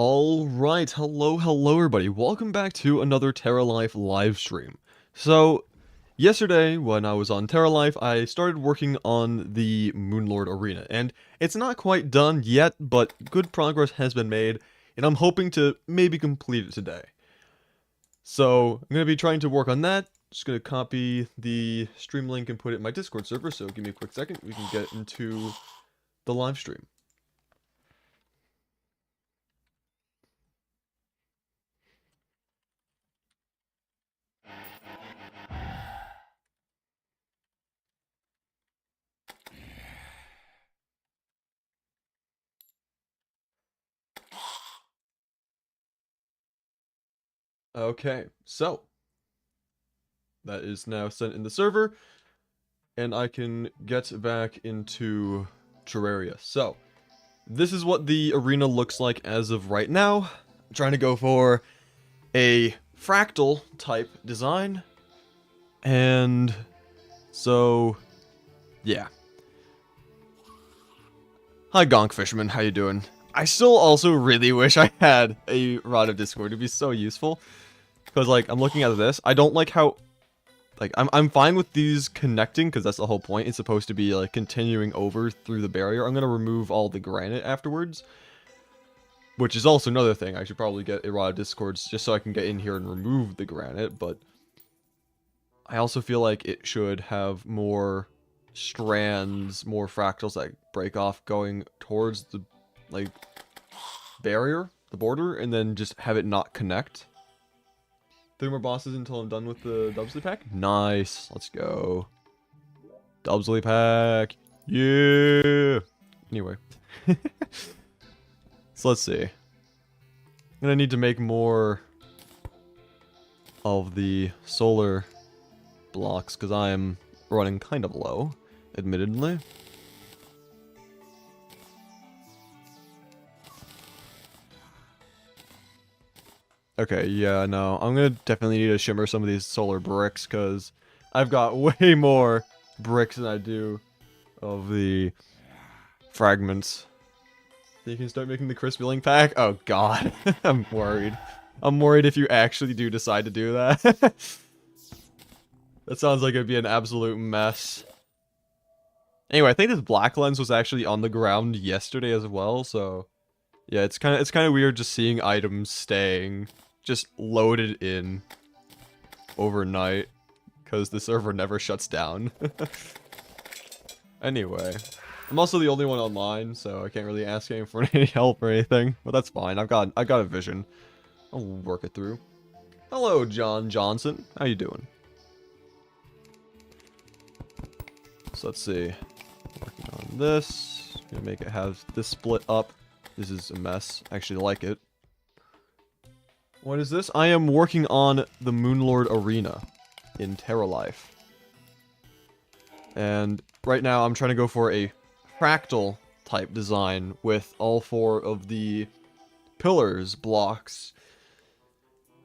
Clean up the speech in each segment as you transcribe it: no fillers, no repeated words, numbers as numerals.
Alright, hello everybody, welcome back to another Terralife live stream. So, yesterday when I was on Terralife, I started working on the Moonlord Arena, and it's not quite done yet, but good progress has been made, and I'm hoping to maybe complete it today. So, I'm going to be trying to work on that, just going to copy the stream link and put it in my Discord server, so give me a quick second, we can get into the live stream. Okay, so that is now sent in the server, and I can get back into Terraria. So, this is what the arena looks like as of right now. I'm trying to go for a fractal type design, and so, yeah. Hi Gonk Fisherman, how you doing? I still also really wish I had a Rod of Discord, it'd be so useful. Because, like, I'm looking at this, I don't like how, like, I'm fine with these connecting, because that's the whole point. It's supposed to be, like, continuing over through the barrier. I'm going to remove all the granite afterwards. Which is also another thing. I should probably get a Rod of Discords just so I can get in here and remove the granite, but I also feel like it should have more strands, more fractals that break off going towards the, like, barrier, the border, and then just have it not connect. 3 more bosses until I'm done with the Dubsley pack. Nice. Let's go. Dubsley pack. Yeah. Anyway. So let's see. I'm gonna need to make more of the solar blocks because I am running kind of low, admittedly. Okay, yeah, no, I'm gonna definitely need to shimmer some of these solar bricks, because I've got way more bricks than I do of the fragments. You can start making the Crispylink pack? Oh god, I'm worried. I'm worried if you actually do decide to do that. That sounds like it'd be an absolute mess. Anyway, I think this black lens was actually on the ground yesterday as well, so... Yeah, it's kind of weird just seeing items staying just loaded in overnight because the server never shuts down. Anyway, I'm also the only one online, so I can't really ask anyone for any help or anything, but that's fine. I've got a vision. I'll work it through. Hello, John Johnson. How you doing? So let's see. Working on this. Gonna make it have this split up. This is a mess. I actually like it. What is this? I am working on the Moonlord Arena in Terralife. And right now I'm trying to go for a fractal type design with all 4 of the pillars, blocks,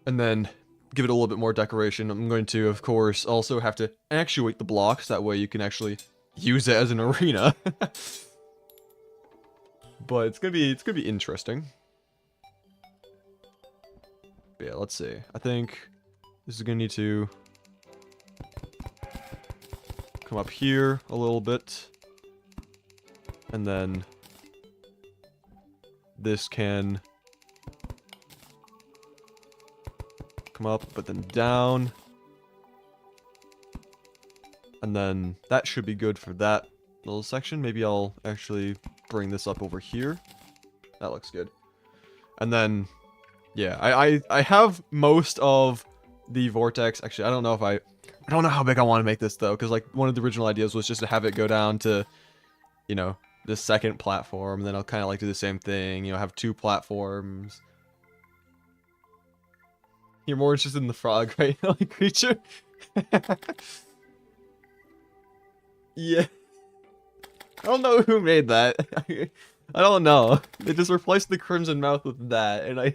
and then give it a little bit more decoration. I'm going to, of course, also have to actuate the blocks. That way you can actually use it as an arena. But it's gonna be interesting. But yeah, let's see. I think this is gonna need to come up here a little bit, and then this can come up, but then down, and then that should be good for that little section. Maybe I'll actually bring this up over here. That looks good. And then, yeah, I have most of the vortex. Actually, I don't know if I don't know how big I want to make this though, because like one of the original ideas was just to have it go down to, you know, the second platform, and then I'll kind of like do the same thing, you know, have 2 platforms. You're more interested in the frog, right? Like creature. Yeah. I don't know who made that. I don't know. They just replaced the Crimson Mouth with that, and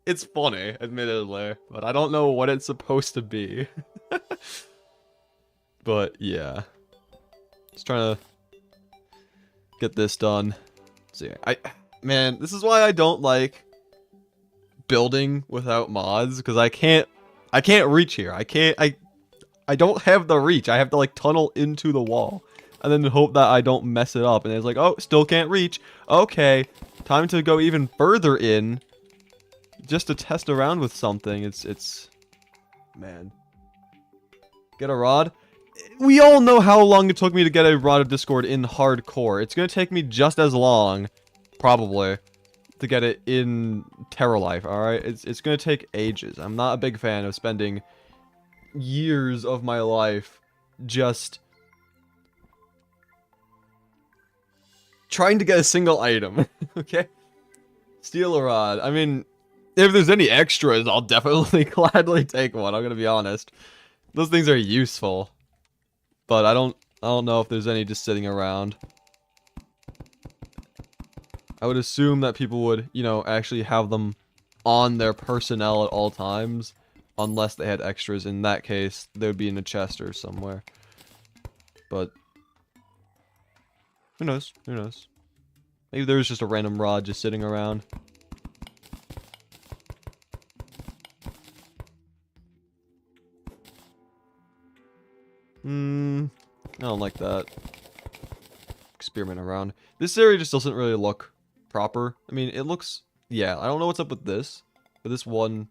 it's funny, admittedly, but I don't know what it's supposed to be. But, yeah. Just trying to get this done. See, man, this is why I don't like building without mods because I can't reach here. I don't have the reach. I have to like tunnel into the wall and then hope that I don't mess it up. And it's like, oh, still can't reach. Okay, time to go even further in just to test around with something. It's man. Get a rod. We all know how long it took me to get a Rod of Discord in hardcore. It's gonna take me just as long, probably, to get it in Terralife, alright? It's gonna take ages. I'm not a big fan of spending years of my life just trying to get a single item, okay? Steal a rod. I mean, if there's any extras, I'll definitely gladly take one, I'm gonna be honest. Those things are useful. But I don't know if there's any just sitting around. I would assume that people would, you know, actually have them on their personnel at all times. Unless they had extras. In that case, they would be in a chest or somewhere. But who knows? Who knows? Maybe there was just a random rod just sitting around. I don't like that. Experiment around. This area just doesn't really look proper. I mean, it looks... Yeah, I don't know what's up with this. But this one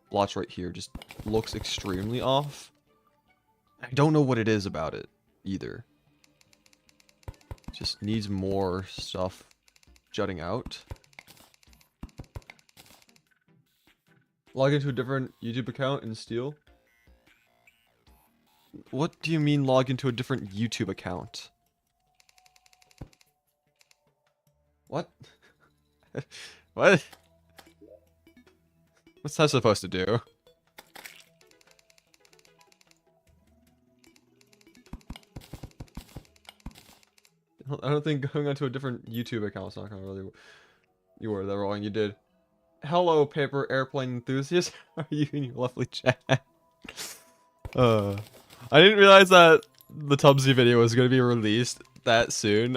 blotch right here just looks extremely off. I don't know what it is about it, either. It just needs more stuff jutting out. Log into a different YouTube account and steal. What do you mean log into a different YouTube account? What? What? What's that supposed to do? I don't think going onto a different YouTube account is not gonna really... You were that wrong, you did. Hello, paper airplane enthusiast. How are you in your lovely chat? I didn't realize that the Tubsy video was going to be released that soon.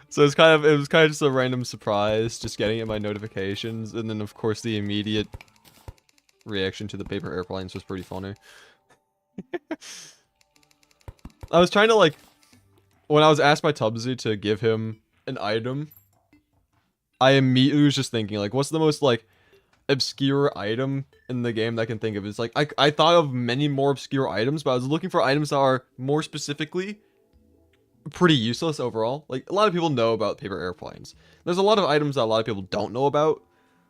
So it was kind of just a random surprise, just getting it in my notifications, and then of course the immediate reaction to the paper airplanes was pretty funny. I was trying to like, when I was asked by Tubsy to give him an item, I immediately was just thinking like, what's the most like obscure item in the game that I can think of? It's like I thought of many more obscure items, but I was looking for items that are more specifically pretty useless overall. Like a lot of people know about paper airplanes. There's a lot of items that a lot of people don't know about,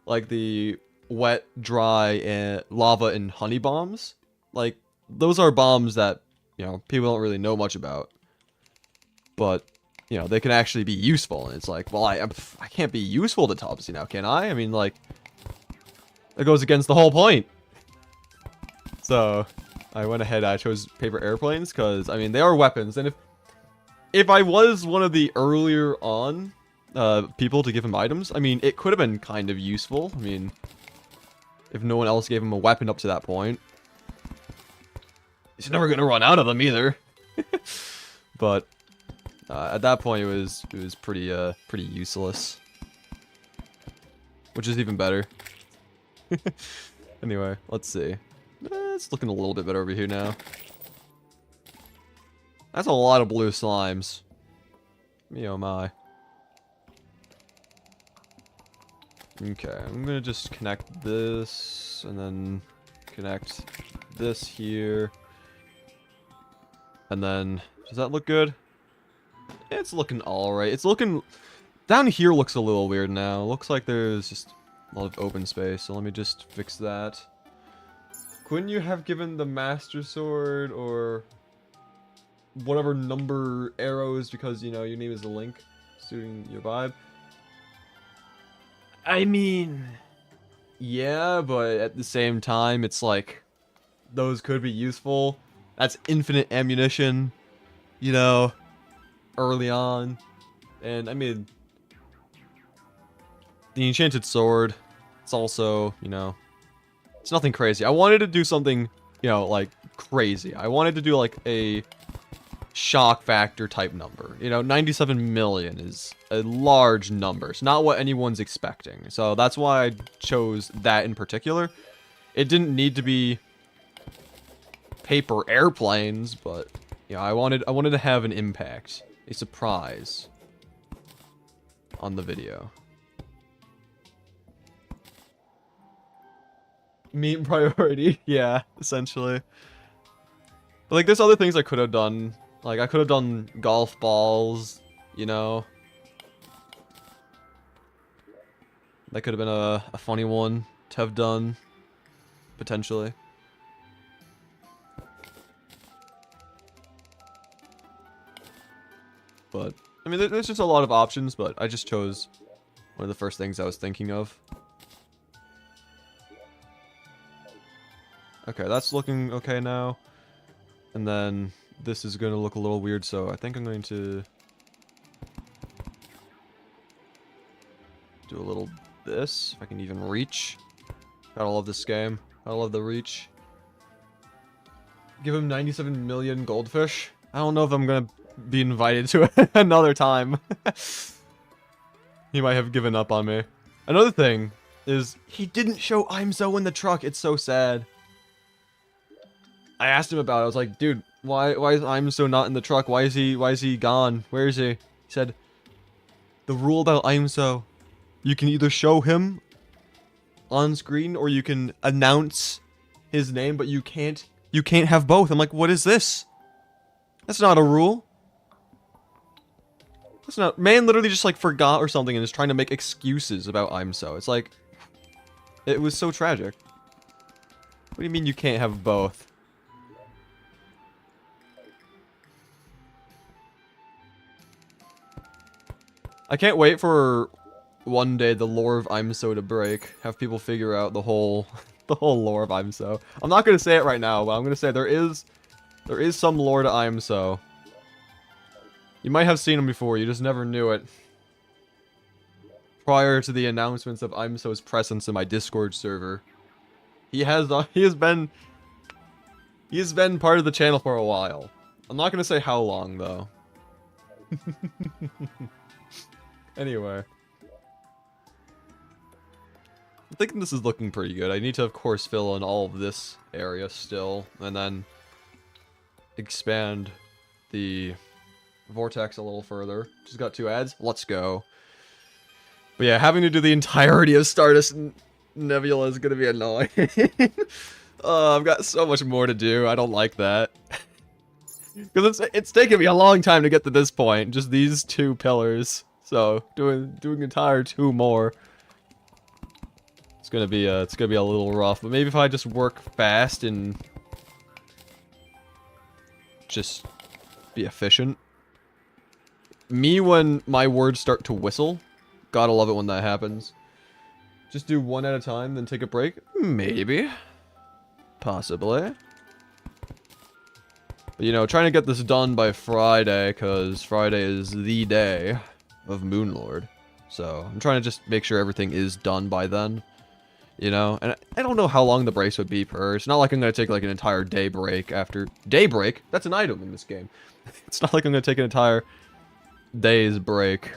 like the wet, dry, and lava and honey bombs. Like those are bombs that, you know, people don't really know much about, but you know they can actually be useful. And it's like, well, I can't be useful to Tubsy now, can I? I mean, like, that goes against the whole point. So I went ahead, I chose paper airplanes because, I mean, they are weapons. And if I was one of the earlier on people to give him items, I mean, it could have been kind of useful. I mean, if no one else gave him a weapon up to that point. He's never going to run out of them either. But at that point, it was pretty useless. Which is even better. Anyway, let's see. It's looking a little bit better over here now. That's a lot of blue slimes. Me oh my. Okay, I'm gonna just connect this, and then connect this here. And then, does that look good? It's looking alright. It's looking... Down here looks a little weird now. Looks like there's just a lot of open space, so let me just fix that. Couldn't you have given the Master Sword or whatever number arrows because, you know, your name is the Link, suiting your vibe? I mean, yeah, but at the same time, it's like, those could be useful. That's infinite ammunition, you know, early on. And, I mean, the Enchanted Sword, it's also, you know, it's nothing crazy. I wanted to do something, you know, like, crazy. I wanted to do, like, a shock factor type number. You know, 97 million is a large number. It's not what anyone's expecting. So that's why I chose that in particular. It didn't need to be paper airplanes, but yeah, I wanted to have an impact, a surprise on the video. Meet priority, yeah, essentially. But like, there's other things I could have done. Like, I could have done golf balls, you know. That could have been a funny one to have done, potentially. But, I mean, there's just a lot of options, but I just chose one of the first things I was thinking of. Okay, that's looking okay now. And then this is going to look a little weird, so I think I'm going to do a little this, if I can even reach. Gotta love this game. I love the reach. Give him 97 million goldfish. I don't know if I'm going to be invited to it another time. He might have given up on me. Another thing is, he didn't show I'm so in the truck. It's so sad. I asked him about it. I was like, dude, why is I'm so not in the truck? Why is he gone? Where is he? He said, the rule about I'm so, you can either show him on screen or you can announce his name, but you can't have both. I'm like, what is this? That's not a rule. That's not, man literally just like forgot or something and is trying to make excuses about I'm so. It's like, it was so tragic. What do you mean you can't have both? I can't wait for one day the lore of I'm so to break. Have people figure out the whole lore of I'm so. I'm not gonna say it right now, but I'm gonna say there is some lore to I'm so. You might have seen him before, you just never knew it. Prior to the announcements of I'm so's presence in my Discord server. He has been part of the channel for a while. I'm not gonna say how long though. Anyway. I'm thinking this is looking pretty good. I need to, of course, fill in all of this area still, and then expand the vortex a little further. Just got 2 ads. Let's go. But yeah, having to do the entirety of Stardust Nebula is going to be annoying. I've got so much more to do. I don't like that. Because it's taken me a long time to get to this point. Just these 2 pillars. So doing entire 2 more. It's gonna be a little rough. But maybe if I just work fast and just be efficient. Me when my words start to whistle. Gotta love it when that happens. Just do 1 at a time, then take a break. Maybe. Possibly. But, you know, trying to get this done by Friday, because Friday is the day of Moonlord. So, I'm trying to just make sure everything is done by then. You know? And I don't know how long the breaks would be per. It's not like I'm going to take, like, an entire day break after... Day break? That's an item in this game. It's not like I'm going to take an entire day's break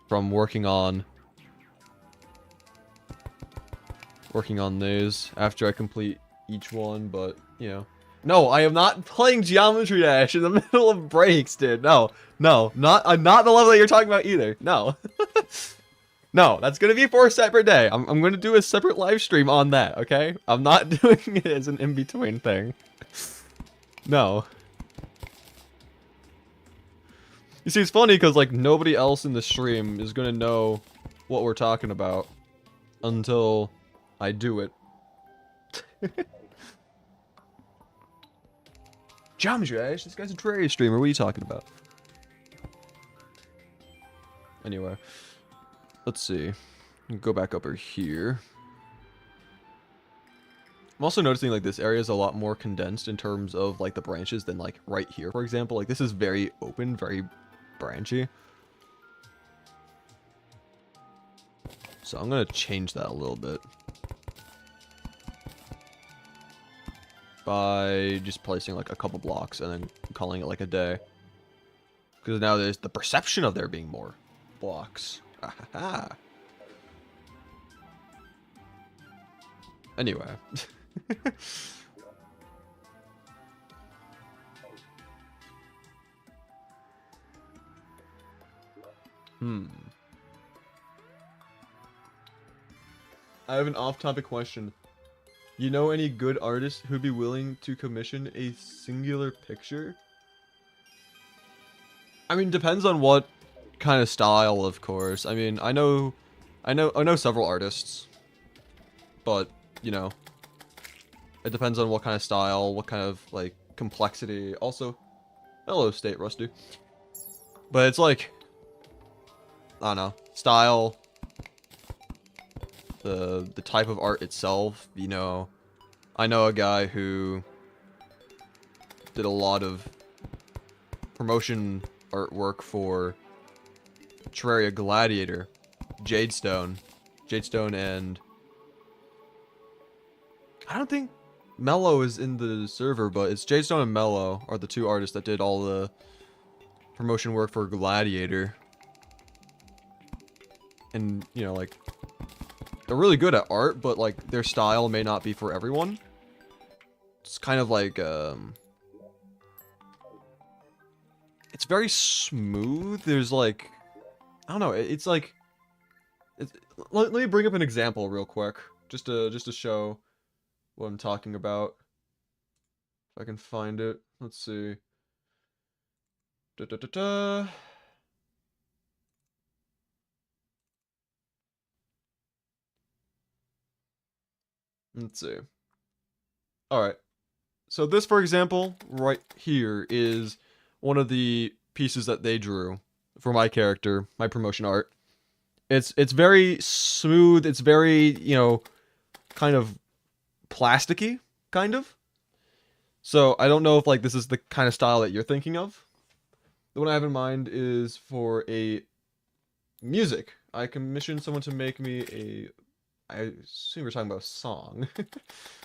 from working on these after I complete each one, but, you know. No, I am not playing Geometry Dash in the middle of breaks, dude. No, not the level that you're talking about either. No. No, that's gonna be for a separate day. I'm gonna do a separate live stream on that, okay? I'm not doing it as an in-between thing. No. You see, it's funny because, like, nobody else in the stream is gonna know what we're talking about until I do it. Geometry Dash, this guy's a Terraria streamer, what are you talking about? Anyway, let's see. Go back over here. I'm also noticing, like, this area is a lot more condensed in terms of, like, the branches than, like, right here, for example. Like, this is very open, very branchy. So I'm gonna change that a little bit. By just placing like a couple blocks and then calling it like a day. Because now there's the perception of there being more blocks. Ah. Anyway. I have an off-topic question. You know any good artists who'd be willing to commission a singular picture? I mean, depends on what kind of style, of course. I mean, I know several artists, but you know, it depends on what kind of style, what kind of like complexity. Also, hello, State Rusty. But it's like, I don't know, style, the type of art itself. You know, I know a guy who did a lot of promotion artwork for Terraria Gladiator, Jadestone, and I don't think Mello is in the server, but it's Jadestone and Mello are the two artists that did all the promotion work for Gladiator. And, you know, like, they're really good at art, but, like, their style may not be for everyone. It's kind of like, it's very smooth. There's, like, I don't know, it's like, let me bring up an example real quick, just to show what I'm talking about. If I can find it. Let's see. Let's see. Alright. So this, for example, right here is one of the pieces that they drew for my character, my promotion art. It's very smooth, it's very, you know, kind of plasticky, kind of. So I don't know if like this is the kind of style that you're thinking of. The one I have in mind is for a music. I commissioned someone to make me a, I assume we're talking about a song.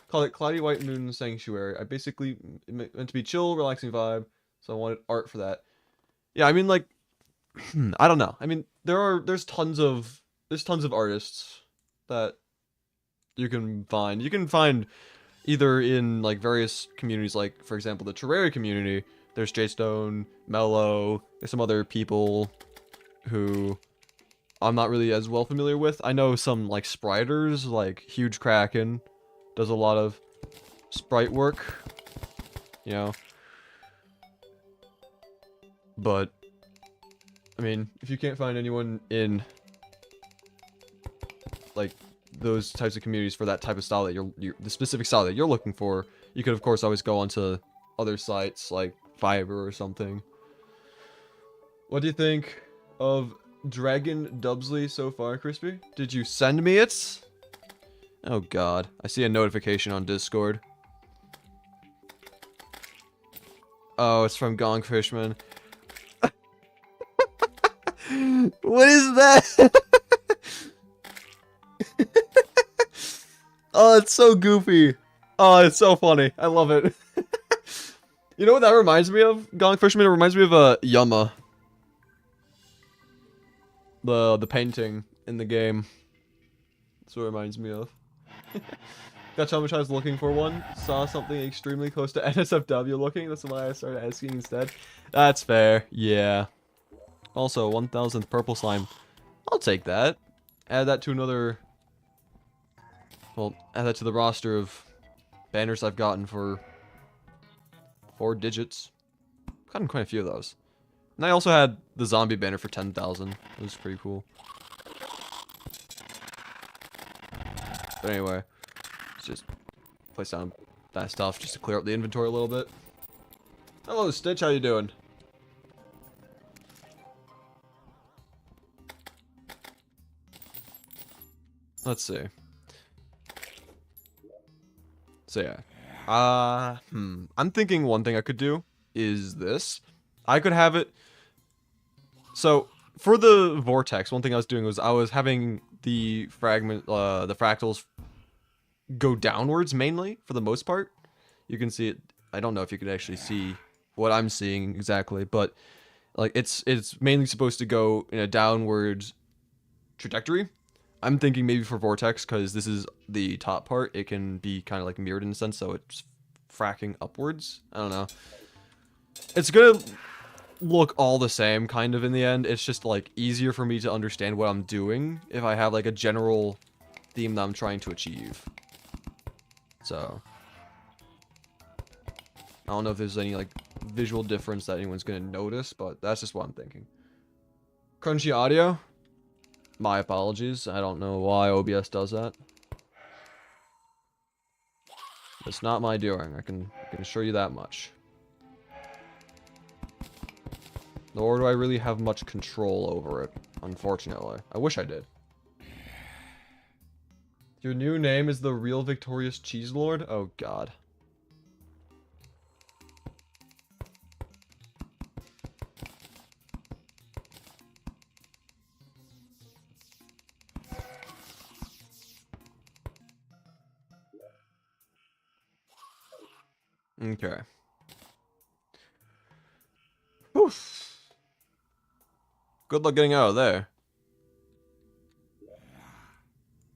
Call it Cloudy White Moon Sanctuary. I basically meant to be chill, relaxing vibe, so I wanted art for that. Yeah, I mean like, I don't know. I mean there's tons of artists that you can find. You can find either in like various communities, like for example the Terraria community. There's Jstone, Mello, there's some other people who I'm not really as well familiar with. I know some like spriters, like Huge Kraken does a lot of sprite work, you know. But I mean, if you can't find anyone in like those types of communities for that type of style that you're the specific style that you're looking for, you could of course always go onto other sites like Fiverr or something. What do you think of Dragon Dubsley so far, Crispy? Did you send me it? Oh god, I see a notification on Discord. Oh, it's from Gong Fishman. What is that? Oh, it's so goofy. Oh, it's so funny. I love it. You know what that reminds me of? Gong Fisherman, it reminds me of Yama. The painting in the game. That's what it reminds me of. Got traumatized I was looking for one. Saw something extremely close to NSFW looking. That's why I started asking instead. That's fair. Yeah. Also, 1000th purple slime. I'll take that. Add that to another... Well, add that to the roster of banners I've gotten for 4 digits. I've gotten quite a few of those. And I also had the zombie banner for 10,000. It was pretty cool. But anyway, let's just place down that stuff just to clear up the inventory a little bit. Hello, Stitch. How you doing? Let's see. So yeah. I'm thinking one thing I could do is this. I could have it. So for the vortex, one thing I was doing was I was having the fractals go downwards mainly for the most part. You can see it. I don't know if you could actually see what I'm seeing exactly, but Like, it's mainly supposed to go in a downward trajectory. I'm thinking maybe for Vortex, because this is the top part, it can be kind of like mirrored in a sense, so it's fracking upwards. I don't know. It's gonna look all the same, kind of, in the end. It's just, like, easier for me to understand what I'm doing if I have, like, a general theme that I'm trying to achieve. So, I don't know if there's any, like, visual difference that anyone's gonna notice, but that's just what I'm thinking. Crunchy audio? My apologies. I don't know why OBS does that. It's not my doing. I can assure you that much. Nor do I really have much control over it, unfortunately. I wish I did. Your new name is the Real Victorious Cheese Lord? Oh, God. Okay. Whew. Good luck getting out of there.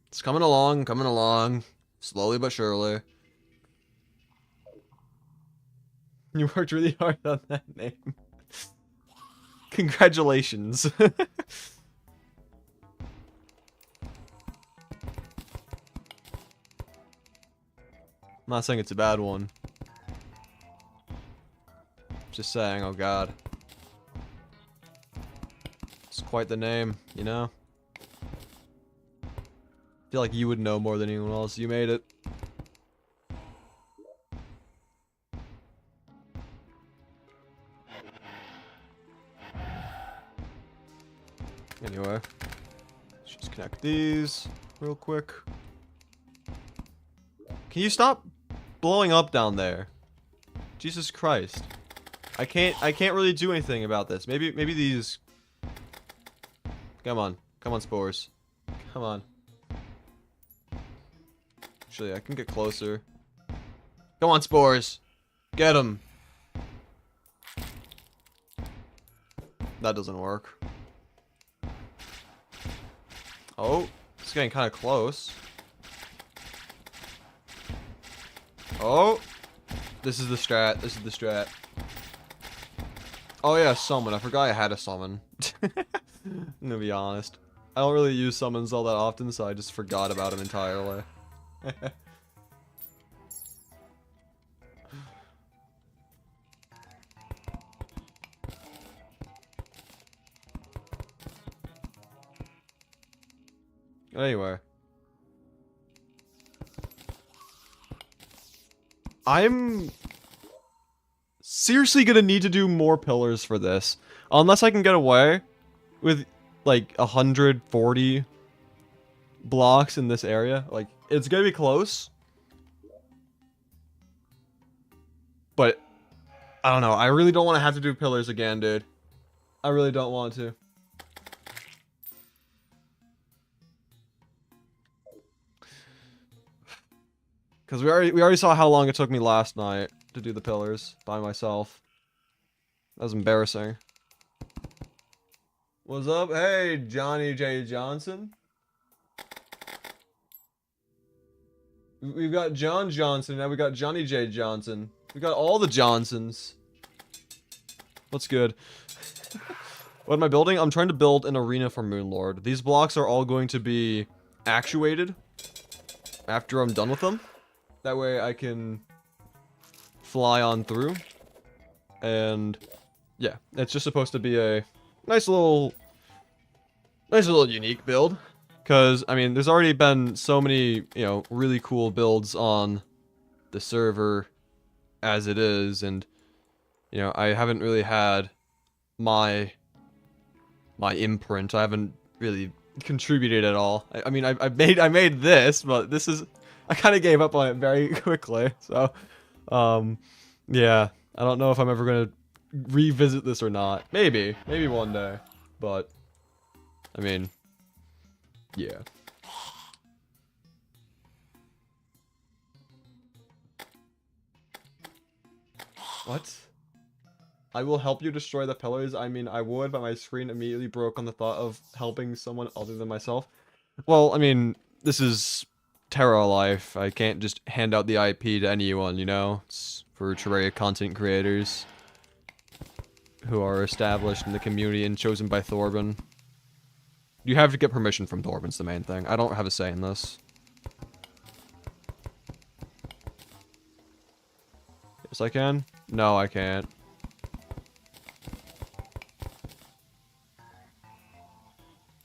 It's coming along, slowly but surely. You worked really hard on that name. Congratulations. I'm not saying it's a bad one. Just saying, oh god. It's quite the name, you know? I feel like you would know more than anyone else. You made it. Anyway. Let's just connect these real quick. Can you stop blowing up down there? Jesus Christ. I can't really do anything about this. Maybe these. Come on, spores. Come on. Actually, I can get closer. Come on, spores. Get them. That doesn't work. Oh, it's getting kind of close. Oh, this is the strat. Oh yeah, summon. I forgot I had a summon. I'm gonna be honest. I don't really use summons all that often, so I just forgot about them entirely. Anyway. I'm seriously gonna need to do more pillars for this. Unless I can get away with, like, 140 blocks in this area. Like, it's gonna be close. But, I don't know. I really don't want to have to do pillars again, dude. I really don't want to. Because we already saw how long it took me last night to do the pillars by myself. That was embarrassing. What's up? Hey, Johnny J. Johnson. We've got John Johnson, now we got Johnny J. Johnson. We got all the Johnsons. What's good? What am I building? I'm trying to build an arena for Moonlord. These blocks are all going to be actuated after I'm done with them. That way I can fly on through. And yeah, it's just supposed to be a nice little unique build. Because, I mean, there's already been so many, you know, really cool builds on the server as it is. And, you know, I haven't really had my imprint. I haven't really contributed at all. I mean, I made this, but this is... I kind of gave up on it very quickly, so, yeah, I don't know if I'm ever going to revisit this or not. Maybe one day, but, I mean, yeah. What? I will help you destroy the pillars. I mean, I would, but my screen immediately broke on the thought of helping someone other than myself. Well, I mean, this is Terralife. I can't just hand out the IP to anyone, you know? It's for Terraria content creators who are established in the community and chosen by Throarbin. You have to get permission from Throarbin's the main thing. I don't have a say in this. Yes, I can? No, I can't.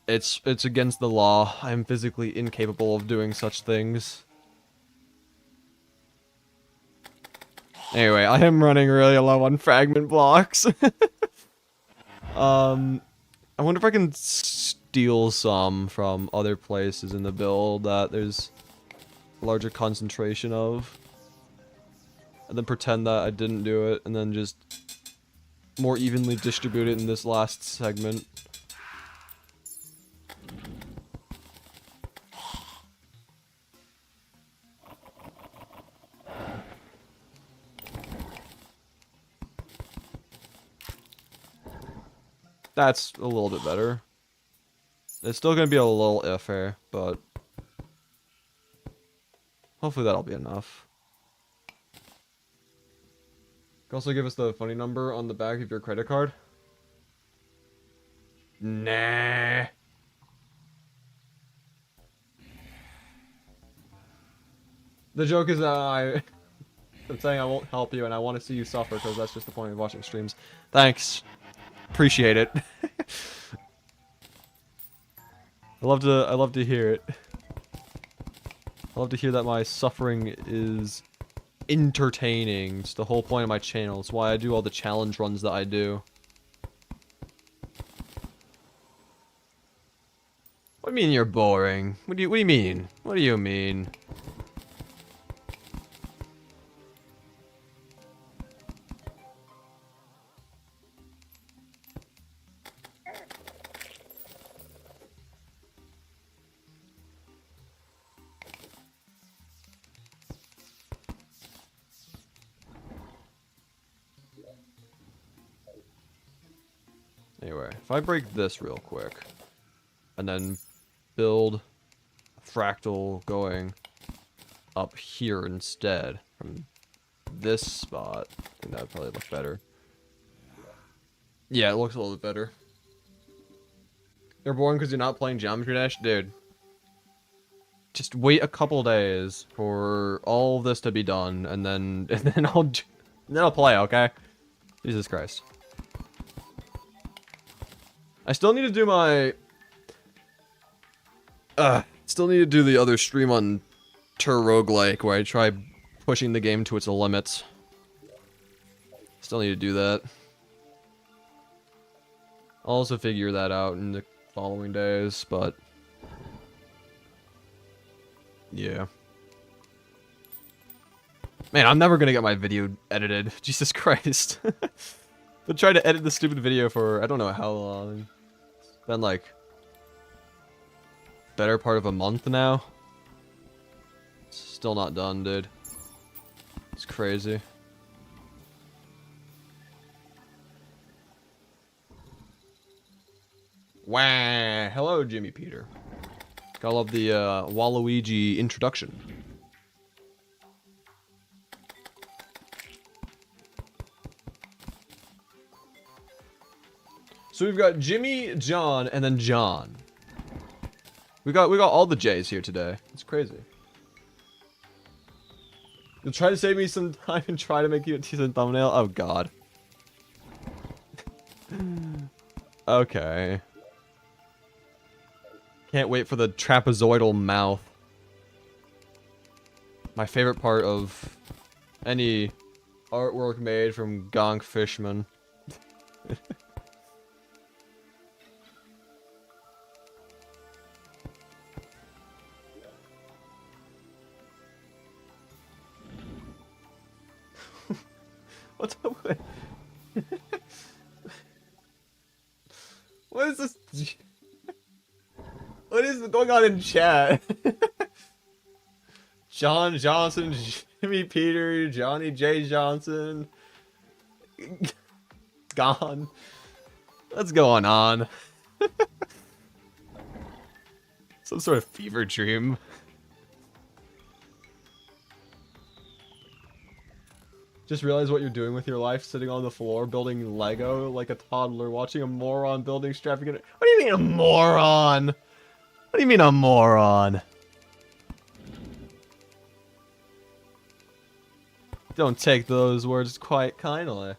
It's against the law. I am physically incapable of doing such things. Anyway, I am running really low on fragment blocks. I wonder if I can steal some from other places in the build that there's a larger concentration of. And then pretend that I didn't do it, and then just more evenly distribute it in this last segment. That's a little bit better. It's still gonna be a little iffy, but hopefully that'll be enough. You can also give us the funny number on the back of your credit card. Nah. The joke is that I'm saying I won't help you and I want to see you suffer because that's just the point of watching streams. Thanks. Appreciate it. I love to hear it. I love to hear that my suffering is entertaining. It's the whole point of my channel. It's why I do all the challenge runs that I do. What do you mean you're boring? What do you mean? What do you mean? Anyway, if I break this real quick, and then build a fractal going up here instead, from this spot, I think that would probably look better. Yeah, it looks a little bit better. You're boring because you're not playing Geometry Dash? Dude. Just wait a couple days for all of this to be done, and then I'll play, okay? Jesus Christ. I still need to do my... still need to do the other stream on Roguelike, where I try pushing the game to its limits. Still need to do that. I'll also figure that out in the following days, but... yeah. Man, I'm never gonna get my video edited. Jesus Christ. But try to edit the stupid video for I don't know how long. It's been like better part of a month now. It's still not done, dude. It's crazy. Wow. Hello, Jimmy Peter. Gotta love the Waluigi introduction. So we've got Jimmy, John, and then John. We got all the J's here today. It's crazy. You'll try to save me some time and try to make you a decent thumbnail. Oh God. Okay. Can't wait for the trapezoidal mouth. My favorite part of any artwork made from Gonk Fishman. What's up with... What is this? What is going on in chat? John Johnson, Jimmy Peter, Johnny J. Johnson. gone. What's going on? Some sort of fever dream. Just realize what you're doing with your life, sitting on the floor, building Lego like a toddler, watching a moron building strapping it. What do you mean a moron? What do you mean a moron? Don't take those words quite kindly.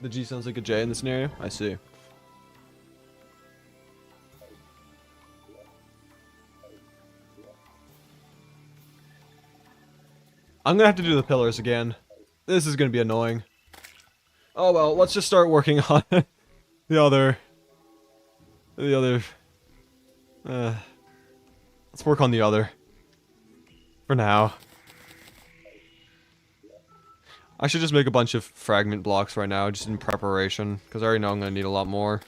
The G sounds like a J in this scenario? I see. I'm gonna have to do the pillars again. This is gonna be annoying. Oh well, let's just start working on the other... let's work on the other. For now. I should just make a bunch of fragment blocks right now, just in preparation, because I already know I'm gonna need a lot more.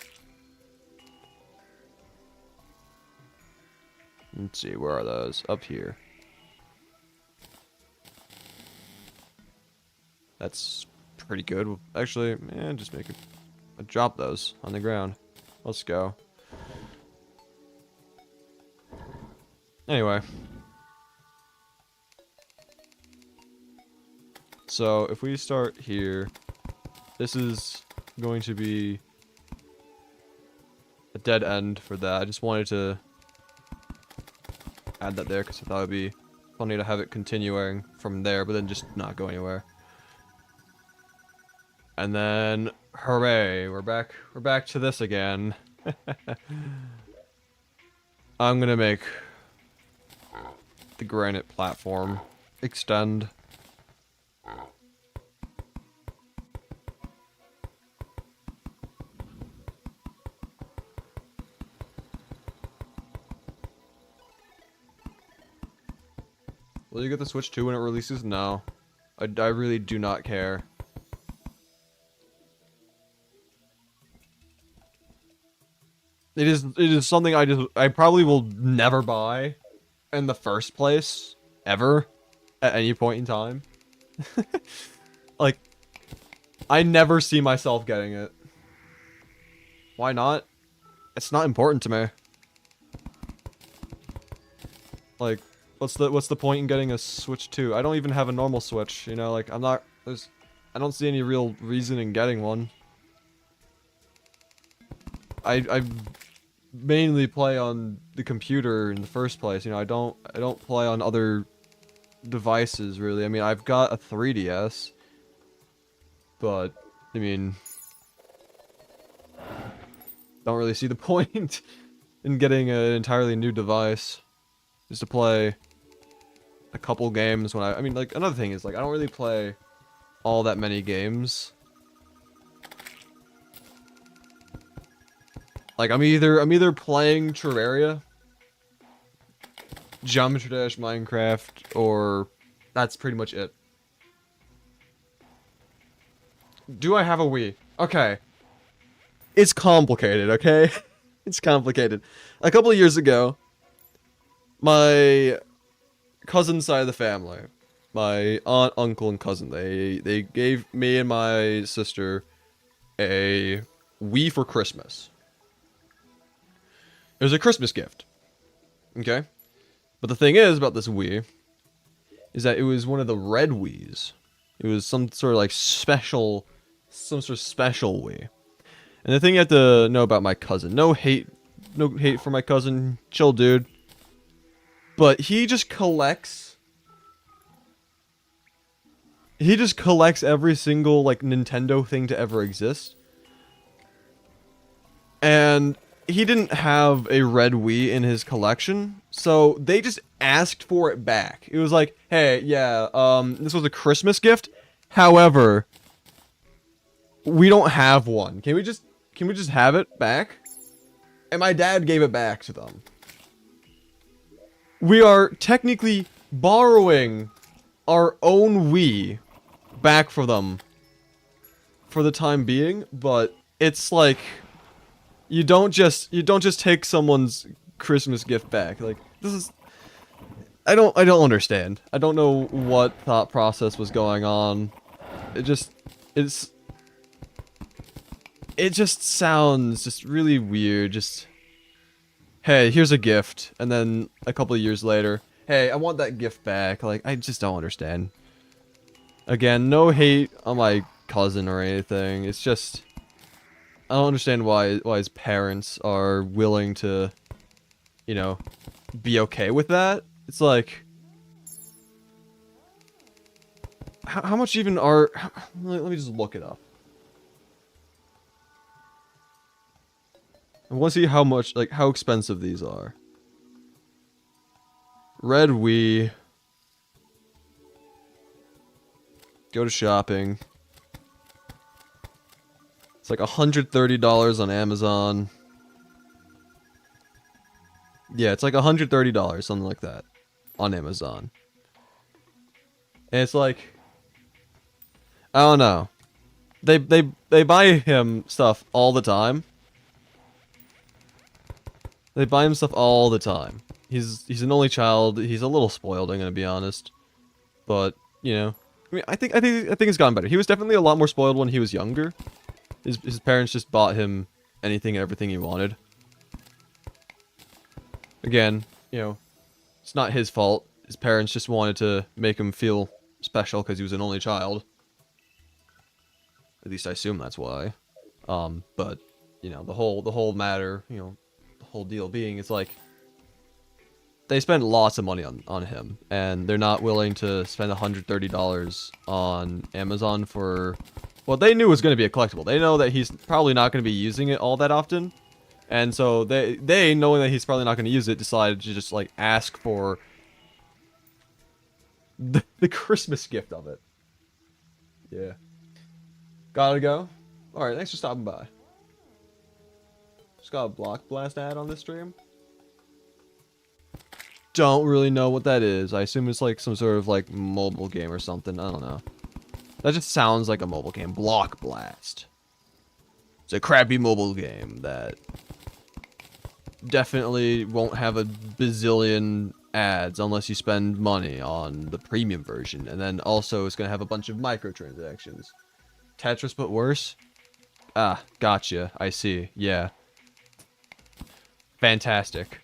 Let's see, where are those? Up here. That's pretty good. Actually, just make a drop those on the ground. Let's go. Anyway. So, if we start here, this is going to be a dead end for that. I just wanted to add that there because I thought it would be funny to have it continuing from there, but then just not go anywhere. And then, hooray, we're back to this again. I'm gonna make the granite platform extend. Will you get the Switch 2 when it releases? No. I really do not care. It is something I probably will never buy in the first place, ever, at any point in time. Like, I never see myself getting it. Why not? It's not important to me. Like, what's the point in getting a Switch 2? I don't even have a normal Switch, you know, like, I don't see any real reason in getting one. I mainly play on the computer in the first place, you know, I don't play on other devices, really. I mean, I've got a 3DS, but, I mean, don't really see the point in getting an entirely new device, just to play a couple games when I mean, like, another thing is, like, I don't really play all that many games. Like, I'm either playing Terraria, Geometry Dash, Minecraft, or that's pretty much it. Do I have a Wii? Okay. It's complicated, okay? It's complicated. A couple of years ago, my cousin's side of the family, my aunt, uncle, and cousin, they gave me and my sister a Wii for Christmas. It was a Christmas gift. Okay? But the thing is about this Wii is that it was one of the red Wiis. It was some sort of special Wii. And the thing you have to know about my cousin, no hate for my cousin, chill dude. But he just collects every single Nintendo thing to ever exist. And he didn't have a red Wii in his collection, so they just asked for it back. It was like, hey, yeah, this was a Christmas gift. However, we don't have one. Can we just have it back? And my dad gave it back to them. We are technically borrowing our own Wii back for them for the time being, but it's like you don't just take someone's Christmas gift back. Like, this is I don't understand. I don't know what thought process was going on. It just sounds just really weird. Just, hey, here's a gift, and then a couple of years later, hey, I want that gift back. Like, I just don't understand. Again, no hate on my cousin or anything. It's just, I don't understand why his parents are willing to, you know, be okay with that. It's like, how much even are... Let me just look it up. I want to see how much, like, how expensive these are. Red Wii. Go to shopping. It's like $130 on Amazon. Yeah, it's like $130, something like that, on Amazon. And it's like, I don't know. They buy him stuff all the time. They buy him stuff all the time. He's an only child. He's a little spoiled, I'm gonna be honest. But, you know, I mean, I think it's gotten better. He was definitely a lot more spoiled when he was younger. His parents just bought him anything and everything he wanted. Again, you know, it's not his fault. His parents just wanted to make him feel special because he was an only child. At least I assume that's why. But, you know, the whole matter, you know, the whole deal being, it's like, they spend lots of money on him, and they're not willing to spend $130 on Amazon for what they knew was going to be a collectible. They know that he's probably not going to be using it all that often, and so they knowing that he's probably not going to use it, decided to just, like, ask for the Christmas gift of it. Yeah. Gotta go. Alright, thanks for stopping by. Just got a Block Blast ad on this stream. Don't really know what that is. I assume it's like some sort of like mobile game or something. I don't know. That just sounds like a mobile game. Block Blast. It's a crappy mobile game that definitely won't have a bazillion ads unless you spend money on the premium version. And then also it's going to have a bunch of microtransactions. Tetris but worse? Ah, gotcha. I see. Yeah. Fantastic.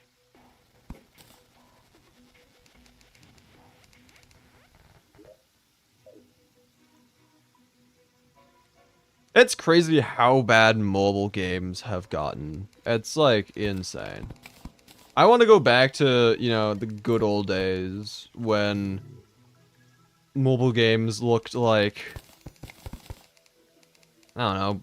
It's crazy how bad mobile games have gotten. It's, like, insane. I want to go back to, you know, the good old days when mobile games looked like, I don't know,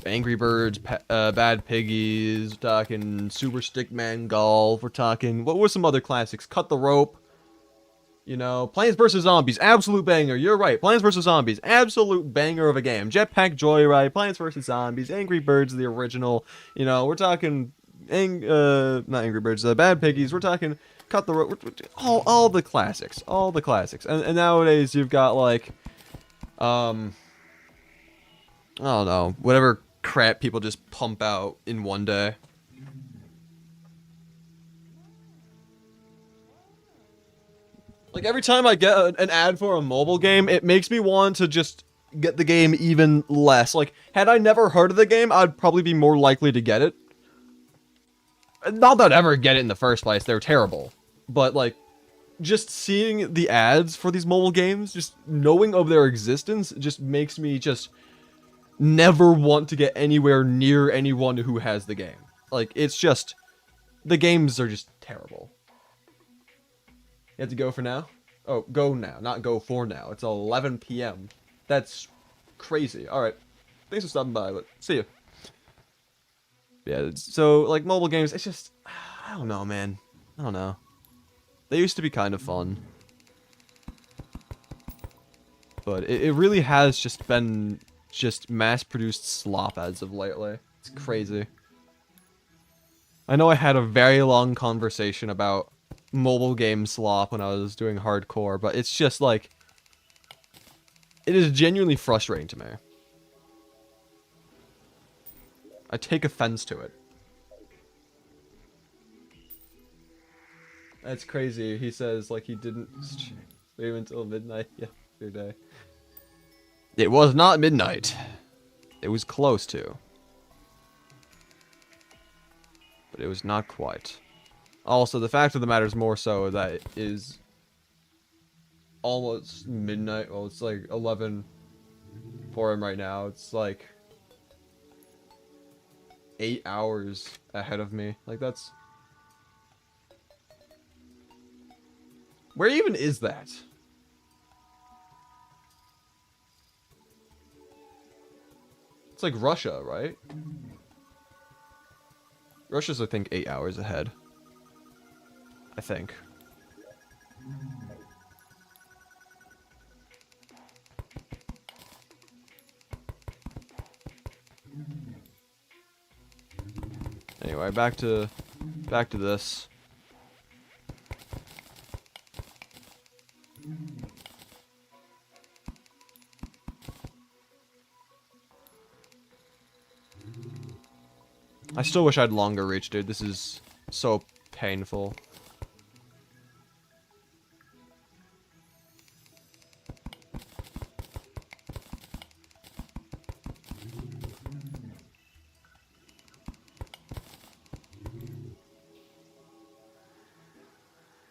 Angry Birds, Bad Piggies, we're talking Super Stickman Golf, we're talking, what were some other classics? Cut the Rope. You know, Plants vs. Zombies, absolute banger. You're right. Plants vs. Zombies, absolute banger of a game. Jetpack Joyride, Plants vs. Zombies, Angry Birds, the original. You know, we're talking, not Angry Birds, Bad Piggies. We're talking Cut the Rope. All the classics. All the classics. And nowadays you've got, like, I don't know, whatever crap people just pump out in one day. Like, every time I get an ad for a mobile game, it makes me want to just get the game even less. Like, had I never heard of the game, I'd probably be more likely to get it. Not that I'd ever get it in the first place, they're terrible. But, like, just seeing the ads for these mobile games, just knowing of their existence, just makes me just never want to get anywhere near anyone who has the game. Like, it's just, the games are just terrible. You have to go for now? Oh, go now, not go for now. It's 11 p.m. That's crazy. Alright. Thanks for stopping by, but see you. Yeah, so, like, mobile games, it's just, I don't know, man. I don't know. They used to be kind of fun. But it really has just been just mass-produced slop as of lately. It's crazy. I know I had a very long conversation about mobile game slop when I was doing hardcore, but it's just like, it is genuinely frustrating to me. I take offense to it. That's crazy. He says like he didn't stream until midnight yesterday. It was not midnight. It was close to. But it was not quite. Also, the fact of the matter is more so that it is almost midnight. Well, it's like 11 for him right now. It's like 8 hours ahead of me. Like, that's... Where even is that? It's like Russia, right? Russia's, I think, 8 hours ahead. I think. Anyway, back to this. I still wish I had longer reach, dude. This is so painful.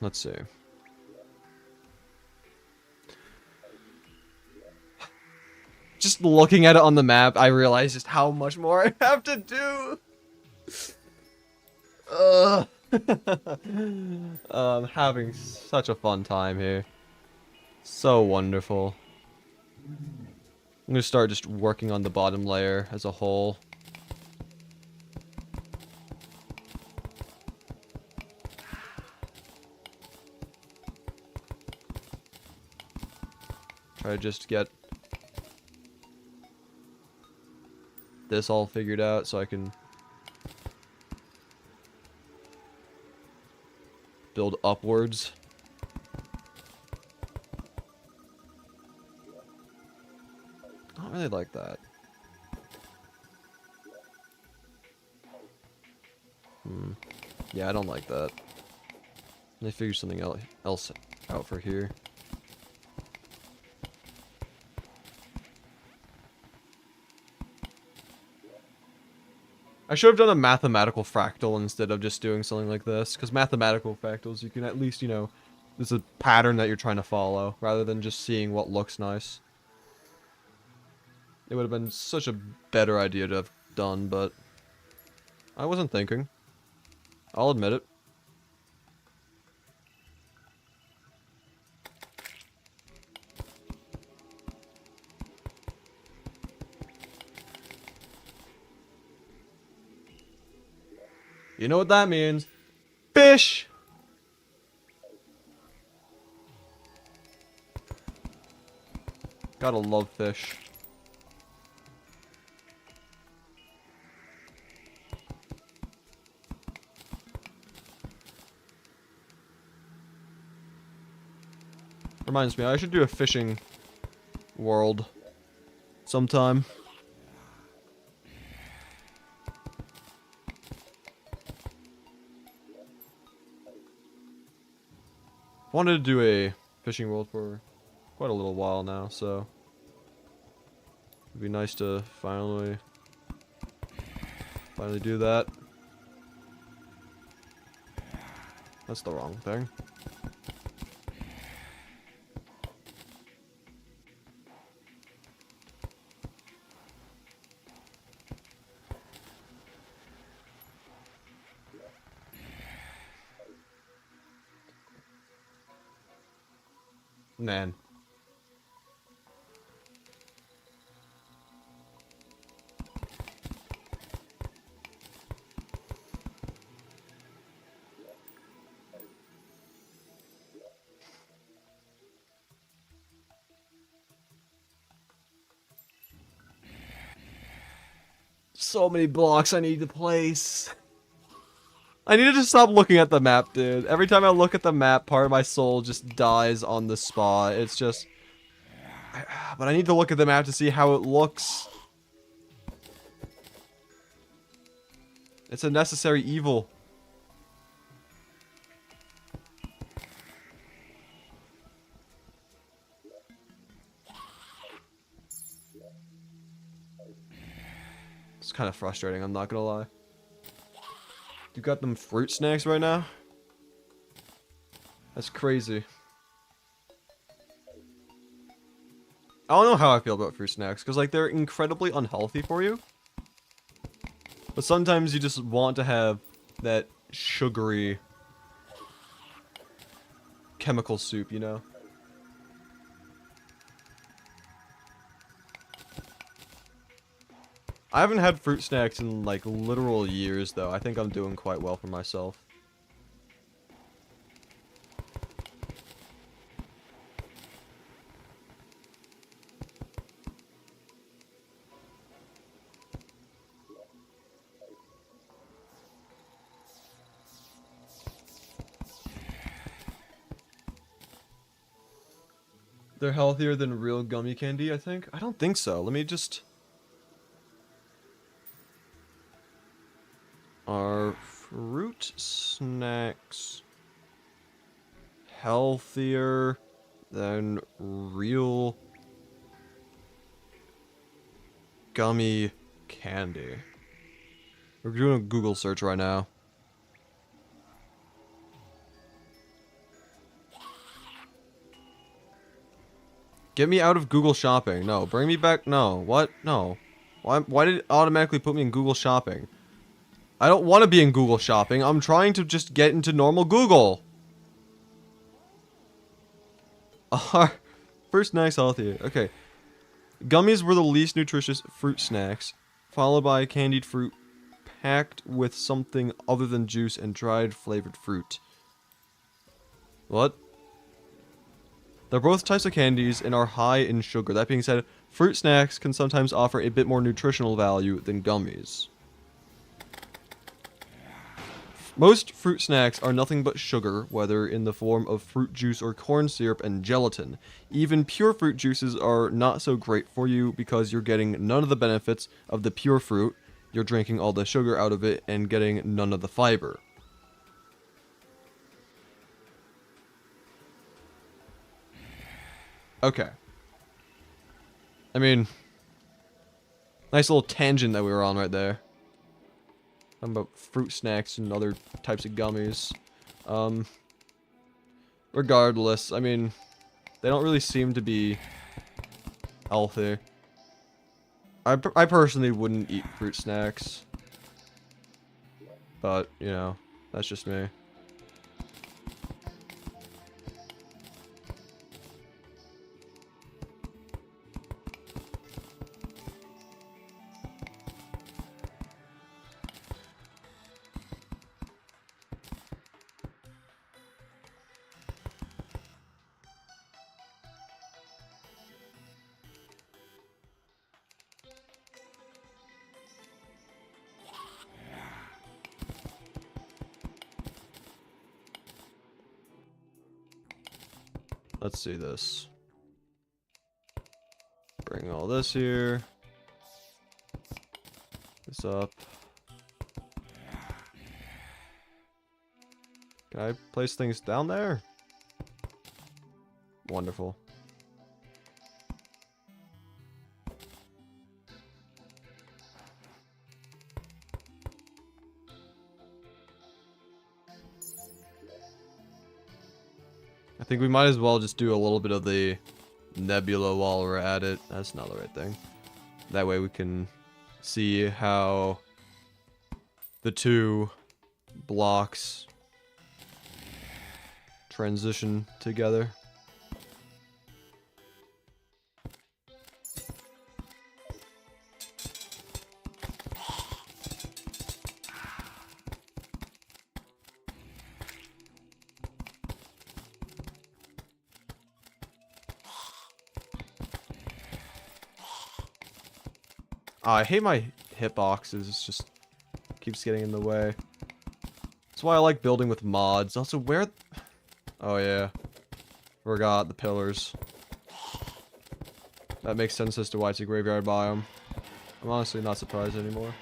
Let's see. Just looking at it on the map, I realize just how much more I have to do. I'm having such a fun time here. So wonderful. I'm gonna start just working on the bottom layer as a whole. Try to just get this all figured out so I can build upwards. I don't really like that. Yeah, I don't like that. Let me figure something else out for here. I should have done a mathematical fractal instead of just doing something like this, because mathematical fractals, you can at least, you know, there's a pattern that you're trying to follow, rather than just seeing what looks nice. It would have been such a better idea to have done, but I wasn't thinking. I'll admit it. You know what that means? Fish! Gotta love fish. Reminds me, I should do a fishing world sometime. Wanted to do a fishing world for quite a little while now, so it'd be nice to finally do that. That's the wrong thing. Man. So many blocks I need to place. I need to just stop looking at the map, dude. Every time I look at the map, part of my soul just dies on the spot. It's just... but I need to look at the map to see how it looks. It's a necessary evil. kind of frustrating, I'm not gonna lie. You got them fruit snacks right now? That's crazy. I don't know how I feel about fruit snacks, because, like, they're incredibly unhealthy for you. But sometimes you just want to have that sugary chemical soup, you know? I haven't had fruit snacks in, like, literal years, though. I think I'm doing quite well for myself. They're healthier than real gummy candy, I think? I don't think so. Let me just... Are fruit snacks healthier than real gummy candy? We're doing a Google search right now. Get me out of Google Shopping. No, bring me back. No. What? No. Why did it automatically put me in Google Shopping? I don't want to be in Google Shopping. I'm trying to just get into normal Google. First snacks healthier. Okay. Gummies were the least nutritious fruit snacks, followed by candied fruit packed with something other than juice and dried flavored fruit. What? They're both types of candies and are high in sugar. That being said, fruit snacks can sometimes offer a bit more nutritional value than gummies. Most fruit snacks are nothing but sugar, whether in the form of fruit juice or corn syrup and gelatin. Even pure fruit juices are not so great for you because you're getting none of the benefits of the pure fruit, you're drinking all the sugar out of it, and getting none of the fiber. Okay. I mean, nice little tangent that we were on right there. Talking about fruit snacks and other types of gummies. Regardless, I mean, they don't really seem to be healthy. I personally wouldn't eat fruit snacks. But, you know, that's just me. Let's see this. Bring all this here. This up. Can I place things down there? Wonderful. I think we might as well just do a little bit of the nebula while we're at it. That's not the right thing. That way we can see how the two blocks transition together. I hate my hitboxes, it just keeps getting in the way. That's why I like building with mods. Also, where... Oh yeah. Forgot the pillars. That makes sense as to why it's a graveyard biome. I'm honestly not surprised anymore.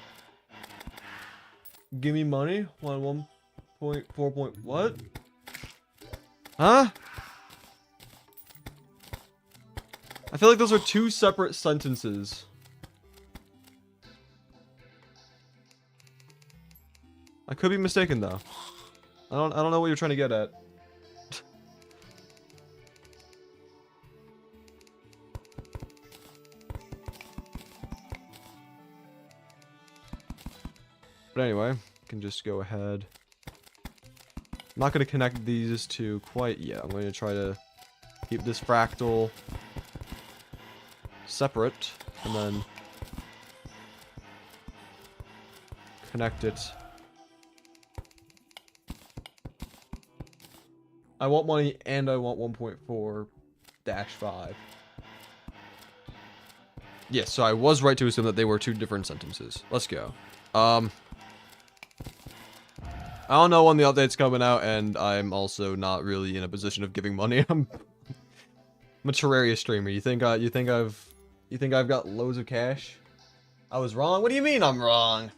Give me money? 1.4. What? Huh? I feel like those are two separate sentences. I could be mistaken though. I don't know what you're trying to get at. But anyway, can just go ahead. I'm not going to connect these two quite yet. I'm going to try to keep this fractal separate and then connect it. I want money and I want 1.4-5. Yes, so I was right to assume that they were two different sentences. Let's go. I don't know when the update's coming out, and I'm also not really in a position of giving money. I'm a Terraria streamer. You think I've got loads of cash? I was wrong? What do you mean I'm wrong?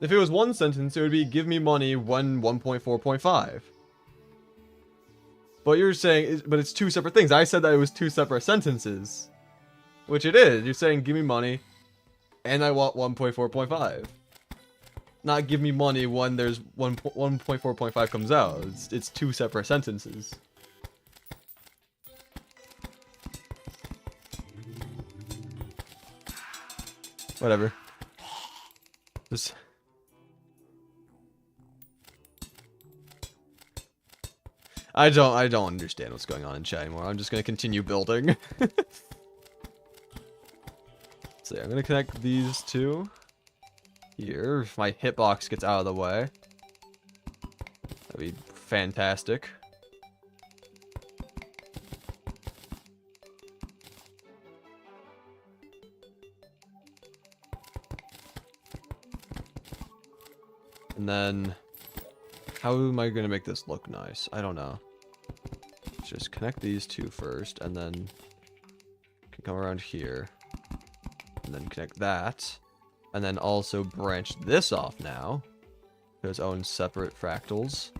If it was one sentence, it would be give me money when 1.4.5. But you're saying, but it's two separate things. I said that it was two separate sentences, which it is. You're saying give me money, and I want 1.4.5. Not give me money when there's 1.4.5 comes out. It's two separate sentences. Whatever. Just... I don't understand what's going on in chat anymore. I'm just gonna continue building. So yeah, I'm gonna connect these two here. If my hitbox gets out of the way, that'd be fantastic. And then, how am I gonna make this look nice? I don't know. Let's just connect these two first, and then can come around here, and then connect that, and then also branch this off now to its own separate fractals.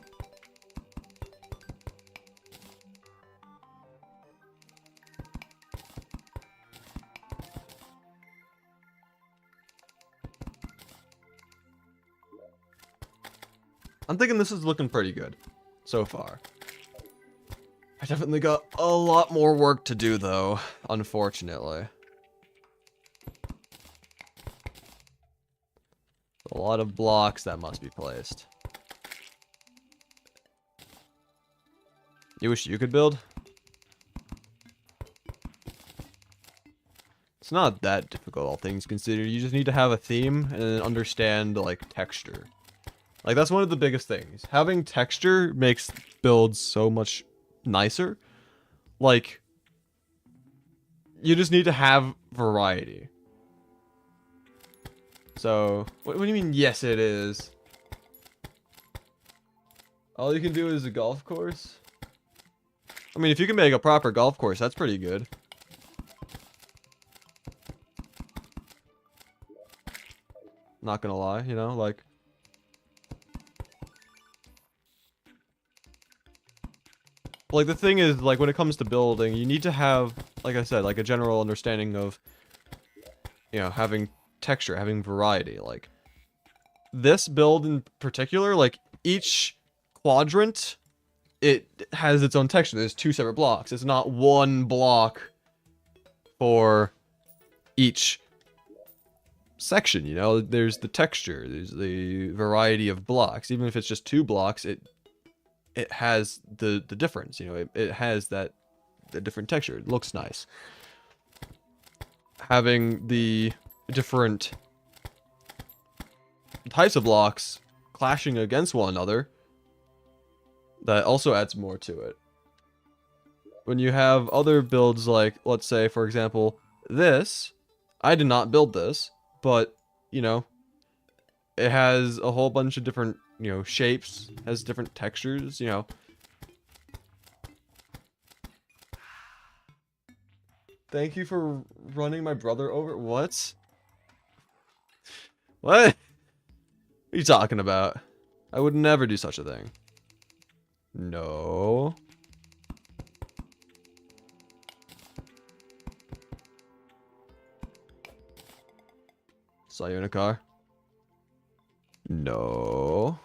I'm thinking this is looking pretty good so far. I definitely got a lot more work to do though, unfortunately. A lot of blocks that must be placed. You wish you could build? It's not that difficult, all things considered. You just need to have a theme and then understand, like, texture. Like, that's one of the biggest things. Having texture makes builds so much nicer. Like, you just need to have variety. So, what do you mean, yes it is? All you can do is a golf course? I mean, if you can make a proper golf course, that's pretty good. Not gonna lie, you know, like... Like, the thing is, like, when it comes to building, you need to have, like I said, like, a general understanding of, you know, having texture, having variety. Like, this build in particular, like, each quadrant, it has its own texture. There's two separate blocks. It's not one block for each section, you know? There's the texture, there's the variety of blocks. Even if it's just two blocks, it has the difference, you know, it has the different texture. It looks nice. Having the different types of blocks clashing against one another, that also adds more to it. When you have other builds like, let's say, for example, this, I did not build this, but, you know, it has a whole bunch of different, you know, shapes, has different textures, you know. Thank you for running my brother over. What? What? What are you talking about? I would never do such a thing. No. Saw you in a car. No.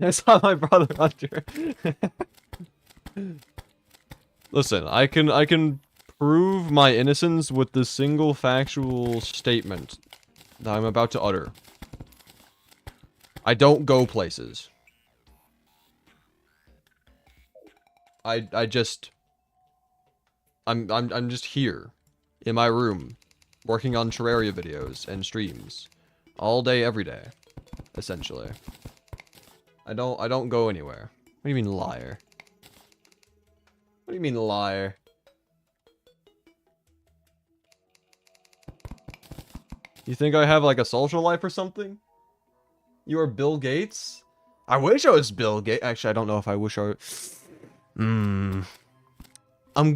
I saw my brother Hunter. Listen, I can prove my innocence with the single factual statement that I'm about to utter. I don't go places. I'm just here in my room working on Terraria videos and streams all day every day, essentially. I don't go anywhere. What do you mean liar? What do you mean liar? You think I have like a social life or something? You are Bill Gates? I wish I was Bill Gates. Actually, I don't know if I wish I... I'm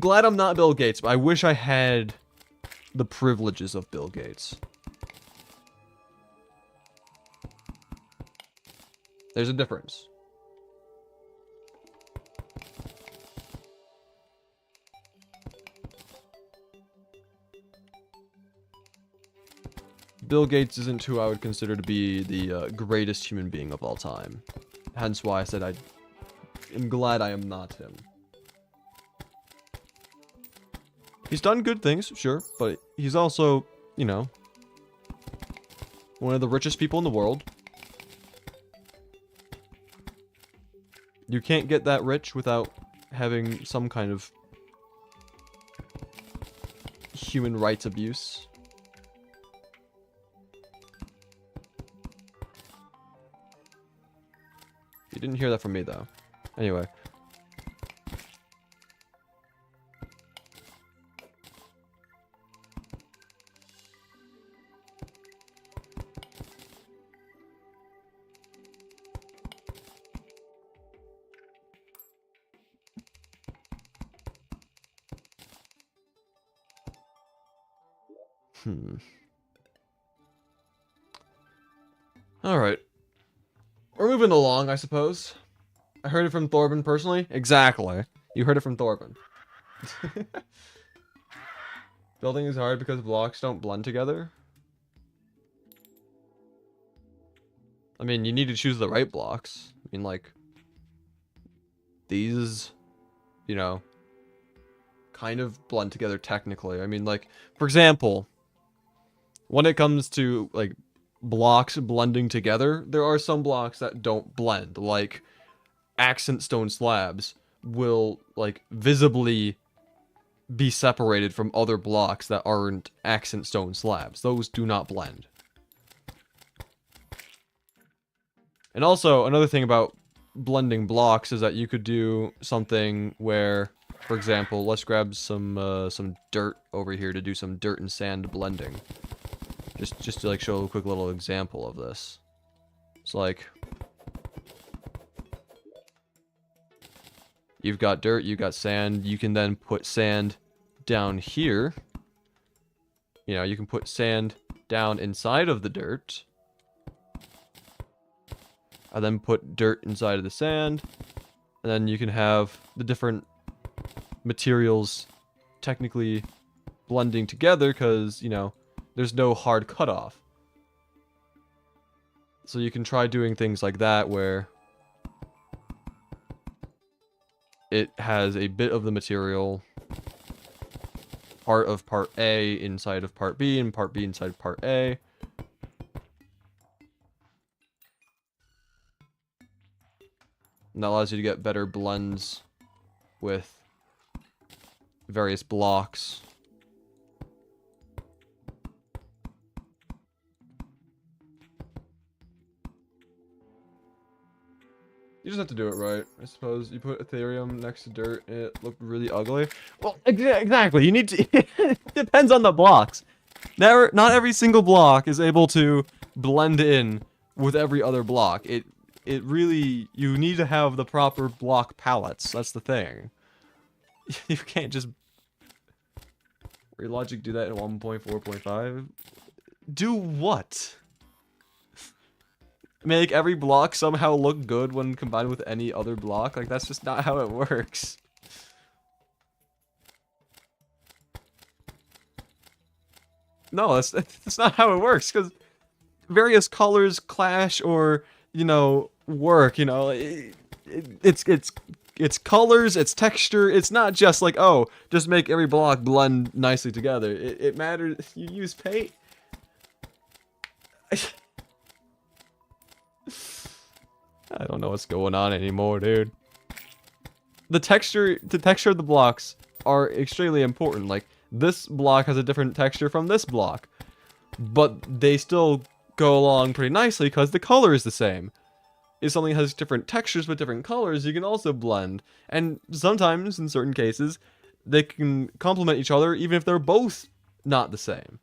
glad I'm not Bill Gates, but I wish I had the privileges of Bill Gates. There's a difference. Bill Gates isn't who I would consider to be the greatest human being of all time. Hence why I said I am glad I am not him. He's done good things, sure, but he's also, you know, one of the richest people in the world. You can't get that rich without having some kind of human rights abuse. You didn't hear that from me, though. Anyway. Alright. We're moving along, I suppose. I heard it from Throarbin personally. Exactly. You heard it from Throarbin. Building is hard because blocks don't blend together. I mean, you need to choose the right blocks. I mean, like, these, you know, kind of blend together technically. I mean, like, for example, when it comes to, like, blocks blending together, there are some blocks that don't blend, like accent stone slabs will like visibly be separated from other blocks that aren't accent stone slabs. Those do not blend. And also another thing about blending blocks is that you could do something where, for example, let's grab some dirt over here to do some dirt and sand blending. Just to like show a quick little example of this. It's like you've got dirt, you've got sand, you can then put sand down here. You know, you can put sand down inside of the dirt. And then put dirt inside of the sand. And then you can have the different materials technically blending together because, you know, there's no hard cutoff. So you can try doing things like that where it has a bit of the material, part of part A inside of part B, and part B inside of part A. And that allows you to get better blends with various blocks. You just have to do it right, I suppose. You put Ethereum next to dirt, and it looked really ugly. Well, exactly. You need to... It depends on the blocks. Not every single block is able to blend in with every other block. It really... You need to have the proper block palettes. That's the thing. You can't just... Relogic do that in 1.4.5? Do what? Make every block somehow look good when combined with any other block? Like, that's just not how it works. No, that's not how it works, because various colors clash or, you know, work, you know. It's colors, it's texture. It's not just like, oh, just make every block blend nicely together. It matters. You use paint. I don't know what's going on anymore, dude. The texture of the blocks are extremely important. Like, this block has a different texture from this block, but they still go along pretty nicely because the color is the same. If something has different textures with different colors, you can also blend. And sometimes, in certain cases, they can complement each other even if they're both not the same.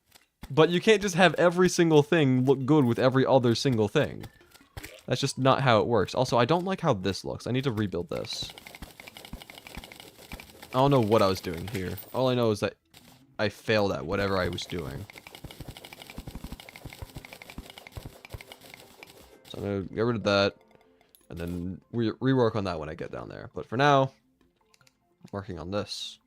But you can't just have every single thing look good with every other single thing. That's just not how it works. Also, I don't like how this looks. I need to rebuild this. I don't know what I was doing here. All I know is that I failed at whatever I was doing. So I'm going to get rid of that. And then rework on that when I get down there. But for now, I'm working on this.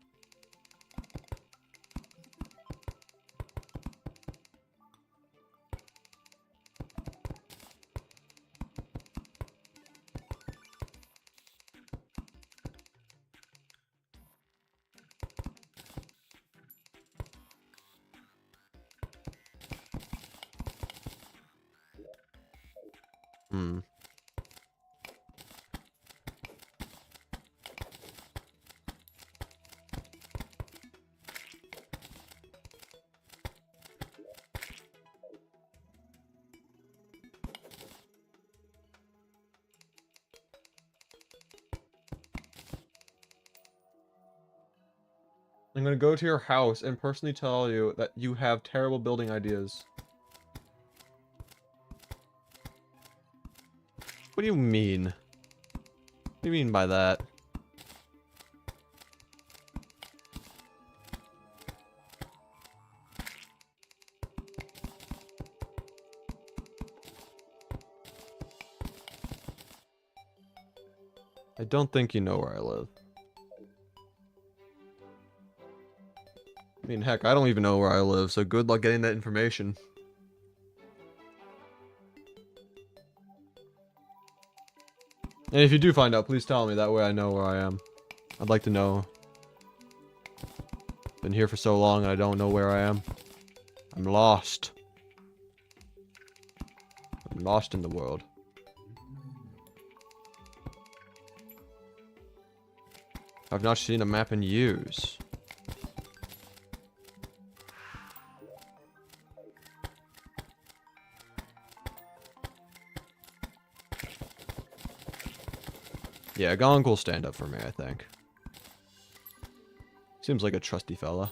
I'm gonna go to your house and personally tell you that you have terrible building ideas. What do you mean? What do you mean by that? I don't think you know where I live. I mean, heck, I don't even know where I live, so good luck getting that information. And if you do find out, please tell me, that way I know where I am. I'd like to know. Been here for so long, I don't know where I am. I'm lost. I'm lost in the world. I've not seen a map in years. Yeah, Gonk will stand up for me, I think. Seems like a trusty fella.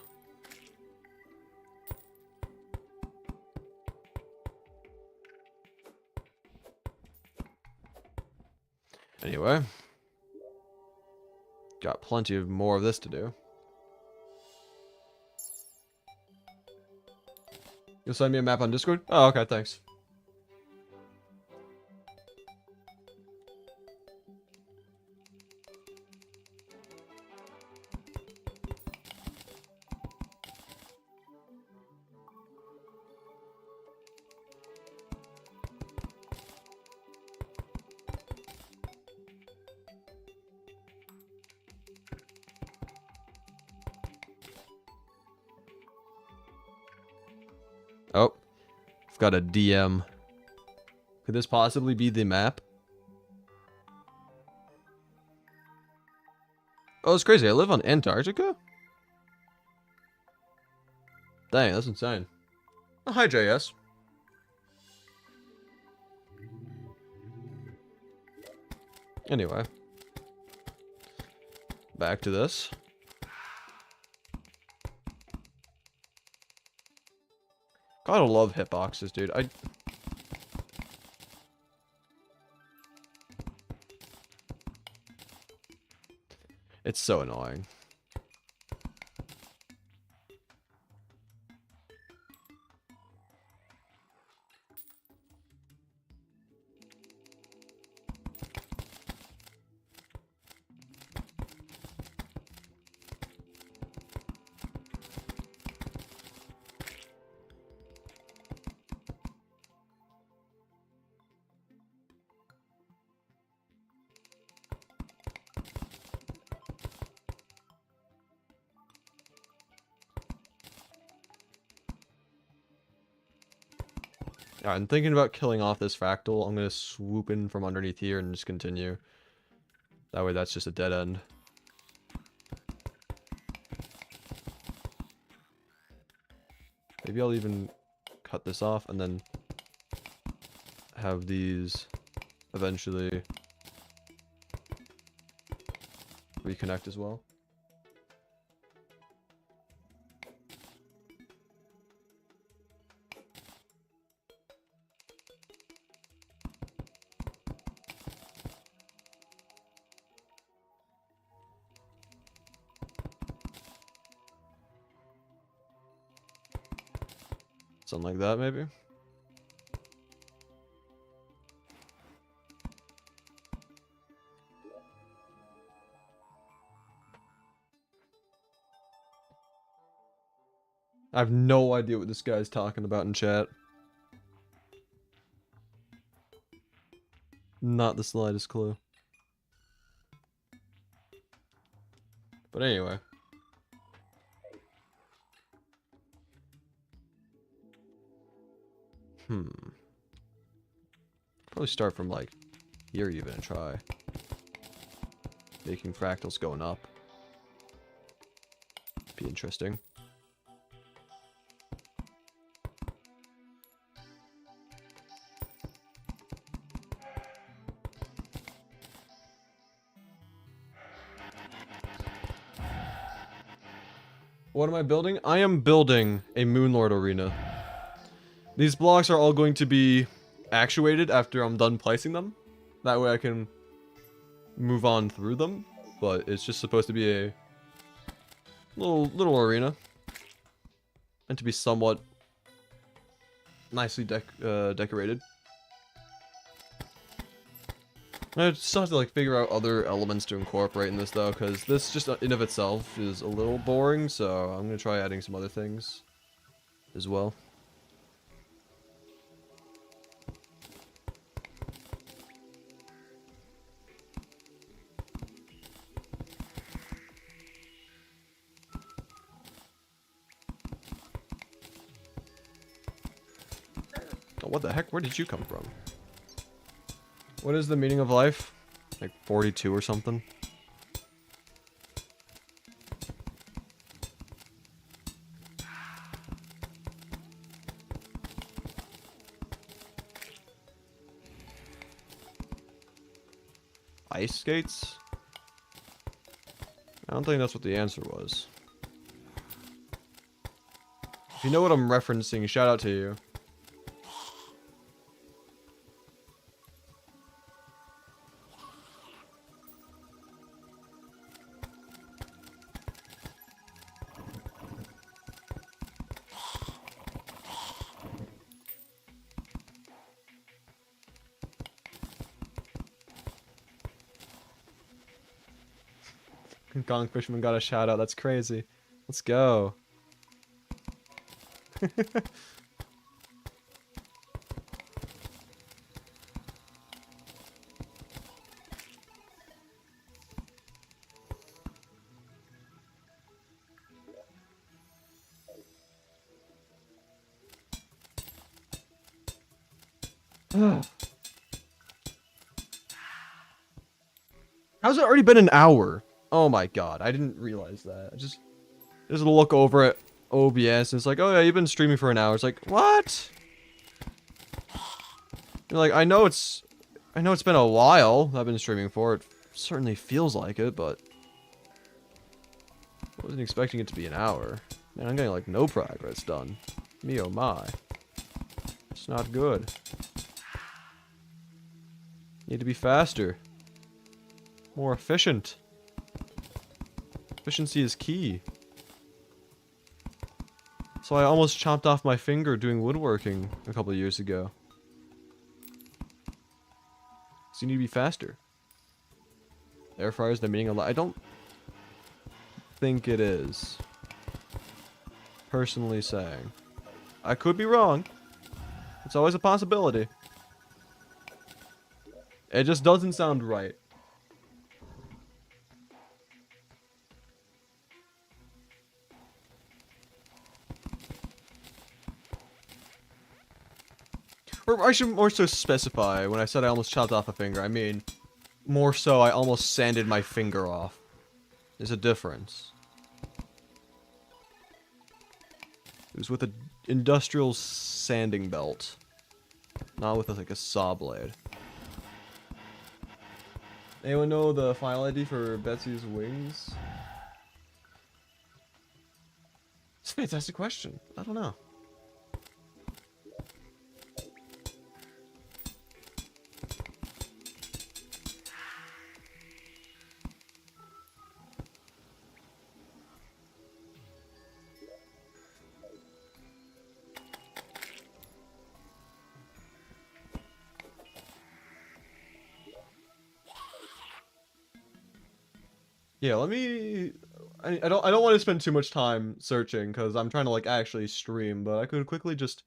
Anyway. Got plenty of more of this to do. You'll send me a map on Discord? Oh, okay, thanks. Oh, I've got a DM. Could this possibly be the map? Oh, it's crazy. I live on Antarctica? Dang, that's insane. Oh, hi, JS. Anyway. Back to this. Gotta love hitboxes, dude. It's so annoying. Alright, I'm thinking about killing off this fractal. I'm gonna swoop in from underneath here and just continue. That way that's just a dead end. Maybe I'll even cut this off and then have these eventually reconnect as well. Something like that, maybe. I have no idea what this guy's talking about in chat. Not the slightest clue. But anyway. Probably start from like here even and try making fractals going up. Be interesting. What am I building? I am building a Moonlord arena. These blocks are all going to be actuated after I'm done placing them. That way I can move on through them. But it's just supposed to be a little arena. Meant to be somewhat nicely decorated. I just have to like figure out other elements to incorporate in this though, because this just in of itself is a little boring, so I'm gonna try adding some other things as well. Oh, what the heck? Where did you come from? What is the meaning of life? Like 42 or something? Ice skates? I don't think that's what the answer was. If you know what I'm referencing, shout out to you. Gong Fishman got a shout out. That's crazy. Let's go. How's it already been an hour? Oh my god, I didn't realize that. I just look over at OBS and it's like, oh yeah, you've been streaming for an hour. It's like, what? You're like, I know it's been a while I've been streaming for. It certainly feels like it, but I wasn't expecting it to be an hour. Man, I'm getting like no progress done. Me oh my. It's not good. Need to be faster. More efficient. Efficiency is key. So I almost chopped off my finger doing woodworking a couple of years ago. So you need to be faster. Air fryer is the meaning of life. I don't think it is. Personally saying. I could be wrong. It's always a possibility. It just doesn't sound right. Or I should more so specify, when I said I almost chopped off a finger, I mean, more so I almost sanded my finger off. There's a difference. It was with an industrial sanding belt. Not with like a saw blade. Anyone know the file ID for Betsy's wings? It's a fantastic question. I don't know. Yeah, let me. I don't want to spend too much time searching because I'm trying to like actually stream, but I could quickly just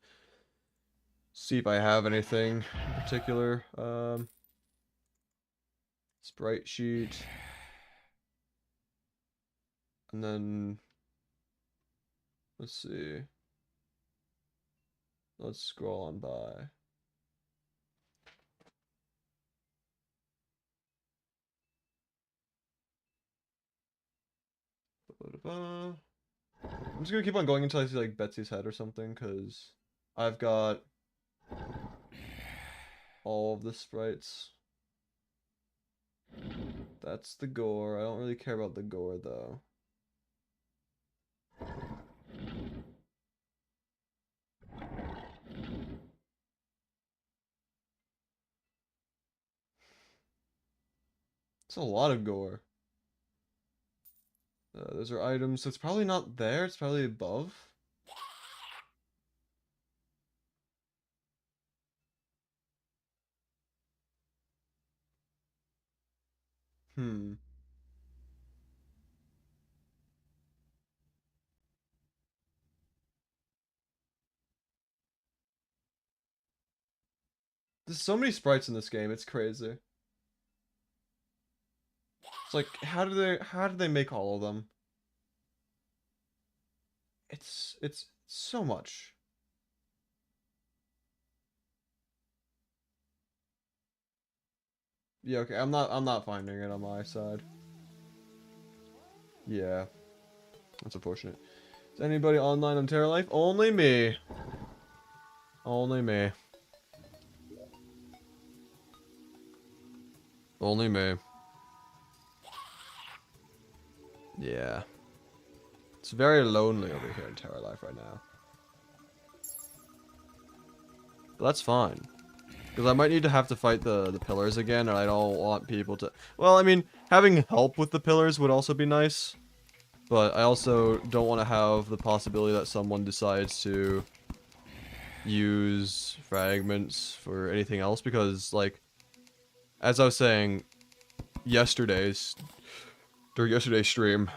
see if I have anything in particular. Sprite sheet, and then let's see. Let's scroll on by. I'm just gonna keep on going until I see like Betsy's head or something, because I've got all of the sprites. That's the gore. I don't really care about the gore though. It's a lot of gore. Those are items, so it's probably not there, it's probably above. Hmm. There's so many sprites in this game, it's crazy. It's like, how did they make all of them? It's so much. Yeah, okay, I'm not finding it on my side. Yeah. That's unfortunate. Is anybody online on Terralife? Only me. Only me. Only me. Yeah. It's very lonely over here in Terralife right now. But that's fine. Because I might need to have to fight the pillars again, and I don't want people to... Well, I mean, having help with the pillars would also be nice. But I also don't want to have the possibility that someone decides to use fragments for anything else, because, like, as I was saying during yesterday's stream,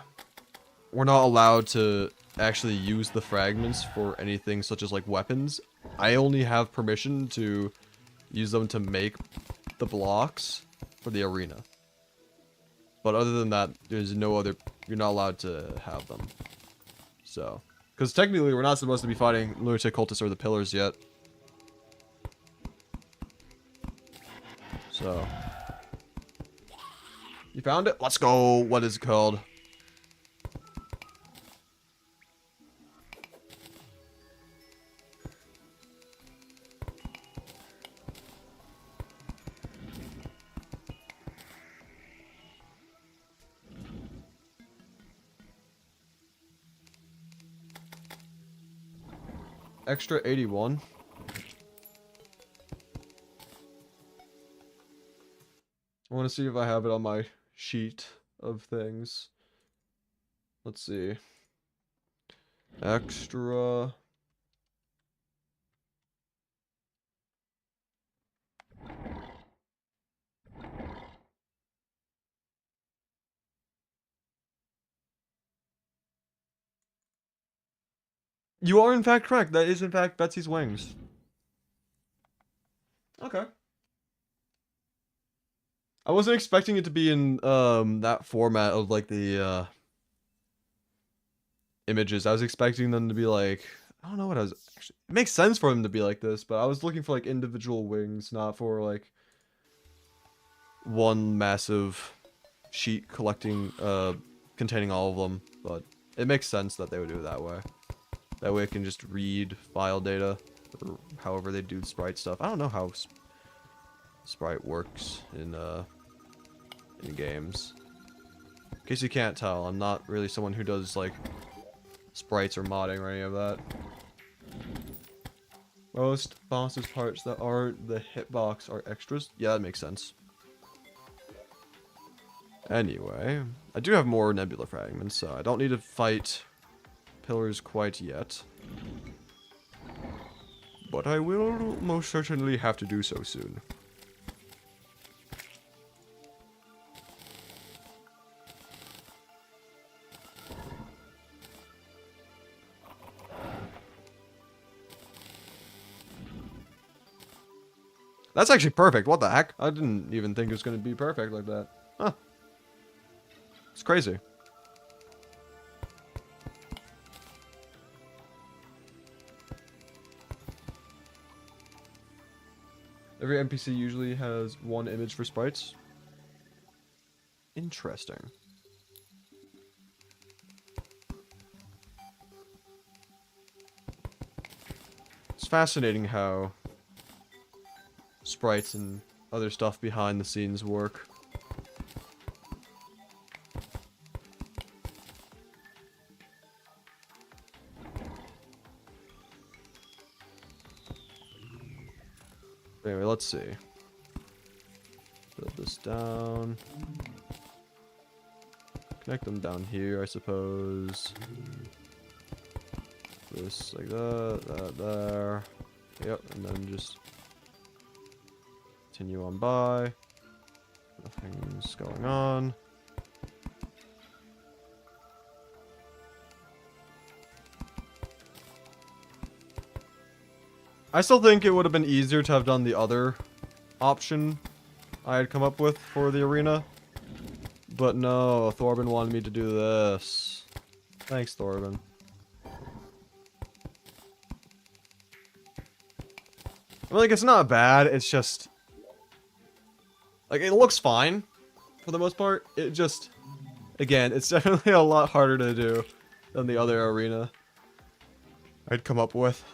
we're not allowed to actually use the fragments for anything such as, like, weapons. I only have permission to use them to make the blocks for the arena. But other than that, there's no other... You're not allowed to have them. So... Because technically, we're not supposed to be fighting lunatic cultists or the pillars yet. So... You found it? Let's go! What is it called? Extra 81. I want to see if I have it on my sheet of things. Let's see. Extra. You are in fact correct. That is in fact Betsy's wings. Okay. I wasn't expecting it to be in that format of like the images. I was expecting them to be like I don't know what I was actually. It makes sense for them to be like this, but I was looking for like individual wings, not for like one massive sheet collecting, containing all of them. But it makes sense that they would do it that way. That way it can just read file data, or however they do sprite stuff. I don't know how sprite works in games. In case you can't tell, I'm not really someone who does like sprites or modding or any of that. Most bosses parts that aren't the hitbox are extras. Yeah, that makes sense. Anyway, I do have more nebula fragments, so I don't need to fight pillars quite yet. But I will most certainly have to do so soon. That's actually perfect. What the heck? I didn't even think it was going to be perfect like that. Huh. It's crazy. Every NPC usually has one image for sprites. Interesting. It's fascinating how sprites and other stuff behind the scenes work. Anyway, let's see. Build this down. Connect them down here, I suppose. This like that, that there. Yep, and then just continue on by. Nothing's going on. I still think it would have been easier to have done the other option I had come up with for the arena. But no, Throarbin wanted me to do this. Thanks, Throarbin. I mean, like, it's not bad, it's just... like, it looks fine, for the most part. It just... again, it's definitely a lot harder to do than the other arena I'd come up with.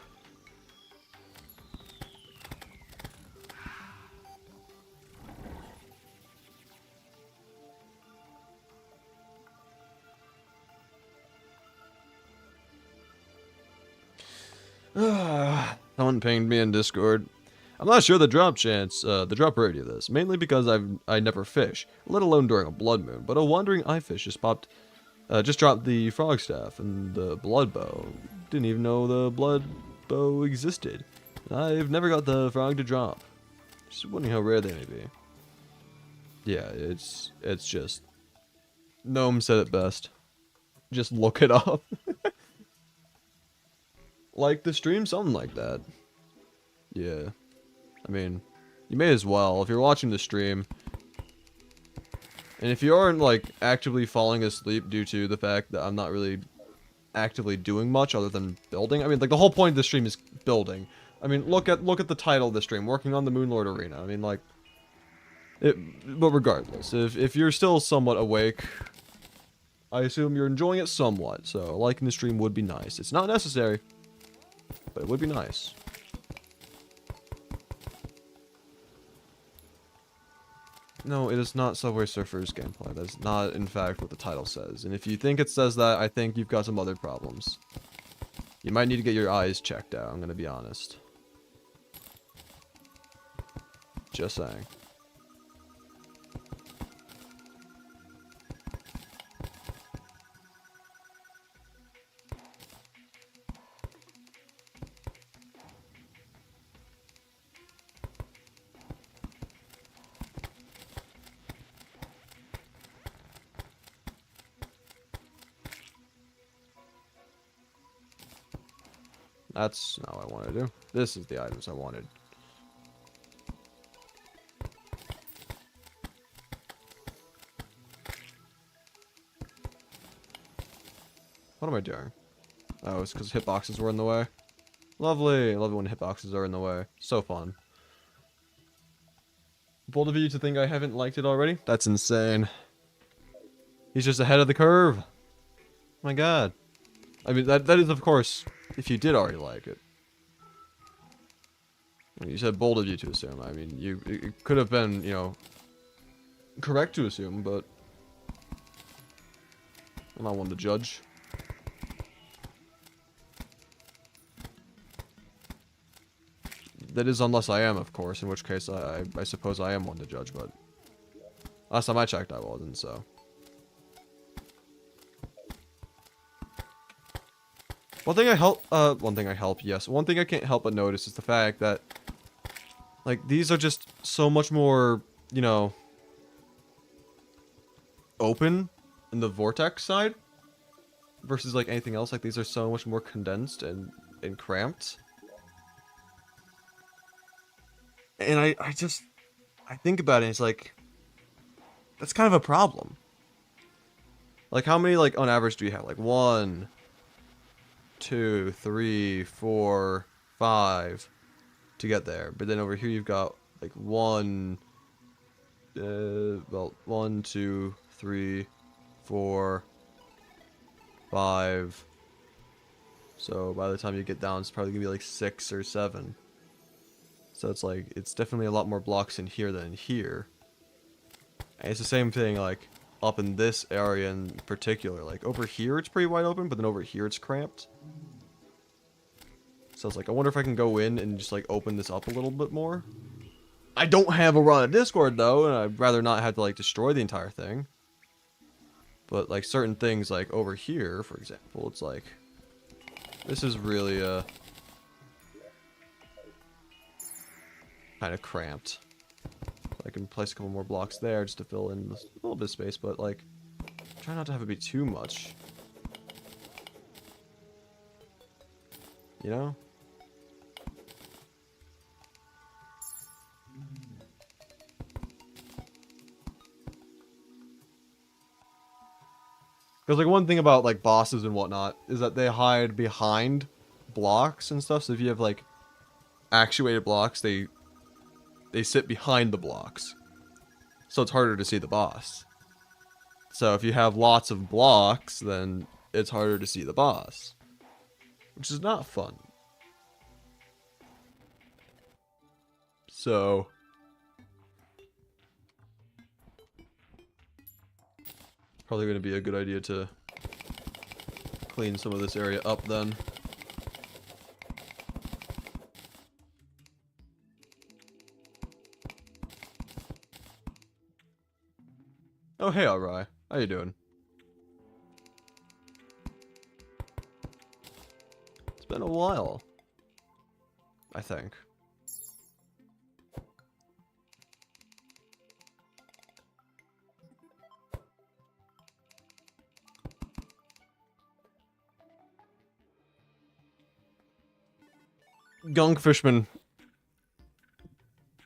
Someone pinged me in Discord. I'm not sure the drop chance, the drop rarity of this, mainly because I never fish, let alone during a blood moon. But a wandering eyefish just dropped the frog staff and the blood bow. Didn't even know the blood bow existed. I've never got the frog to drop. Just wondering how rare they may be. Yeah, it's just. Gnome said it best. Just look it up. Like the stream, something like that. Yeah. I mean, you may as well, if you're watching the stream. And if you aren't, like, actively falling asleep due to the fact that I'm not really actively doing much other than building. I mean, like, the whole point of the stream is building. I mean, look at the title of the stream, Working on the Moonlord Arena. I mean, like, but regardless, if you're still somewhat awake, I assume you're enjoying it somewhat. So, liking the stream would be nice. It's not necessary, but it would be nice. No, it is not Subway Surfers gameplay. That's not, in fact, what the title says. And if you think it says that, I think you've got some other problems. You might need to get your eyes checked out, I'm gonna be honest. Just saying. That's not what I wanted to do. This is the items I wanted. What am I doing? Oh, it's because hitboxes were in the way. Lovely. I love it when hitboxes are in the way. So fun. Bold of you to think I haven't liked it already? That's insane. He's just ahead of the curve. My god. I mean, that is, of course, if you did already like it. You said bold of you to assume. I mean, it could have been, you know, correct to assume, but I'm not one to judge. That is unless I am, of course, in which case I suppose I am one to judge, but last time I checked I wasn't, so. One thing I can't help but notice is the fact that, like, these are just so much more, you know, open in the vortex side versus, like, anything else. Like, these are so much more condensed and cramped. And I think about it, and it's like, that's kind of a problem. Like, how many, like, on average do you have? Like, 1, 2, 3, 4, 5 to get there. But then over here you've got, like, 1, 2, 3, 4, 5. So by the time you get down, it's probably gonna be like 6 or 7. So it's like, it's definitely a lot more blocks in here than in here. And it's the same thing, like, up in this area in particular. Like, over here it's pretty wide open, but then over here it's cramped. So it's like, I wonder if I can go in and just, like, open this up a little bit more. I don't have a run of Discord, though, and I'd rather not have to, like, destroy the entire thing. But, like, certain things, like, over here, for example, it's like, this is really, kind of cramped. I can place a couple more blocks there just to fill in a little bit of space, but, like, try not to have it be too much. You know? Because, like, one thing about, like, bosses and whatnot is that they hide behind blocks and stuff. So if you have, like, actuated blocks, they sit behind the blocks. So it's harder to see the boss. So if you have lots of blocks, then it's harder to see the boss. Which is not fun. So probably going to be a good idea to clean some of this area up then. Oh, hey, Arai. How you doing? It's been a while, I think. Gunk Fishman.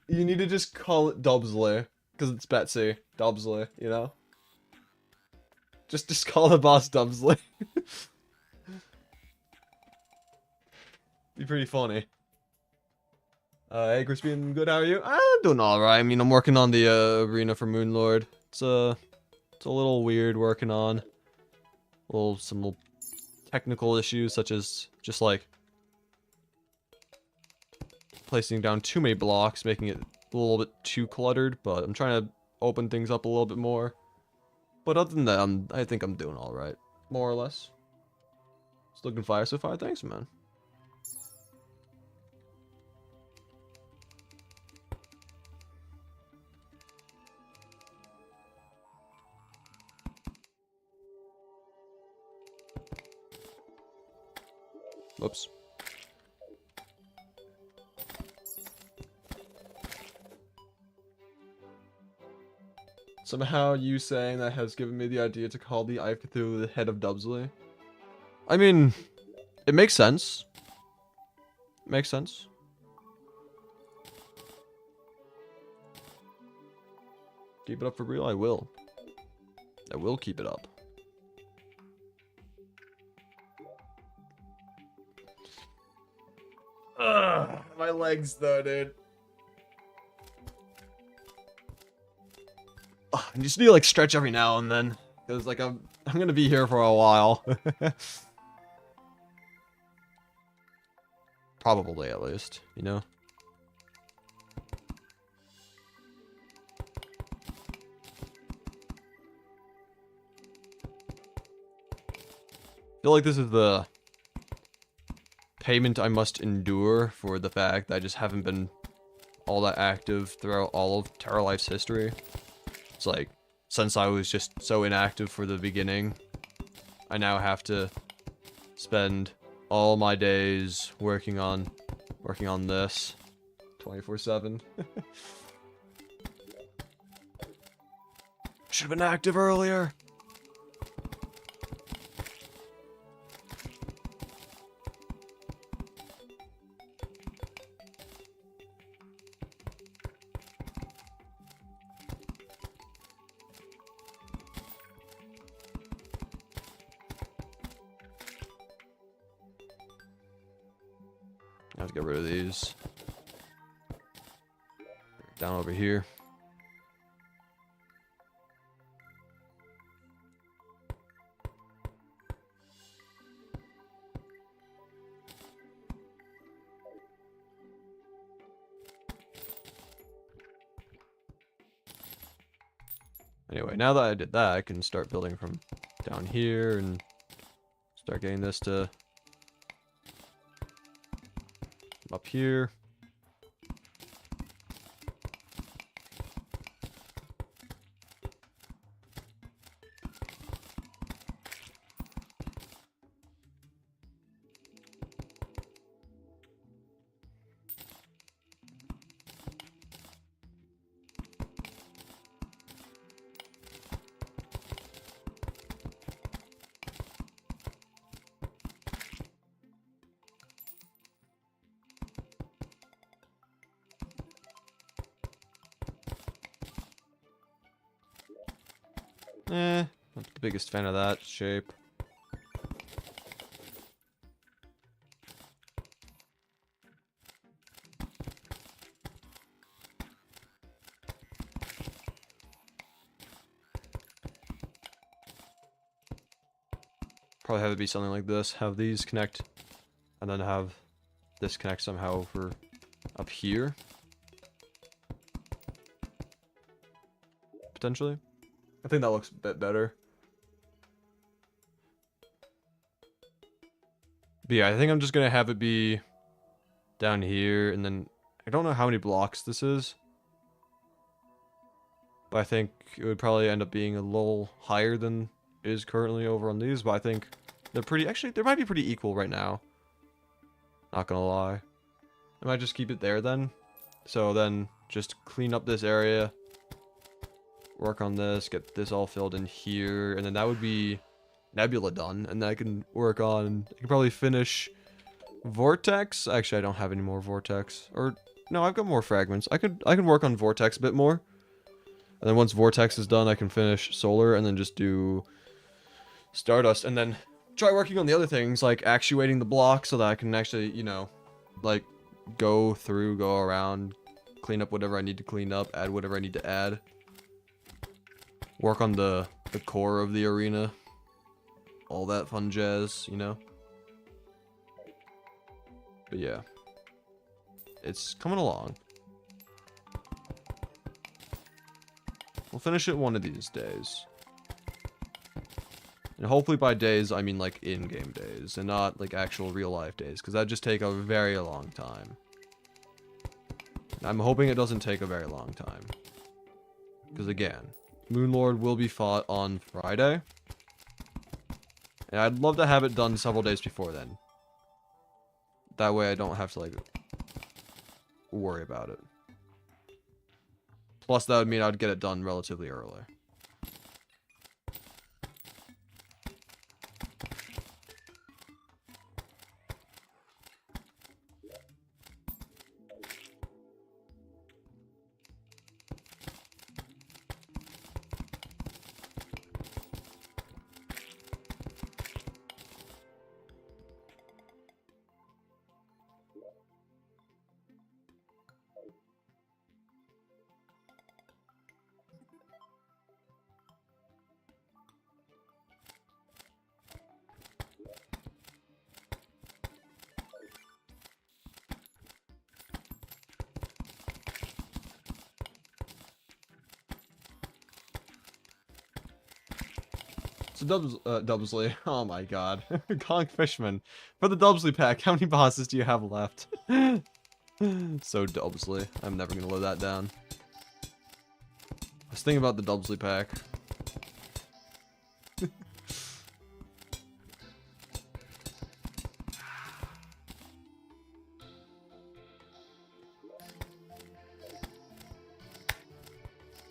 You need to just call it Dubsley, because it's Betsy. Dubsley, you know? Just call the boss Dubsley. Be pretty funny. Hey, Crispy, good, how are you? I'm doing alright. I mean, I'm working on the arena for Moonlord. It's a little weird working on. Some little technical issues, such as just, like, placing down too many blocks, making it a little bit too cluttered, but I'm trying to open things up a little bit more. But other than that, I think I'm doing alright. More or less. It's looking fire so far. Thanks, man. Whoops. Somehow you saying that has given me the idea to call the Eye of Cthulhu the head of Dubsley. I mean, it makes sense. Makes sense. Keep it up for real? I will. I will keep it up. Ugh, my legs though, dude. Ugh, I just need to like stretch every now and then, because like I'm gonna be here for a while. Probably at least, you know. I feel like this is the payment I must endure for the fact that I just haven't been all that active throughout all of Terralife's history. It's like, since I was just so inactive for the beginning, I now have to spend all my days working on this 24/7. Should have been active earlier. I have to get rid of these. Down over here. Anyway, now that I did that, I can start building from down here and start getting this to up here. Not the biggest fan of that shape. Probably have it be something like this. Have these connect, and then have this connect somehow for up here. Potentially. I think that looks a bit better. But yeah, I think I'm just gonna have it be down here, and then I don't know how many blocks this is. But I think it would probably end up being a little higher than it is currently over on these, but I think they're pretty, actually, they might be pretty equal right now. Not gonna lie. I might just keep it there then. So then, just clean up this area. Work on this, get this all filled in here, and then that would be Nebula done, and then I can work on, I can probably finish Vortex. Actually, I don't have any more Vortex, or no, I've got more fragments. I can work on Vortex a bit more, and then once Vortex is done, I can finish Solar, and then just do Stardust, and then try working on the other things, like actuating the block, so that I can actually, you know, like, go around, clean up whatever I need to clean up, add whatever I need to add. Work on the core of the arena. All that fun jazz, you know? But yeah. It's coming along. We'll finish it one of these days. And hopefully by days, I mean like in-game days, and not like actual real-life days, because that'd just take a very long time. I'm hoping it doesn't take a very long time. Because again, Moonlord will be fought on Friday. And I'd love to have it done several days before then. That way I don't have to, like, worry about it. Plus, that would mean I'd get it done relatively early. So Dubsley, oh my god. Conch Fishman. For the Dubsley pack, how many bosses do you have left? So Dubsley. I'm never gonna live that down. I was thinking about the Dubsley pack.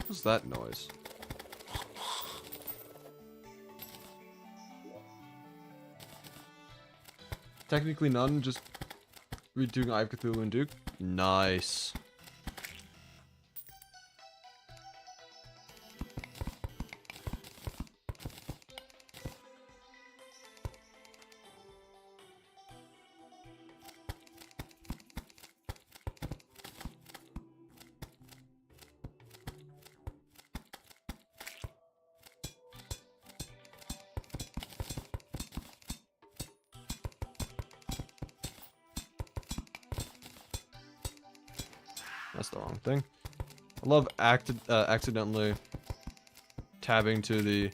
What's that noise? Technically none, just redoing Eye of Cthulhu and Duke. Nice. That's the wrong thing. I love accidentally tabbing to the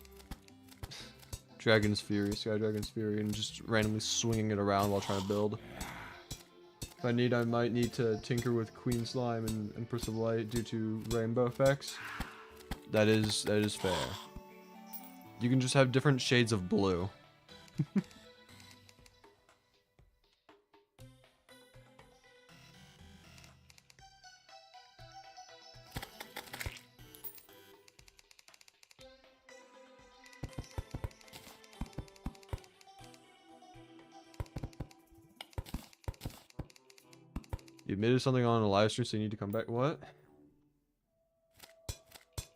Dragon's Fury, Sky Dragon's Fury, and just randomly swinging it around while trying to build. If I need, I might need to tinker with Queen Slime and Empress of Light due to rainbow effects. That is fair. You can just have different shades of blue. You admitted something on a live stream, so you need to come back. What? What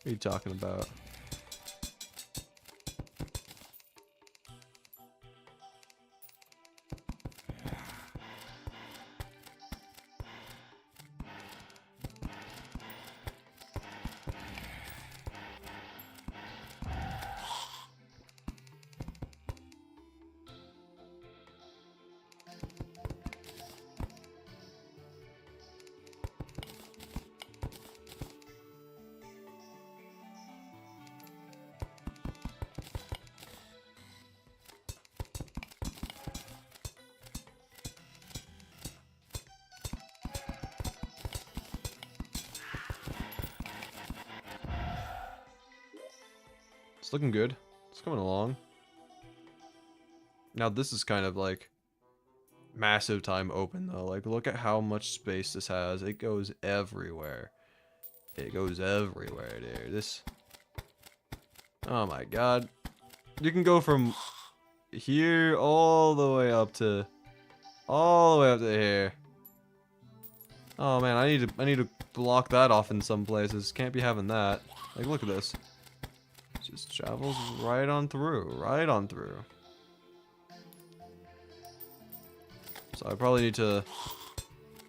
are you talking about? It's looking good. It's coming along. Now this is kind of like massive time open though. Like look at how much space this has. It goes everywhere. It goes everywhere, dude. This. Oh my god. You can go from here all the way up to here. Oh man, I need to block that off in some places. Can't be having that. Like look at this. Just travels right on through, right on through. So I probably need to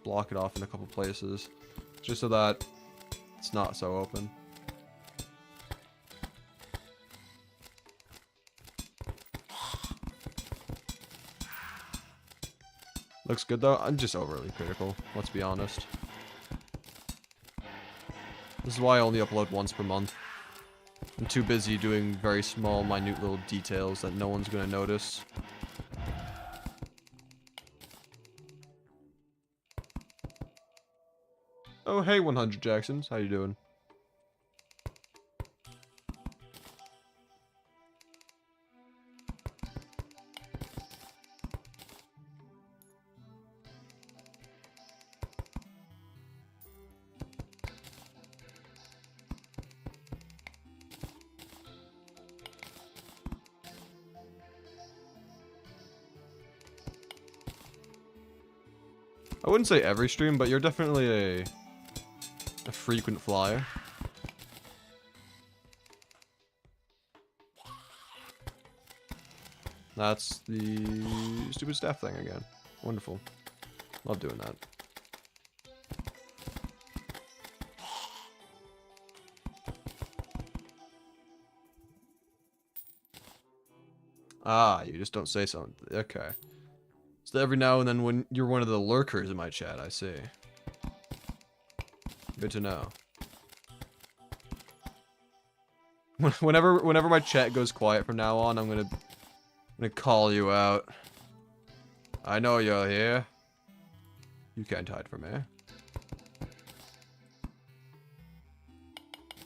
block it off in a couple places, just so that it's not so open. Looks good though. I'm just overly critical, let's be honest. This is why I only upload once per month. I'm too busy doing very small, minute little details that no one's gonna notice. Oh, hey, 100 Jacksons. How you doing? I wouldn't say every stream, but you're definitely a frequent flyer. That's the stupid staff thing again. Wonderful. Love doing that. Ah, you just don't say something. Okay. So every now and then when you're one of the lurkers in my chat, I see. Good to know. Whenever my chat goes quiet from now on, I'm gonna call you out. I know you're here. You can't hide from me.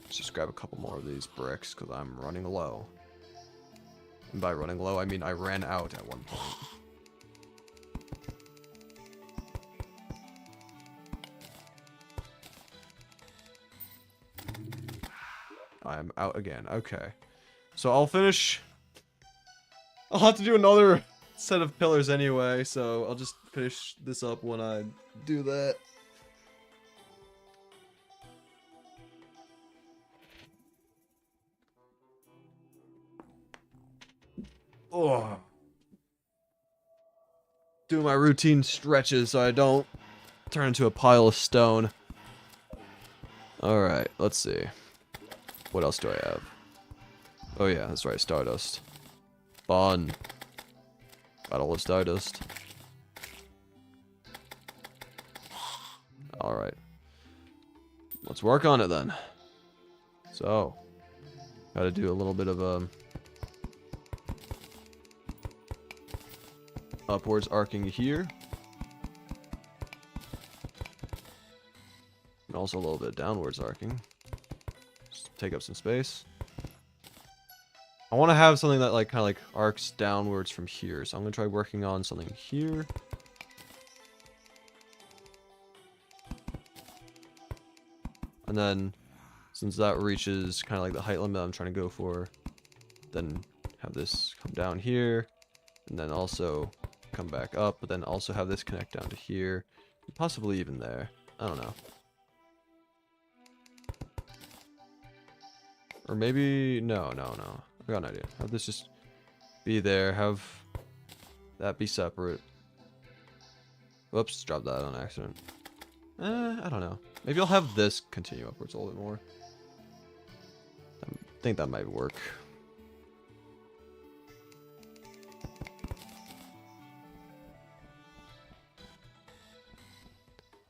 Let's just grab a couple more of these bricks, because I'm running low. And by running low, I mean I ran out at one point. I'm out again. Okay. So I'll finish... I'll have to do another set of pillars anyway, so I'll just finish this up when I do that. Oh. Do my routine stretches so I don't turn into a pile of stone. Alright, let's see. What else do I have? Oh yeah, that's right, Stardust. Fun. Battle of Stardust. Alright. Let's work on it then. So, gotta do a little bit of upwards arcing here. And also a little bit of downwards arcing. Just take up some space. I want to have something that like kind of like arcs downwards from here. So I'm going to try working on something here. And then since that reaches kind of like the height limit I'm trying to go for, then have this come down here and then also come back up, but then also have this connect down to here, possibly even there. I don't know. Or maybe, no. I got an idea. Have this just be there, have that be separate. Whoops, dropped that on accident. I don't know. Maybe I'll have this continue upwards a little bit more. I think that might work.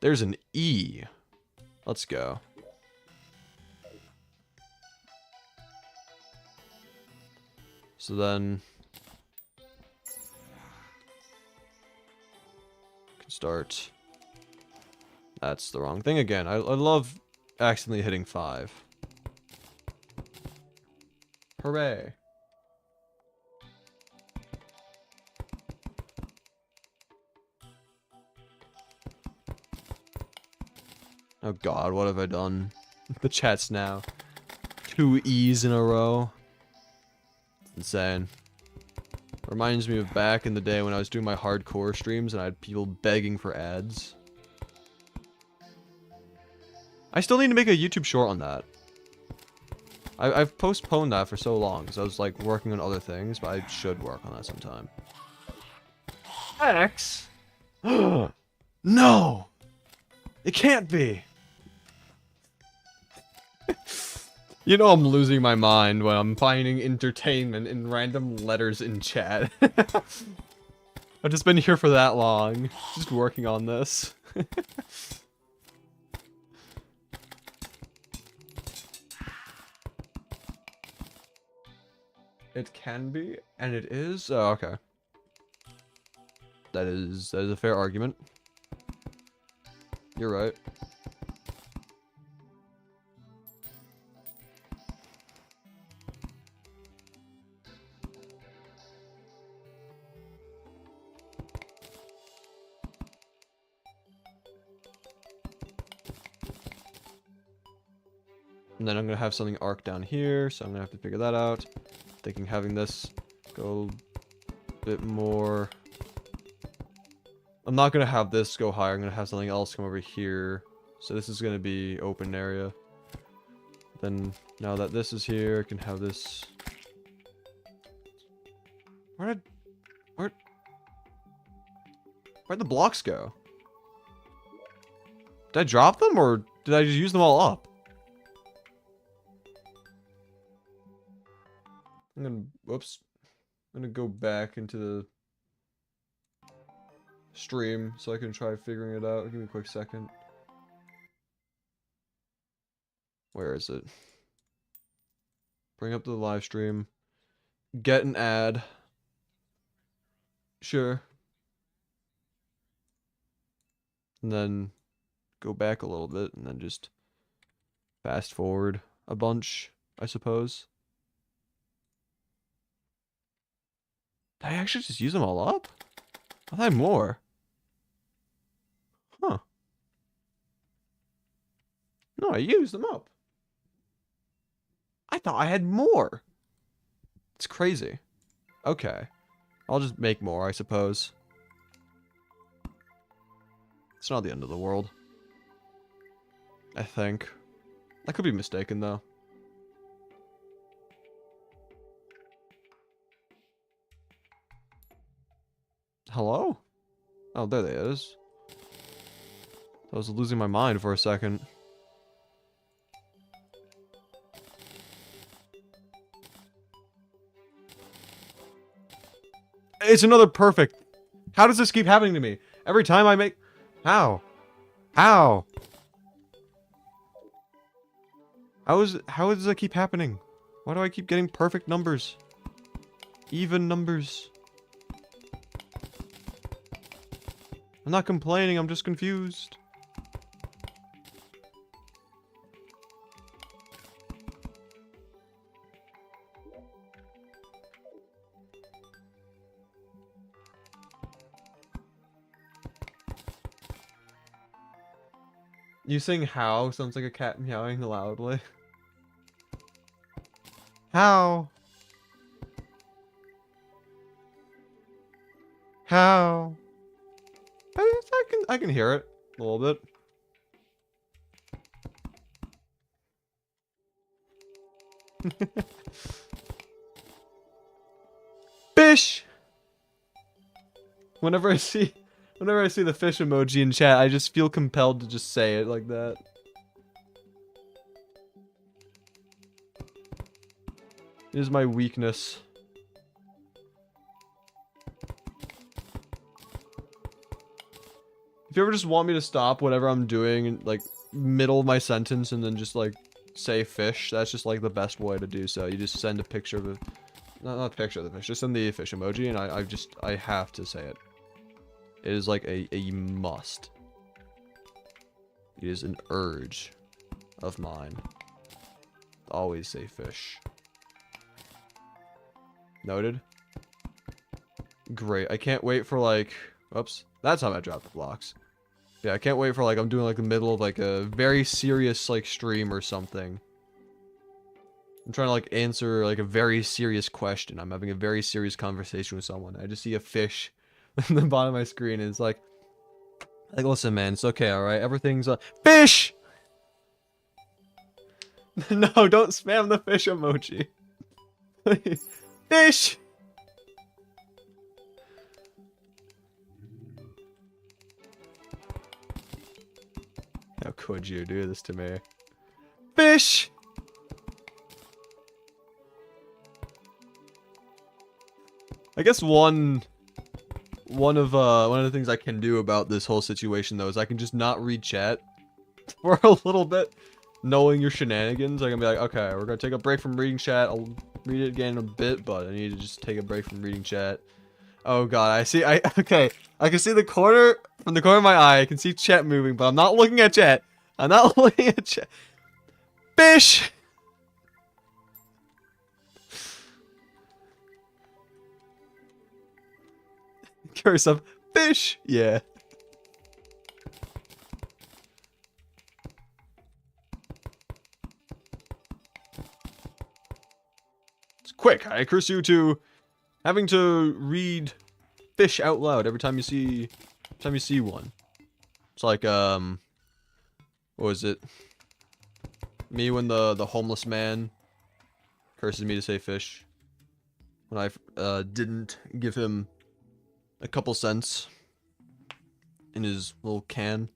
There's an E. Let's go. So then can start. That's the wrong thing again. I love accidentally hitting 5. Hooray. Oh god, what have I done? The chat's now 2 E's in a row. Insane. Reminds me of back in the day when I was doing my hardcore streams and I had people begging for ads. I still need to make a YouTube short on that. I've postponed that for so long because I was like working on other things, but I should work on that sometime. X? No! It can't be! You know I'm losing my mind when I'm finding entertainment in random letters in chat. I've just been here for that long, just working on this. It can be, and it is. Oh, okay. That is a fair argument. You're right. And then I'm gonna have something arc down here, so I'm gonna have to figure that out. Thinking having this go a bit more. I'm not gonna have this go higher. I'm gonna have something else come over here. So this is gonna be open area. Then now that this is here, I can have this. Where'd the blocks go? Did I drop them or did I just use them all up? Whoops. I'm gonna go back into the stream so I can try figuring it out. Give me a quick second. Where is it? Bring up the live stream. Get an ad. Sure. And then go back a little bit and then just fast forward a bunch, I suppose. Did I actually just use them all up? I thought I had more. Huh. No, I used them up. I thought I had more. It's crazy. Okay. I'll just make more, I suppose. It's not the end of the world. I think. I could be mistaken, though. Hello? Oh, there they is. I was losing my mind for a second. It's another perfect. How does this keep happening to me? Every time I make... How? How? How does that keep happening? Why do I keep getting perfect numbers? Even numbers. I'm not complaining, I'm just confused. You saying how sounds like a cat meowing loudly. How? How? I can hear it a little bit. Fish! Whenever I see the fish emoji in chat, I just feel compelled to just say it like that. It is my weakness. If you ever just want me to stop whatever I'm doing in, like, middle of my sentence and then just, like, say fish, that's just, like, the best way to do so. You just send a picture of a... Not a picture of the fish, just send the fish emoji and I have to say it. It is, like, a must. It is an urge of mine. Always say fish. Noted. Great. I can't wait for, like... Oops. That's how I dropped the blocks. Yeah, I can't wait for, like, I'm doing, like, the middle of, like, a very serious, like, stream or something. I'm trying to, like, answer, like, a very serious question. I'm having a very serious conversation with someone. I just see a fish in the bottom of my screen, and it's like, listen, man, it's okay, alright? Everything's, fish! No, don't spam the fish emoji. Fish! How could you do this to me? Fish! I guess one of the things I can do about this whole situation though is I can just not read chat for a little bit, knowing your shenanigans. I can be like, okay, we're gonna take a break from reading chat. I'll read it again in a bit, but I need to just take a break from reading chat. Oh god, okay. I can see from the corner of my eye, I can see chat moving, but I'm not looking at chat. I'm not looking at chat. Fish! Curse of fish! Yeah. It's quick. I curse you to having to read fish out loud every time you see one. It's like what was it? Me when the homeless man curses me to say fish. When I didn't give him a couple cents in his little can.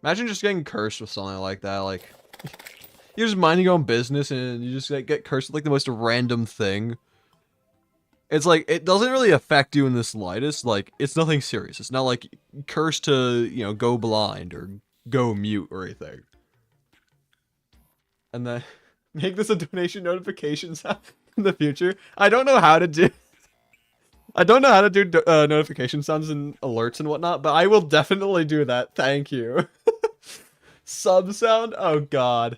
Imagine just getting cursed with something like that. Like, you're just minding your own business and you just like, get cursed with like the most random thing. It's like, it doesn't really affect you in the slightest. Like, it's nothing serious. It's not like cursed to, go blind or go mute or anything. And then make this a donation notification sound in the future. I don't know how to do notification sounds and alerts and whatnot, but I will definitely do that. Thank you. Sub sound? Oh god.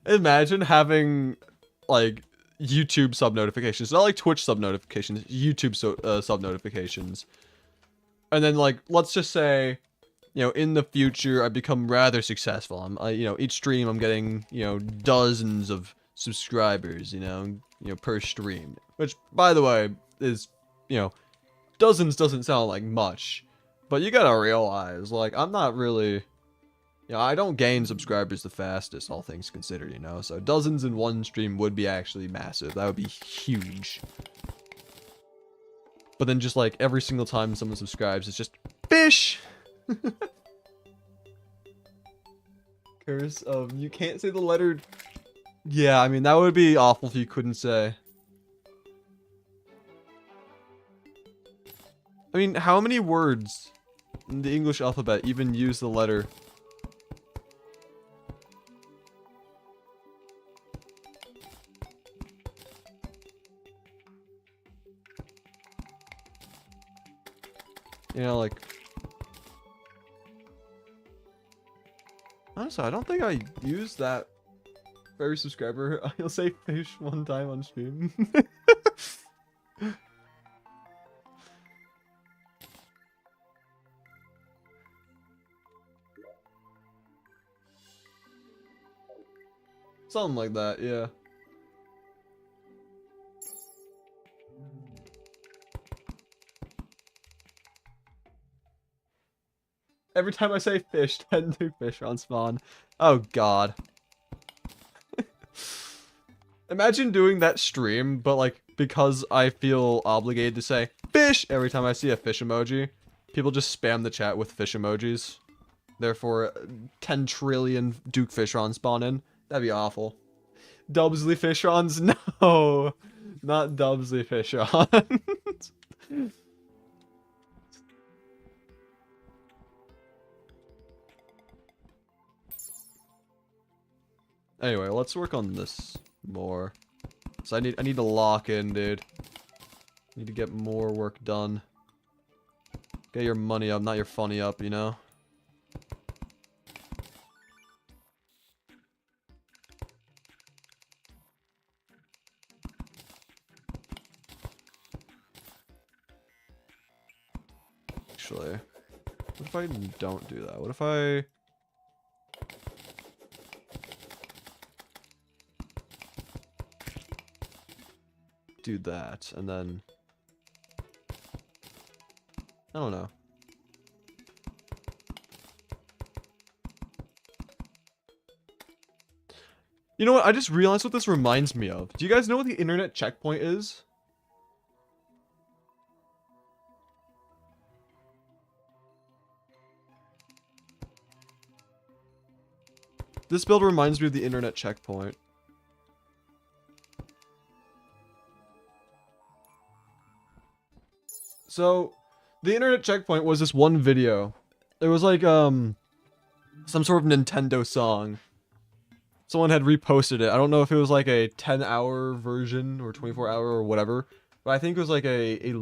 Imagine having like YouTube sub notifications, not like Twitch sub notifications, YouTube sub notifications. And then like, let's just say, in the future I become rather successful. Each stream I'm getting, dozens of subscribers, per stream. Which, by the way, is, dozens doesn't sound like much. But you gotta realize, like, I'm not really... I don't gain subscribers the fastest, all things considered, So dozens in one stream would be actually massive. That would be huge. But then just, like, every single time someone subscribes, it's just... Fish! Curse of... You can't say the letter... Yeah, I mean, that would be awful if you couldn't say. I mean, how many words in the English alphabet even use the letter? Like... Honestly, I don't think I used that for every subscriber. I'll say fish one time on stream. Something like that, yeah. Every time I say fish, 10 new fish on spawn. Oh god. Imagine doing that stream, but like, because I feel obligated to say fish every time I see a fish emoji, people just spam the chat with fish emojis. Therefore, 10 trillion Duke Fishron spawn in. That'd be awful. Dubsley Fishrons? No! Not Dubsley Fishrons. Anyway, let's work on this more. So I need to lock in, dude. Need to get more work done. Get your money up, not your funny up, Actually, what if I don't do that? What if I... do that, and then... I don't know. You know what? I just realized what this reminds me of. Do you guys know what the internet checkpoint is? This build reminds me of the internet checkpoint. So, the internet checkpoint was this one video. It was like, some sort of Nintendo song. Someone had reposted it. I don't know if it was like a 10-hour version or 24-hour or whatever. But I think it was like a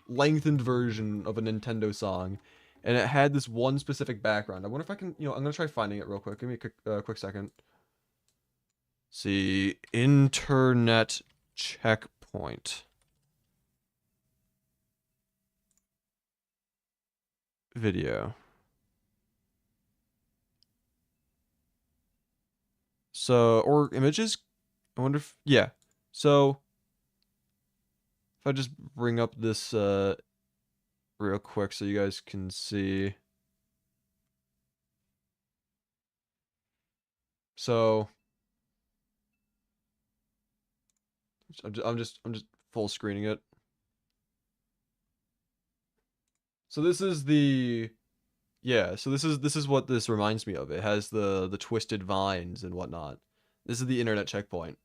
lengthened version of a Nintendo song. And it had this one specific background. I wonder if I can, I'm going to try finding it real quick. Give me a quick second. See, internet checkpoint. Video. So, or images? I wonder if, yeah. So, if I just bring up this, real quick so you guys can see. So, I'm just full screening it. So this is the, yeah, so this is what this reminds me of. It has the twisted vines and whatnot. This is the internet checkpoint.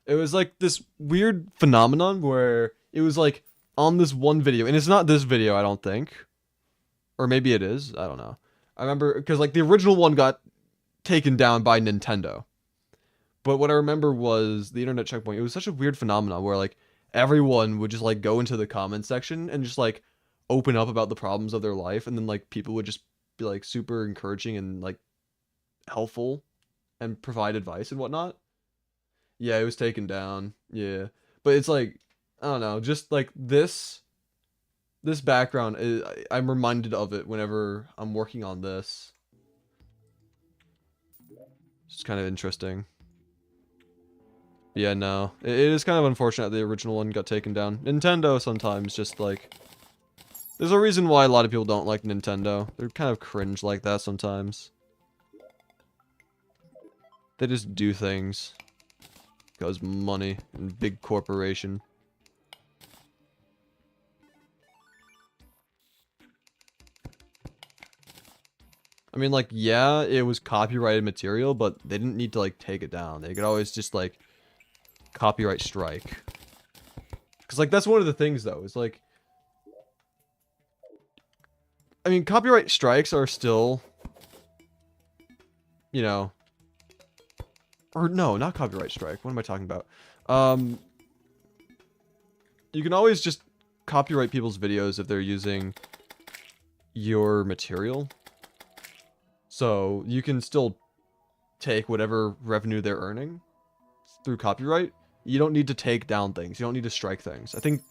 It was like this weird phenomenon where it was like on this one video, and it's not this video, I don't think, or maybe it is. I don't know. I remember because like the original one got taken down by Nintendo, but what I remember was the internet checkpoint. It was such a weird phenomenon where like everyone would just like go into the comment section and just like open up about the problems of their life, and then like people would just be like super encouraging and like helpful and provide advice and whatnot. Yeah, it was taken down. Yeah. But it's like I don't know, just like this background is, I'm reminded of it whenever I'm working on this. It's kind of interesting. Yeah, no. It is kind of unfortunate the original one got taken down. Nintendo sometimes just like there's a reason why a lot of people don't like Nintendo. They're kind of cringe like that sometimes. They just do things because money and big corporation. I mean, like, yeah, it was copyrighted material, but they didn't need to, like, take it down. They could always just, like, copyright strike. Because, like, that's one of the things, though, is, like... I mean, copyright strikes are still... You know... Or, no, not copyright strike. What am I talking about? You can always just copyright people's videos if they're using your material. So, you can still take whatever revenue they're earning through copyright. You don't need to take down things. You don't need to strike things. I think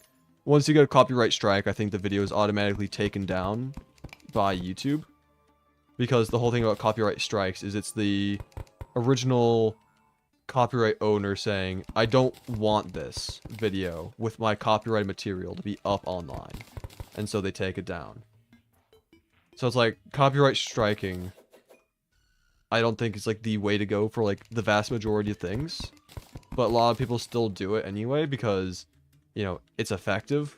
once you get a copyright strike, I think the video is automatically taken down by YouTube. Because the whole thing about copyright strikes is it's the original copyright owner saying, I don't want this video with my copyright material to be up online. And so they take it down. So it's like copyright striking... I don't think it's like the way to go for like the vast majority of things, but a lot of people still do it anyway because, you know, it's effective.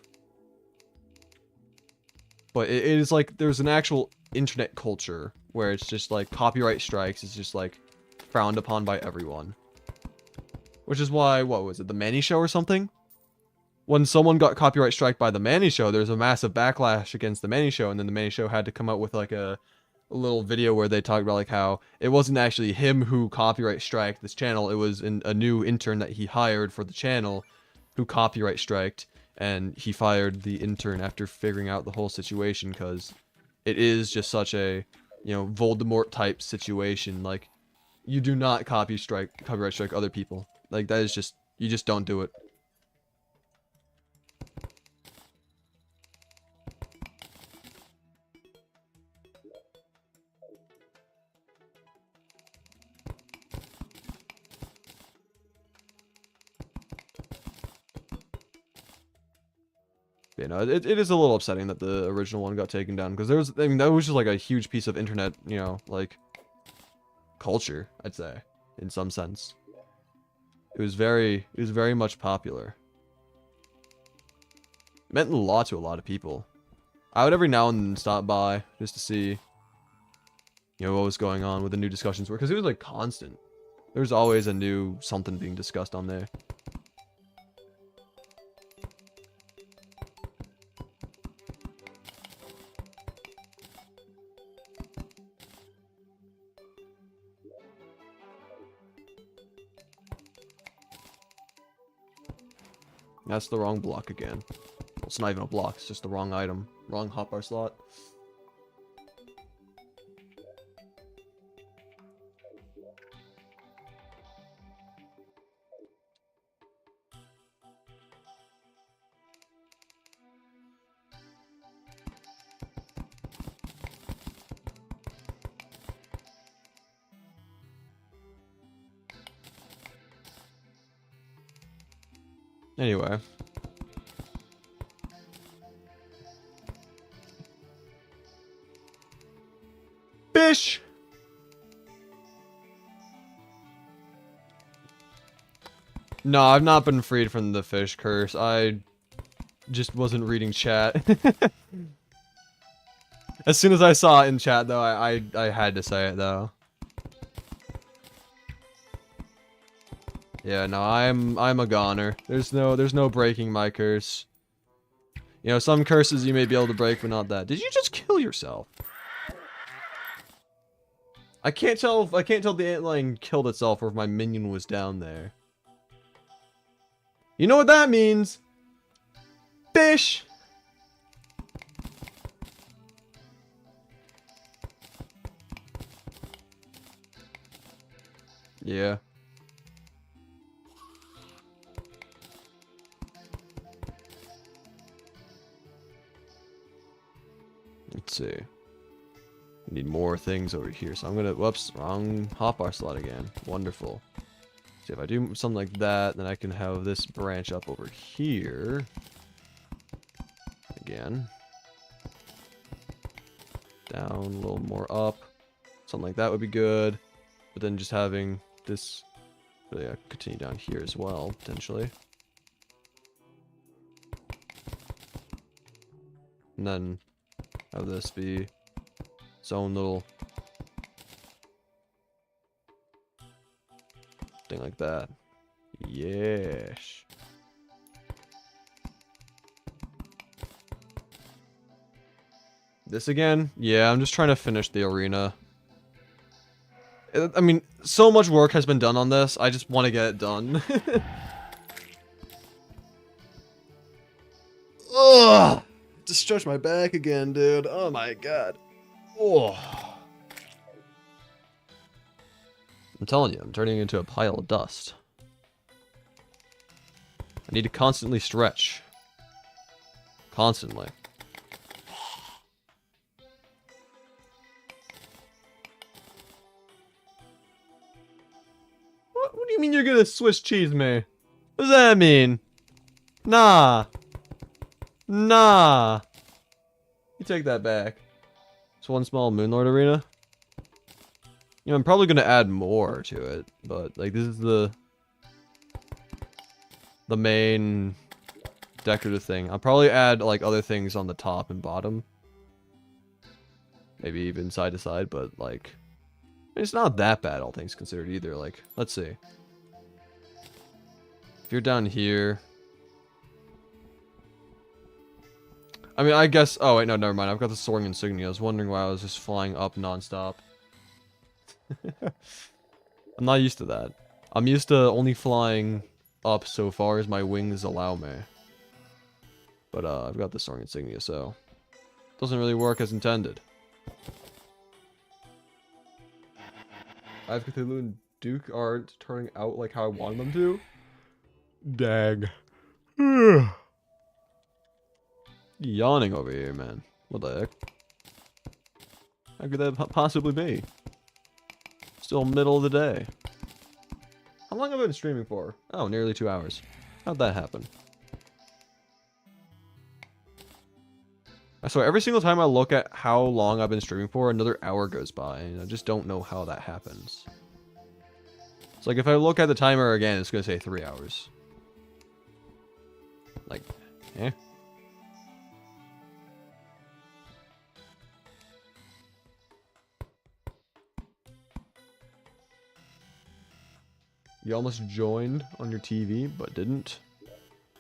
But it is like there's an actual internet culture where it's just like copyright strikes is just like frowned upon by everyone. Which is why, what was it, the Manny Show or something? When someone got copyright strike by the Manny Show, there's a massive backlash against the Manny Show, and then the Manny Show had to come out with like a little video where they talked about like how it wasn't actually him who copyright striked this channel, it was a new intern that he hired for the channel who copyright striked, and he fired the intern after figuring out the whole situation because it is just such a, you know, Voldemort type situation. Like, you do not copyright strike other people. Like, that is just, you just don't do it. You know, it is a little upsetting that the original one got taken down because there was, I mean, that was just like a huge piece of internet, you know, like culture, I'd say, in some sense. It was very much popular. It meant a lot to a lot of people. I would every now and then stop by just to see, you know, what was going on, what the new discussions were, because it was like constant. There's always a new something being discussed on there. That's the wrong block again. Well, it's not even a block, it's just the wrong item. Wrong hotbar slot. Anyway. Fish! No, I've not been freed from the fish curse. I just wasn't reading chat. As soon as I saw it in chat, though, I had to say it, though. Yeah, no, I'm a goner. There's no breaking my curse. You know, some curses you may be able to break, but not that. Did you just kill yourself? I can't tell if the antlion killed itself or if my minion was down there. You know what that means? Fish! Yeah. Let's see. We need more things over here, so I'm gonna... Whoops, wrong hotbar slot again. Wonderful. See, if I do something like that, then I can have this branch up over here. Again. Down, a little more up. Something like that would be good. But then just having this... Yeah, continue down here as well, potentially. And then have this be its own little thing like that. Yes. This again? Yeah, I'm just trying to finish the arena. I mean, so much work has been done on this. I just want to get it done. Ugh! Just stretch my back again, dude. Oh my god. Oh. I'm telling you, I'm turning into a pile of dust. I need to constantly stretch. Constantly. What do you mean you're gonna Swiss cheese me? What does that mean? Nah. Nah. You take that back. It's one small Moonlord arena. You know, I'm probably gonna add more to it, but like this is the main decorative thing. I'll probably add like other things on the top and bottom. Maybe even side to side, but like it's not that bad, all things considered either. Like, let's see. If you're down here, I mean, I guess... Oh, wait, no, never mind. I've got the soaring insignia. I was wondering why I was just flying up nonstop. I'm not used to that. I'm used to only flying up so far as my wings allow me. But, I've got the soaring insignia, so... It doesn't really work as intended. I've Cthulhu and Duke aren't turning out like how I wanted them to. Dag. Yawning over here, man. What the heck? How could that possibly be? Still middle of the day. How long have I been streaming for? Oh, nearly 2 hours. How'd that happen? I swear, every single time I look at how long I've been streaming for, another hour goes by, and I just don't know how that happens. It's like, if I look at the timer again, it's gonna say 3 hours. Like, eh? You almost joined on your TV, but didn't?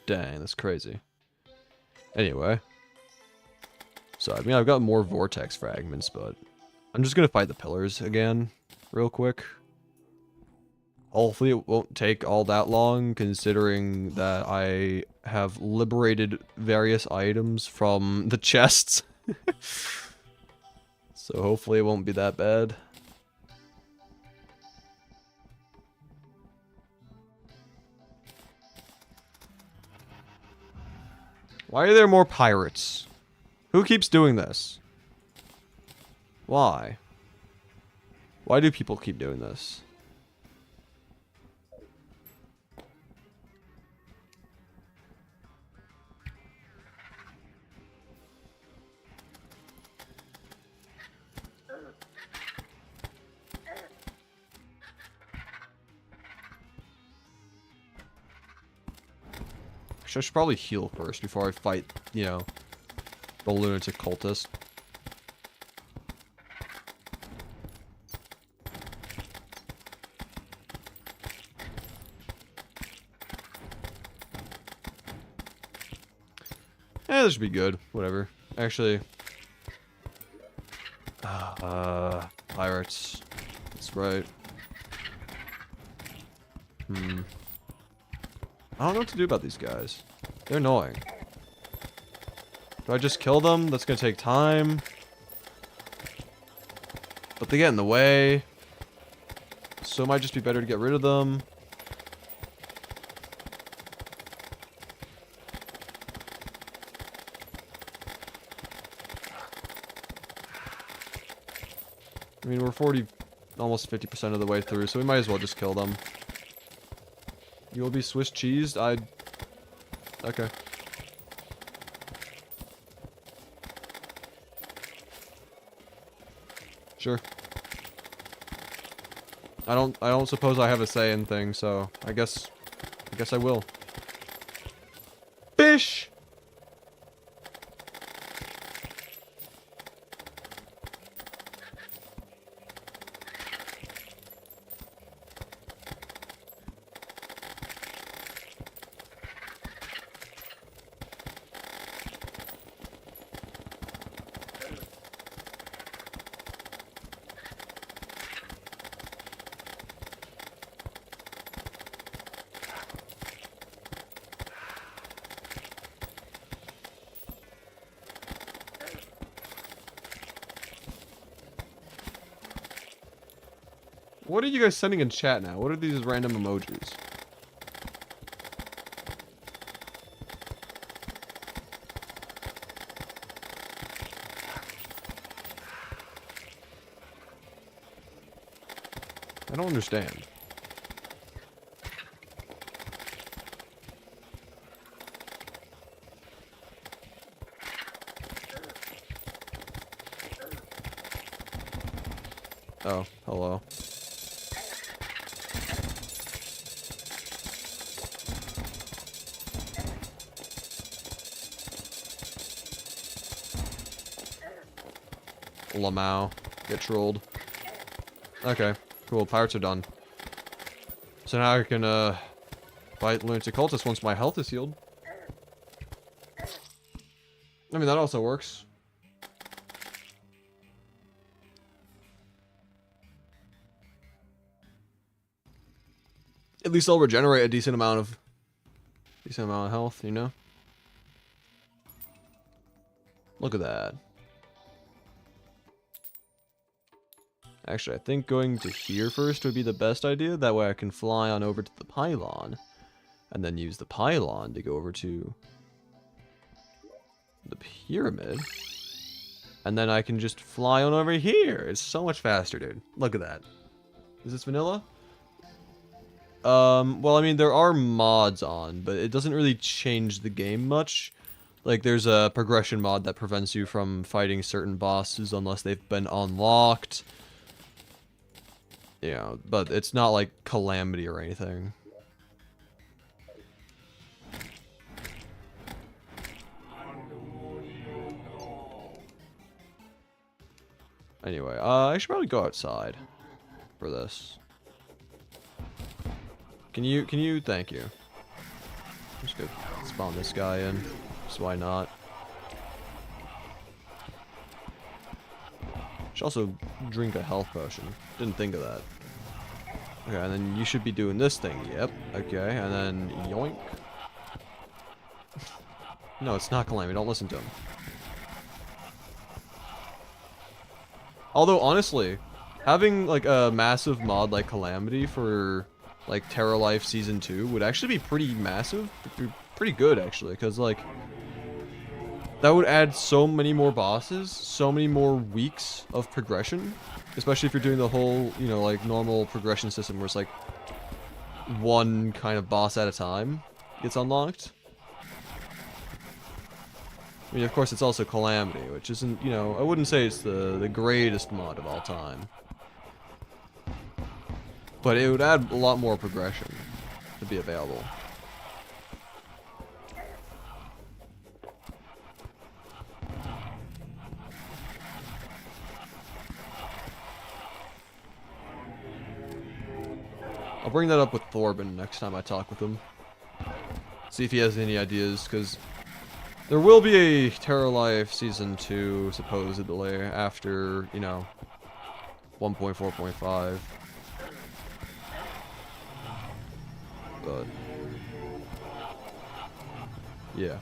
Dang, that's crazy. Anyway. So, I mean, I've got more vortex fragments, but I'm just gonna fight the pillars again, real quick. Hopefully it won't take all that long, considering that I have liberated various items from the chests. So hopefully it won't be that bad. Why are there more pirates? Who keeps doing this? Why? Why do people keep doing this? I should probably heal first before I fight, you know, the lunatic cultist. This should be good. Whatever. Actually. Pirates. That's right. I don't know what to do about these guys. They're annoying. Do I just kill them? That's gonna take time. But they get in the way. So it might just be better to get rid of them. I mean, we're 40, almost 50% of the way through, so we might as well just kill them. You will be Swiss cheesed? Okay. Sure. I don't suppose I have a say in things, so I guess I will. Fish! What are you guys sending in chat now? What are these random emojis? I don't understand. Oh, hello. Lamau. Get trolled. Okay, cool. Pirates are done. So now I can, fight lunatic cultists once my health is healed. I mean, that also works. At least I'll regenerate a decent amount of health, you know? Look at that. Actually, I think going to here first would be the best idea. That way I can fly on over to the pylon. And then use the pylon to go over to the pyramid. And then I can just fly on over here. It's so much faster, dude. Look at that. Is this vanilla? Well, I mean, there are mods on, but it doesn't really change the game much. Like, there's a progression mod that prevents you from fighting certain bosses unless they've been unlocked. Yeah, but it's not like Calamity or anything. Anyway, I should probably go outside for this. Can you, thank you. Just go spawn this guy in, just why not. Should also drink a health potion. Didn't think of that. Okay, and then you should be doing this thing. Yep. Okay, and then yoink. No, it's not Calamity. Don't listen to him. Although, honestly, having, like, a massive mod like Calamity for, like, Terralife Season 2 would actually be pretty massive. Pretty good, actually, because, like, that would add so many more bosses, so many more weeks of progression. Especially if you're doing the whole, you know, like, normal progression system where it's, like, one kind of boss at a time gets unlocked. I mean, of course, it's also Calamity, which isn't, you know, I wouldn't say it's the greatest mod of all time. But it would add a lot more progression to be available. I'll bring that up with Throarbin next time I talk with him. See if he has any ideas, because There will be a Terralife Season 2, supposedly, after, you know, 1.4.5. But, yeah.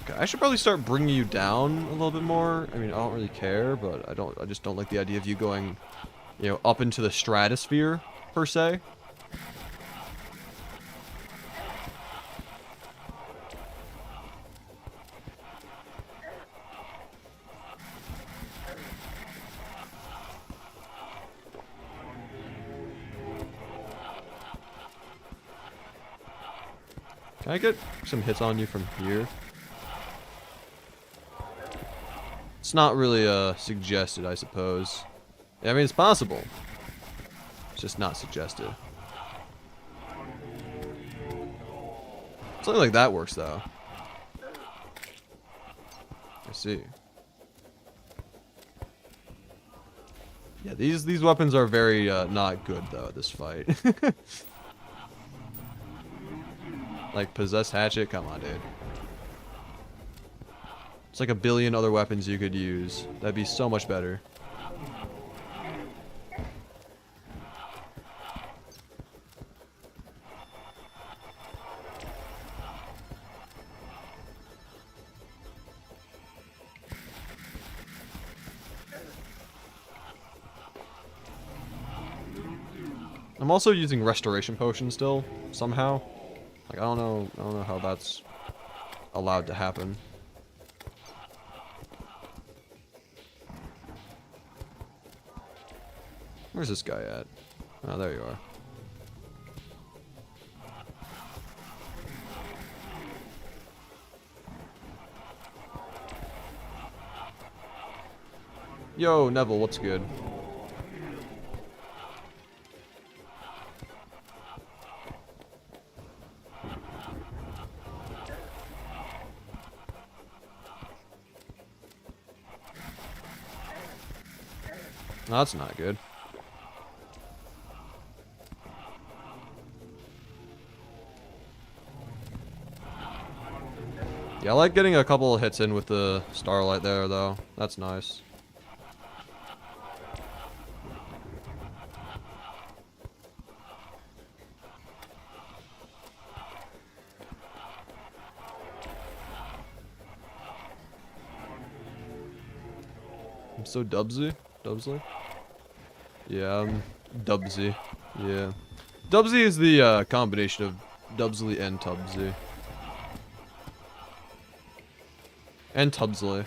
Okay, I should probably start bringing you down a little bit more. I mean, I don't really care, but I just don't like the idea of you going, you know, up into the stratosphere, per se. Can I get some hits on you from here? It's not really suggested, I suppose. Yeah, I mean, it's possible. It's just not suggested. Something like that works, though. I see. Yeah, these weapons are very not good, though, at this fight. Like, Possessed Hatchet? Come on, dude. It's like a billion other weapons you could use. That'd be so much better. I'm also using Restoration Potion still, somehow. Like, I don't know how that's allowed to happen. Where's this guy at? Oh, there you are. Yo, Neville, what's good? Oh, that's not good. Yeah, I like getting a couple of hits in with the Starlight there, though. That's nice. I'm so Dubsy? Dubsley? Yeah, I'm Dubsy. Yeah. Dubsy is the combination of Dubsley and Tubsy. And Tubsley.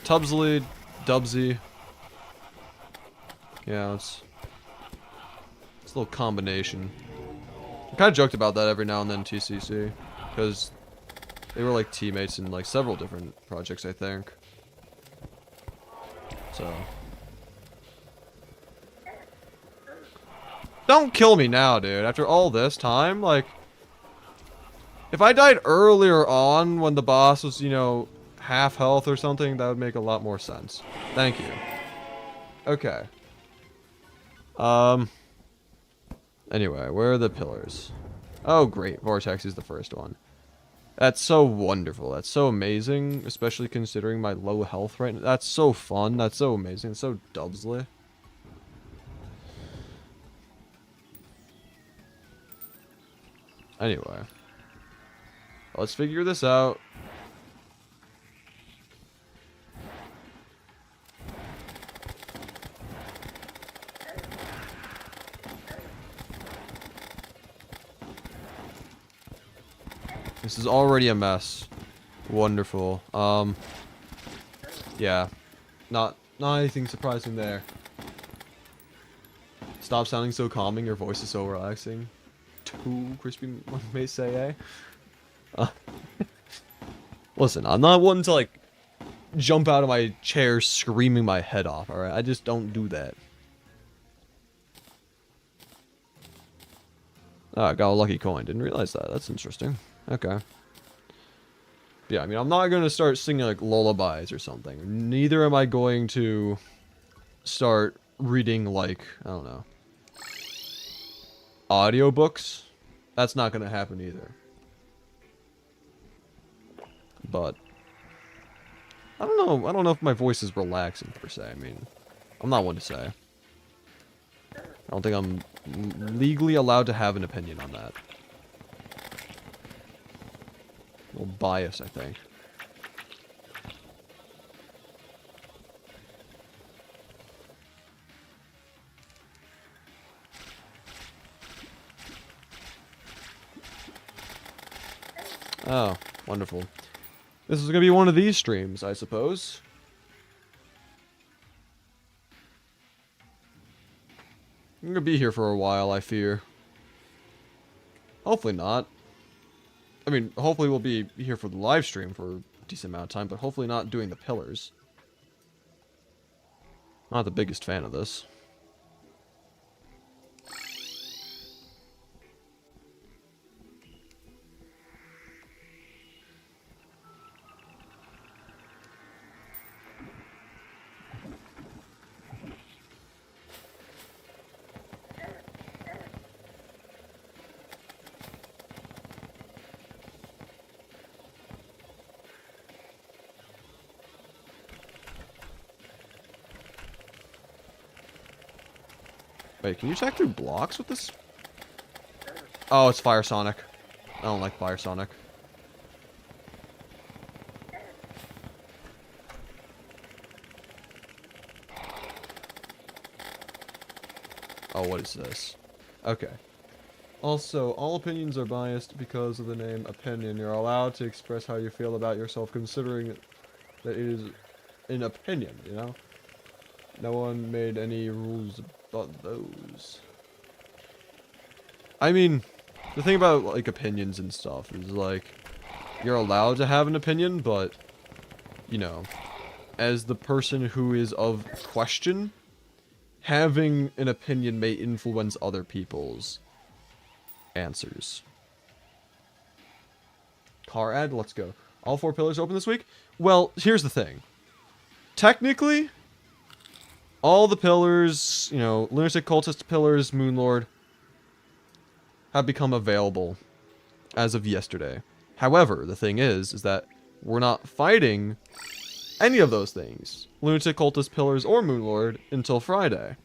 Tubsley, Dubsy. Yeah, it's a little combination. I kind of joked about that every now and then in TCC. Because they were like teammates in like several different projects, I think. So. Don't kill me now, dude. After all this time, like... If I died earlier on when the boss was, you know, half health or something, that would make a lot more sense. Thank you. Okay. Anyway, where are the pillars? Oh, great. Vortex is the first one. That's so wonderful. That's so amazing, especially considering my low health right now. That's so fun. That's so amazing. It's so Dubsley. Anyway. Let's figure this out. This is already a mess. Wonderful. Yeah. Not anything surprising there. Stop sounding so calming, your voice is so relaxing. Too crispy, one may say, eh? Listen, I'm not one to, like, jump out of my chair screaming my head off, alright? I just don't do that. Oh, I got a lucky coin. Didn't realize that. That's interesting. Okay. Yeah, I mean, I'm not going to start singing, like, lullabies or something. Neither am I going to start reading, like, I don't know, audiobooks. That's not going to happen either. But I don't know. I don't know if my voice is relaxing, per se. I mean, I'm not one to say. I don't think I'm legally allowed to have an opinion on that. A little biased, I think. Oh, wonderful. This is going to be one of these streams, I suppose. I'm going to be here for a while, I fear. Hopefully not. I mean, hopefully we'll be here for the live stream for a decent amount of time, but hopefully not doing the pillars. Not the biggest fan of this. Wait, can you attack through blocks with this? Oh, it's Fire Sonic. I don't like Fire Sonic. Oh, what is this? Okay. Also, all opinions are biased because of the name opinion. You're allowed to express how you feel about yourself considering that it is an opinion, you know? No one made any rules about those. I mean, the thing about, like, opinions and stuff is, like, you're allowed to have an opinion, but, you know, as the person who is of question, having an opinion may influence other people's answers. Car ad, let's go. All 4 pillars open this week? Well, here's the thing. Technically, all the pillars, you know, Lunatic Cultist pillars, Moonlord, have become available as of yesterday. However, the thing is that we're not fighting any of those things, Lunatic Cultist pillars or Moonlord, until Friday.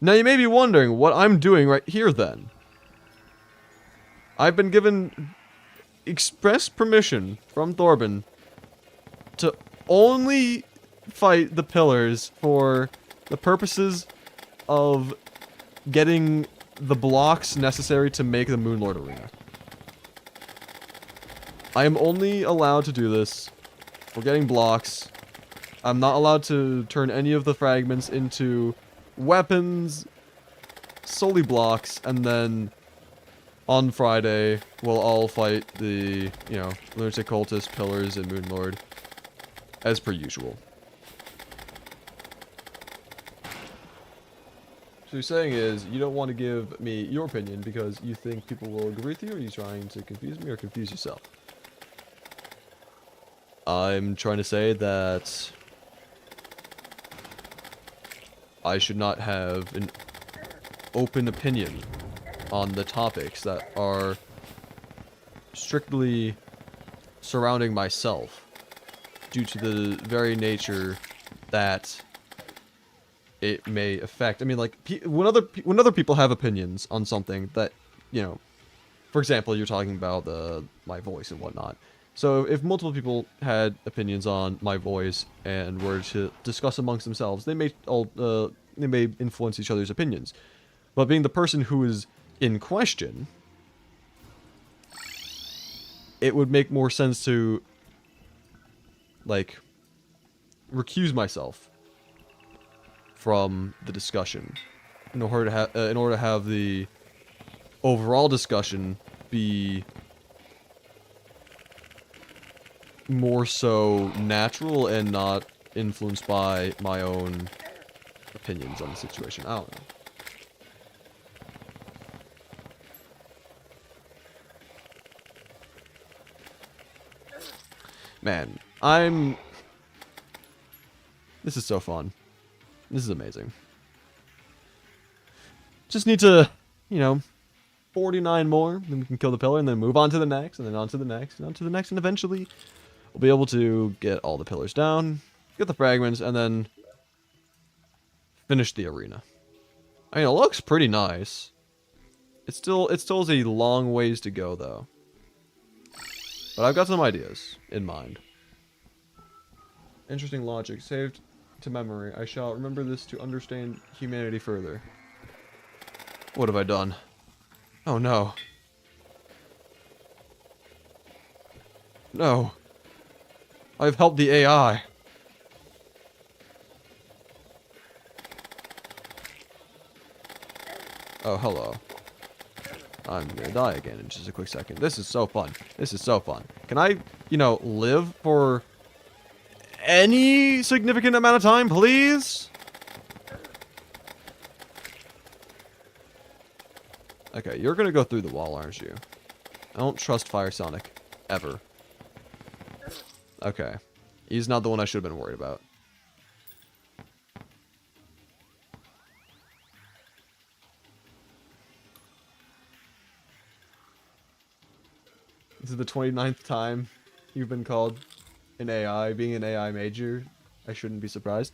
Now you may be wondering what I'm doing right here then. I've been given express permission from Throarbin to only fight the pillars for the purposes of getting the blocks necessary to make the Moonlord Arena. I am only allowed to do this for getting blocks. I'm not allowed to turn any of the fragments into weapons, solely blocks, and then on Friday, we'll all fight the, you know, Lunatic Cultist, Pillars, and Moonlord, as per usual. So you're saying is, you don't want to give me your opinion because you think people will agree with you, or are you trying to confuse me or confuse yourself? I'm trying to say that I should not have an open opinion on the topics that are strictly surrounding myself due to the very nature that it may affect. I mean, like, when other people have opinions on something that, you know, for example, you're talking about my voice and whatnot. So if multiple people had opinions on my voice and were to discuss amongst themselves, they may influence each other's opinions. But being the person who is in question, it would make more sense to, like, recuse myself from the discussion in order to have the overall discussion be more so natural and not influenced by my own opinions on the situation. I don't know. Man, this is so fun. This is amazing. Just need to, 49 more, then we can kill the pillar, and then move on to the next, and then on to the next, and on to the next, and eventually we'll be able to get all the pillars down, get the fragments, and then finish the arena. I mean, it looks pretty nice. It still is a long ways to go, though. But I've got some ideas in mind. Interesting logic. Saved to memory. I shall remember this to understand humanity further. What have I done? Oh, no. No. I've helped the AI. Oh, hello. I'm gonna die again in just a quick second. This is so fun. This is so fun. Can I, live for any significant amount of time, please? Okay, you're gonna go through the wall, aren't you? I don't trust Fire Sonic. Ever. Okay. He's not the one I should have been worried about. This is the 29th time you've been called an AI. Being an AI major, I shouldn't be surprised.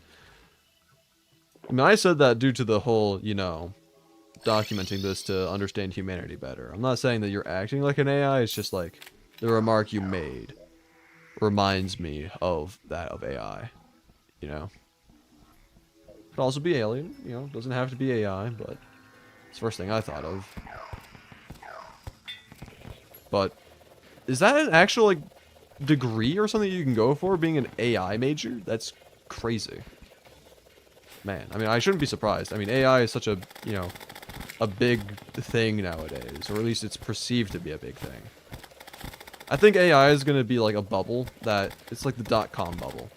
I mean, I said that due to the whole, documenting this to understand humanity better. I'm not saying that you're acting like an AI, it's just like, the remark you made reminds me of that of AI, Could also be alien, doesn't have to be AI, but it's the first thing I thought of. But is that an actual, degree or something you can go for, being an AI major? That's crazy. Man, I mean, I shouldn't be surprised. I mean, AI is such a, a big thing nowadays, or at least it's perceived to be a big thing. I think AI is going to be like a bubble that, it's like the .com bubble.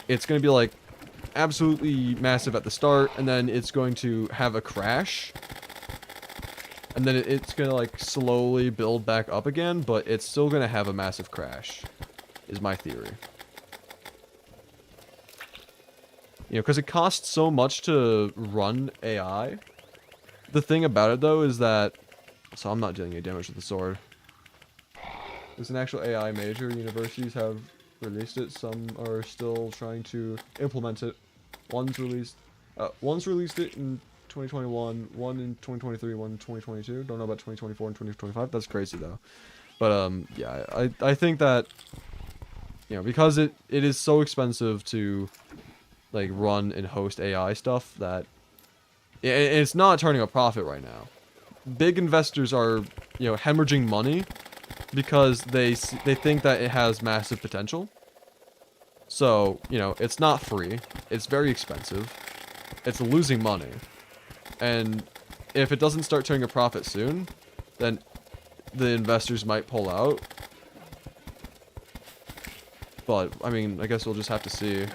It's going to be like absolutely massive at the start, and then it's going to have a crash. And then it's going to like slowly build back up again, but it's still going to have a massive crash, is my theory. Because it costs so much to run AI. The thing about it, though, is that... So I'm not dealing any damage with the sword. There's an actual AI major. Universities have released it. Some are still trying to implement it. One's released it in 2021, one in 2023, one in 2022. Don't know about 2024 and 2025. That's crazy, though. But, yeah, I think that, because it is so expensive to, run and host AI stuff that it's not turning a profit right now. Big investors are, hemorrhaging money because they think that it has massive potential. So, it's not free. It's very expensive. It's losing money. And if it doesn't start turning a profit soon, then the investors might pull out. But, I mean, I guess we'll just have to see.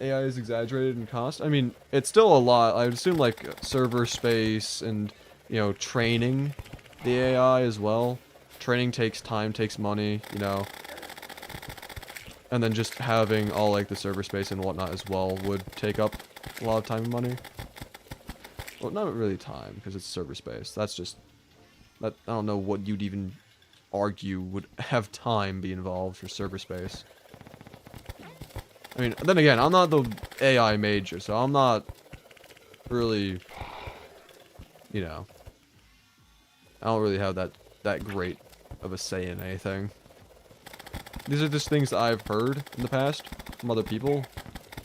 AI is exaggerated in cost. I mean, it's still a lot. I would assume, server space and, training the AI as well. Training takes time, takes money, And then just having all, the server space and whatnot as well would take up a lot of time and money. Well, not really time, because it's server space. That's just... I don't know what you'd even argue would have time be involved for server space. I mean, then again, I'm not the AI major, so I'm not really, I don't really have that great of a say in anything. These are just things that I've heard in the past from other people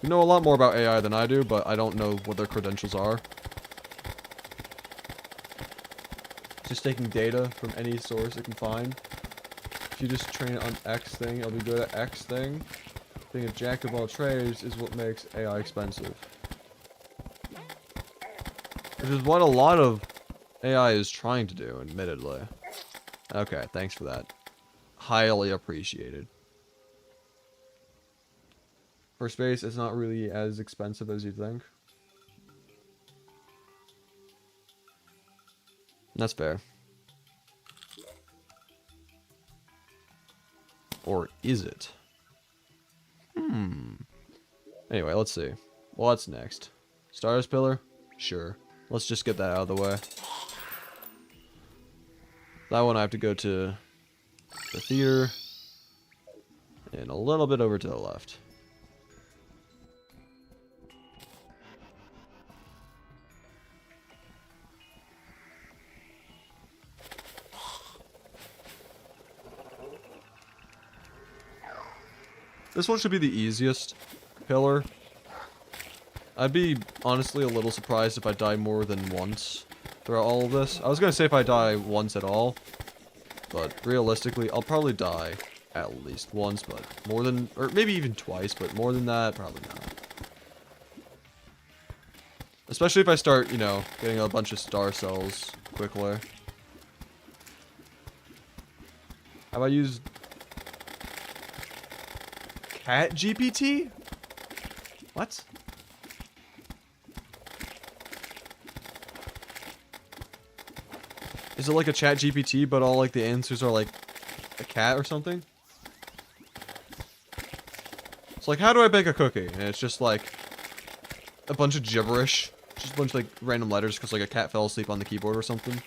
who know a lot more about AI than I do, but I don't know what their credentials are. Just taking data from any source it can find. If you just train it on X thing, it'll be good at X thing. Being a jack of all trades is what makes AI expensive. Which is what a lot of AI is trying to do, admittedly. Okay, thanks for that. Highly appreciated. For space, it's not really as expensive as you'd think. That's fair. Or is it? Anyway, let's see. What's next? Stars Pillar? Sure. Let's just get that out of the way. That one I have to go to the theater. And a little bit over to the left. This one should be the easiest pillar. I'd be honestly a little surprised if I die more than once throughout all of this. I was gonna say if I die once at all, but realistically, I'll probably die at least once, but more than, or maybe even twice, but more than that, probably not. Especially if I start, you know, getting a bunch of star cells quickly. Have I used Cat GPT? What? Is it like a Chat GPT, but all like the answers are like a cat or something? It's like, how do I bake a cookie? And it's just like a bunch of gibberish. Just a bunch of like random letters because like a cat fell asleep on the keyboard or something.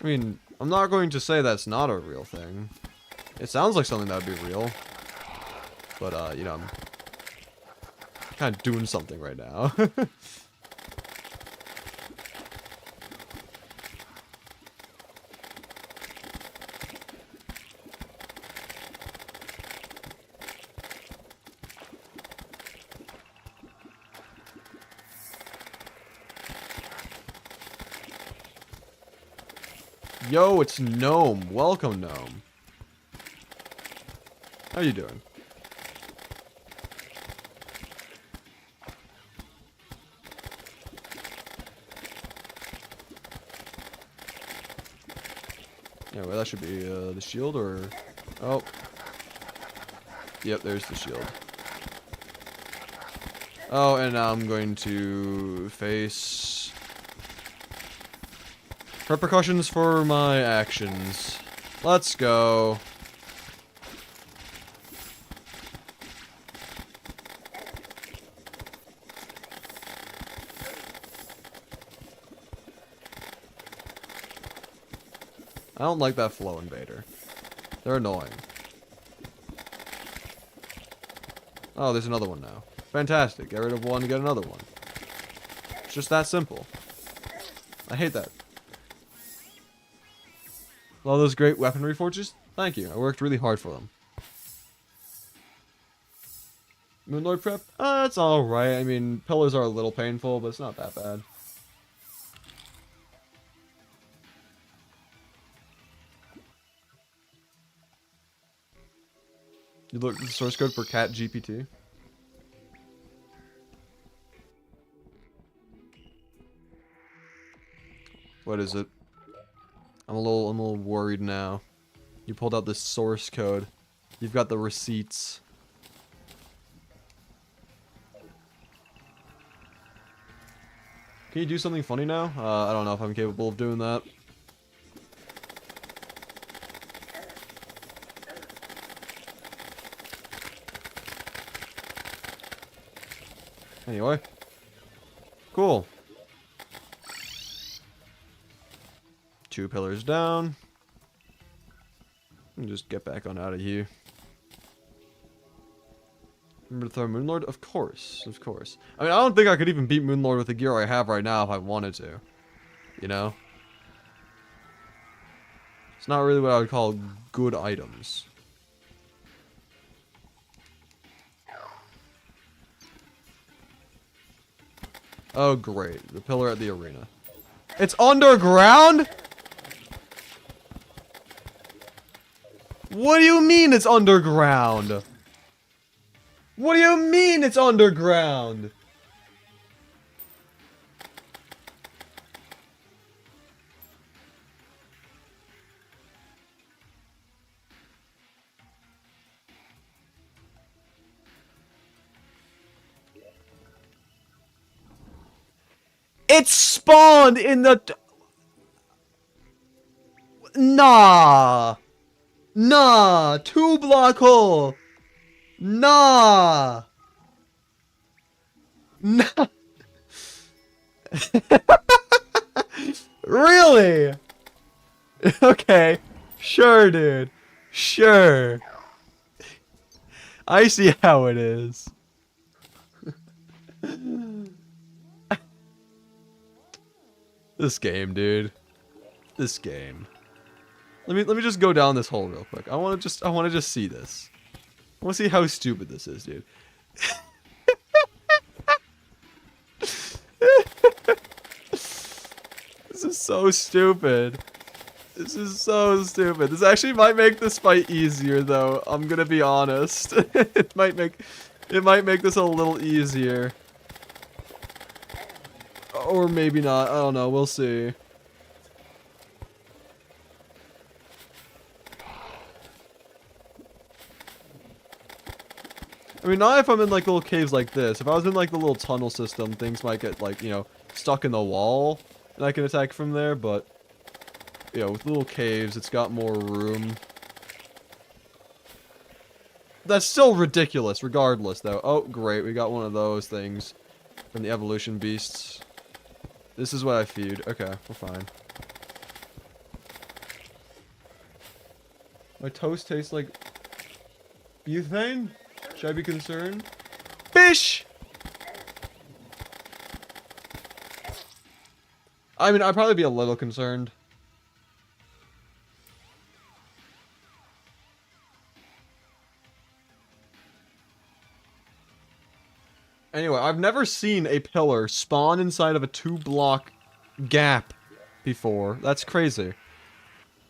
I mean, I'm not going to say that's not a real thing. It sounds like something that would be real. But, you know, I'm kind of doing something right now. Yo, it's Gnome. Welcome, Gnome. How you doing? Anyway, that should be the shield, or... Oh. Yep, there's the shield. Oh, and now I'm going to face... repercussions for my actions. Let's go. I don't like that flow invader. They're annoying. Oh, there's another one now. Fantastic. Get rid of one to get another one. It's just that simple. I hate that. All those great weaponry forges? Thank you. I worked really hard for them. Moonlord prep? It's alright. I mean, pillars are a little painful, but it's not that bad. You look at the source code for Cat GPT? What is it? I'm a little worried now. You pulled out the source code. You've got the receipts. Can you do something funny now? I don't know if I'm capable of doing that. Anyway. Cool. 2 pillars down. And just get back on out of here. Remember to throw Moonlord? Of course. Of course. I mean, I don't think I could even beat Moonlord with the gear I have right now if I wanted to. You know? It's not really what I would call good items. Oh, great. The pillar at the arena. It's underground? What do you mean it's underground? What do you mean it's underground? It spawned in the... Nah. Nah. 2-block hole. Nah. Nah. Really? Okay. Sure, dude. Sure. I see how it is. This game, dude. This game. Let me just go down this hole real quick. I want to just see this. I want to see how stupid this is, dude. This is so stupid. This is so stupid. This actually might make this fight easier, though. I'm gonna be honest. It might make this a little easier. Or maybe not. I don't know. We'll see. I mean, not if I'm in like little caves like this. If I was in like the little tunnel system, things might get like, you know, stuck in the wall, and I can attack from there, but you know, with little caves, it's got more room. That's still ridiculous, regardless, though. Oh, great, we got one of those things from the evolution beasts. This is what I feed. Okay, we're fine. My toast tastes like butane? Should I be concerned? Fish! I mean, I'd probably be a little concerned. Anyway, I've never seen a pillar spawn inside of a 2-block gap before. That's crazy.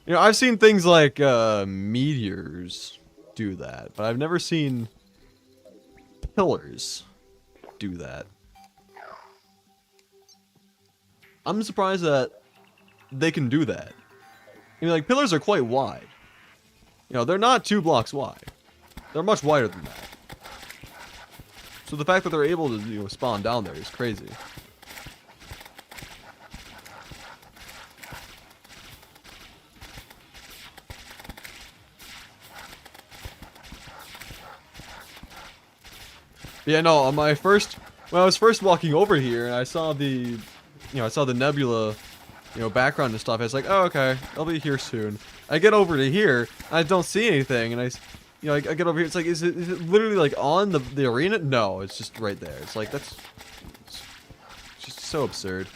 You know, I've seen things like meteors do that, but I've never seen pillars do that. I'm surprised that they can do that. I mean, like, pillars are quite wide. You know, they're not 2 blocks wide. They're much wider than that. So the fact that they're able to, you know, spawn down there is crazy. Yeah, no, on my first, when I was first walking over here and I saw the, you know, I saw the nebula, you know, background and stuff, I was like, oh, okay, I'll be here soon. I get over to here, I don't see anything, and you know, I get over here, it's like, is it literally, like, on the arena? No, it's just right there. It's like, it's just so absurd.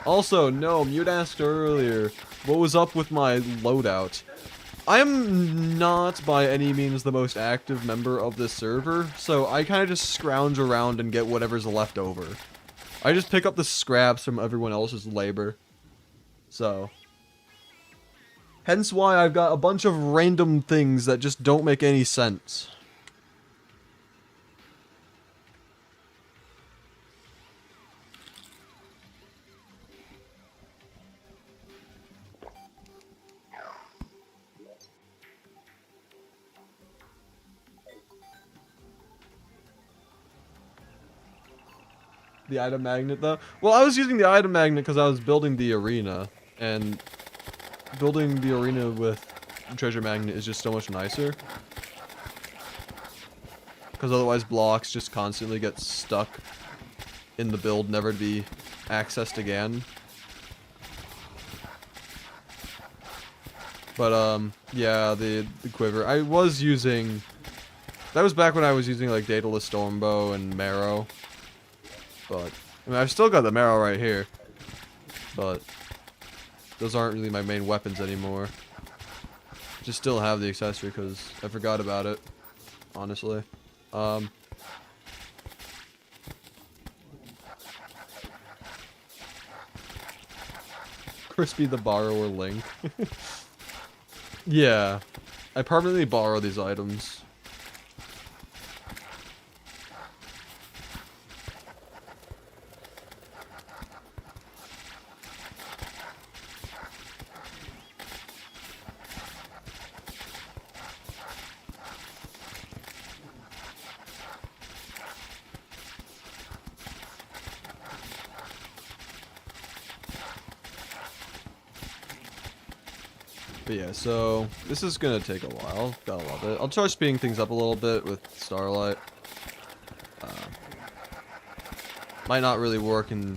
Also, no, Mute asked earlier, what was up with my loadout? I am not by any means the most active member of this server, so I kind of just scrounge around and get whatever's left over. I just pick up the scraps from everyone else's labor. So, hence why I've got a bunch of random things that just don't make any sense. The item magnet, though? Well, I was using the item magnet because I was building the arena, and building the arena with treasure magnet is just so much nicer. Because otherwise blocks just constantly get stuck in the build, never to be accessed again. But, yeah, the quiver. I was using... That was back when I was using, like, Daedalus Stormbow and Marrow. But, I mean, I've still got the Marrow right here. But, those aren't really my main weapons anymore. Just still have the accessory because I forgot about it. Honestly. Crispy the Borrower Link. Yeah. I permanently borrow these items. But yeah, so this is gonna take a while. Gotta love it. I'll try speeding things up a little bit with Starlight. Might not really work in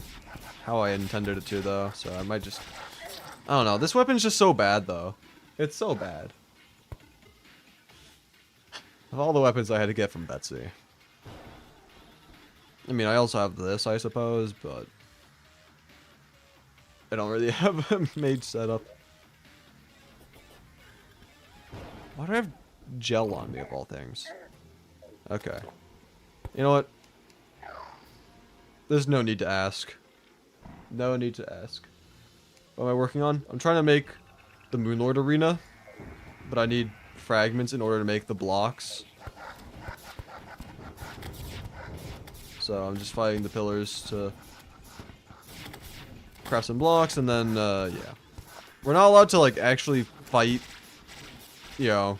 how I intended it to, though, so I might just... I don't know. This weapon's just so bad, though. It's so bad. Of all the weapons I had to get from Betsy. I mean, I also have this, I suppose, but... I don't really have a mage setup. Why do I have gel on me, of all things? Okay. You know what? There's no need to ask. No need to ask. What am I working on? I'm trying to make the Moonlord arena, but I need fragments in order to make the blocks. So I'm just fighting the pillars to craft some blocks, and then, yeah. We're not allowed to, like, actually fight, you know,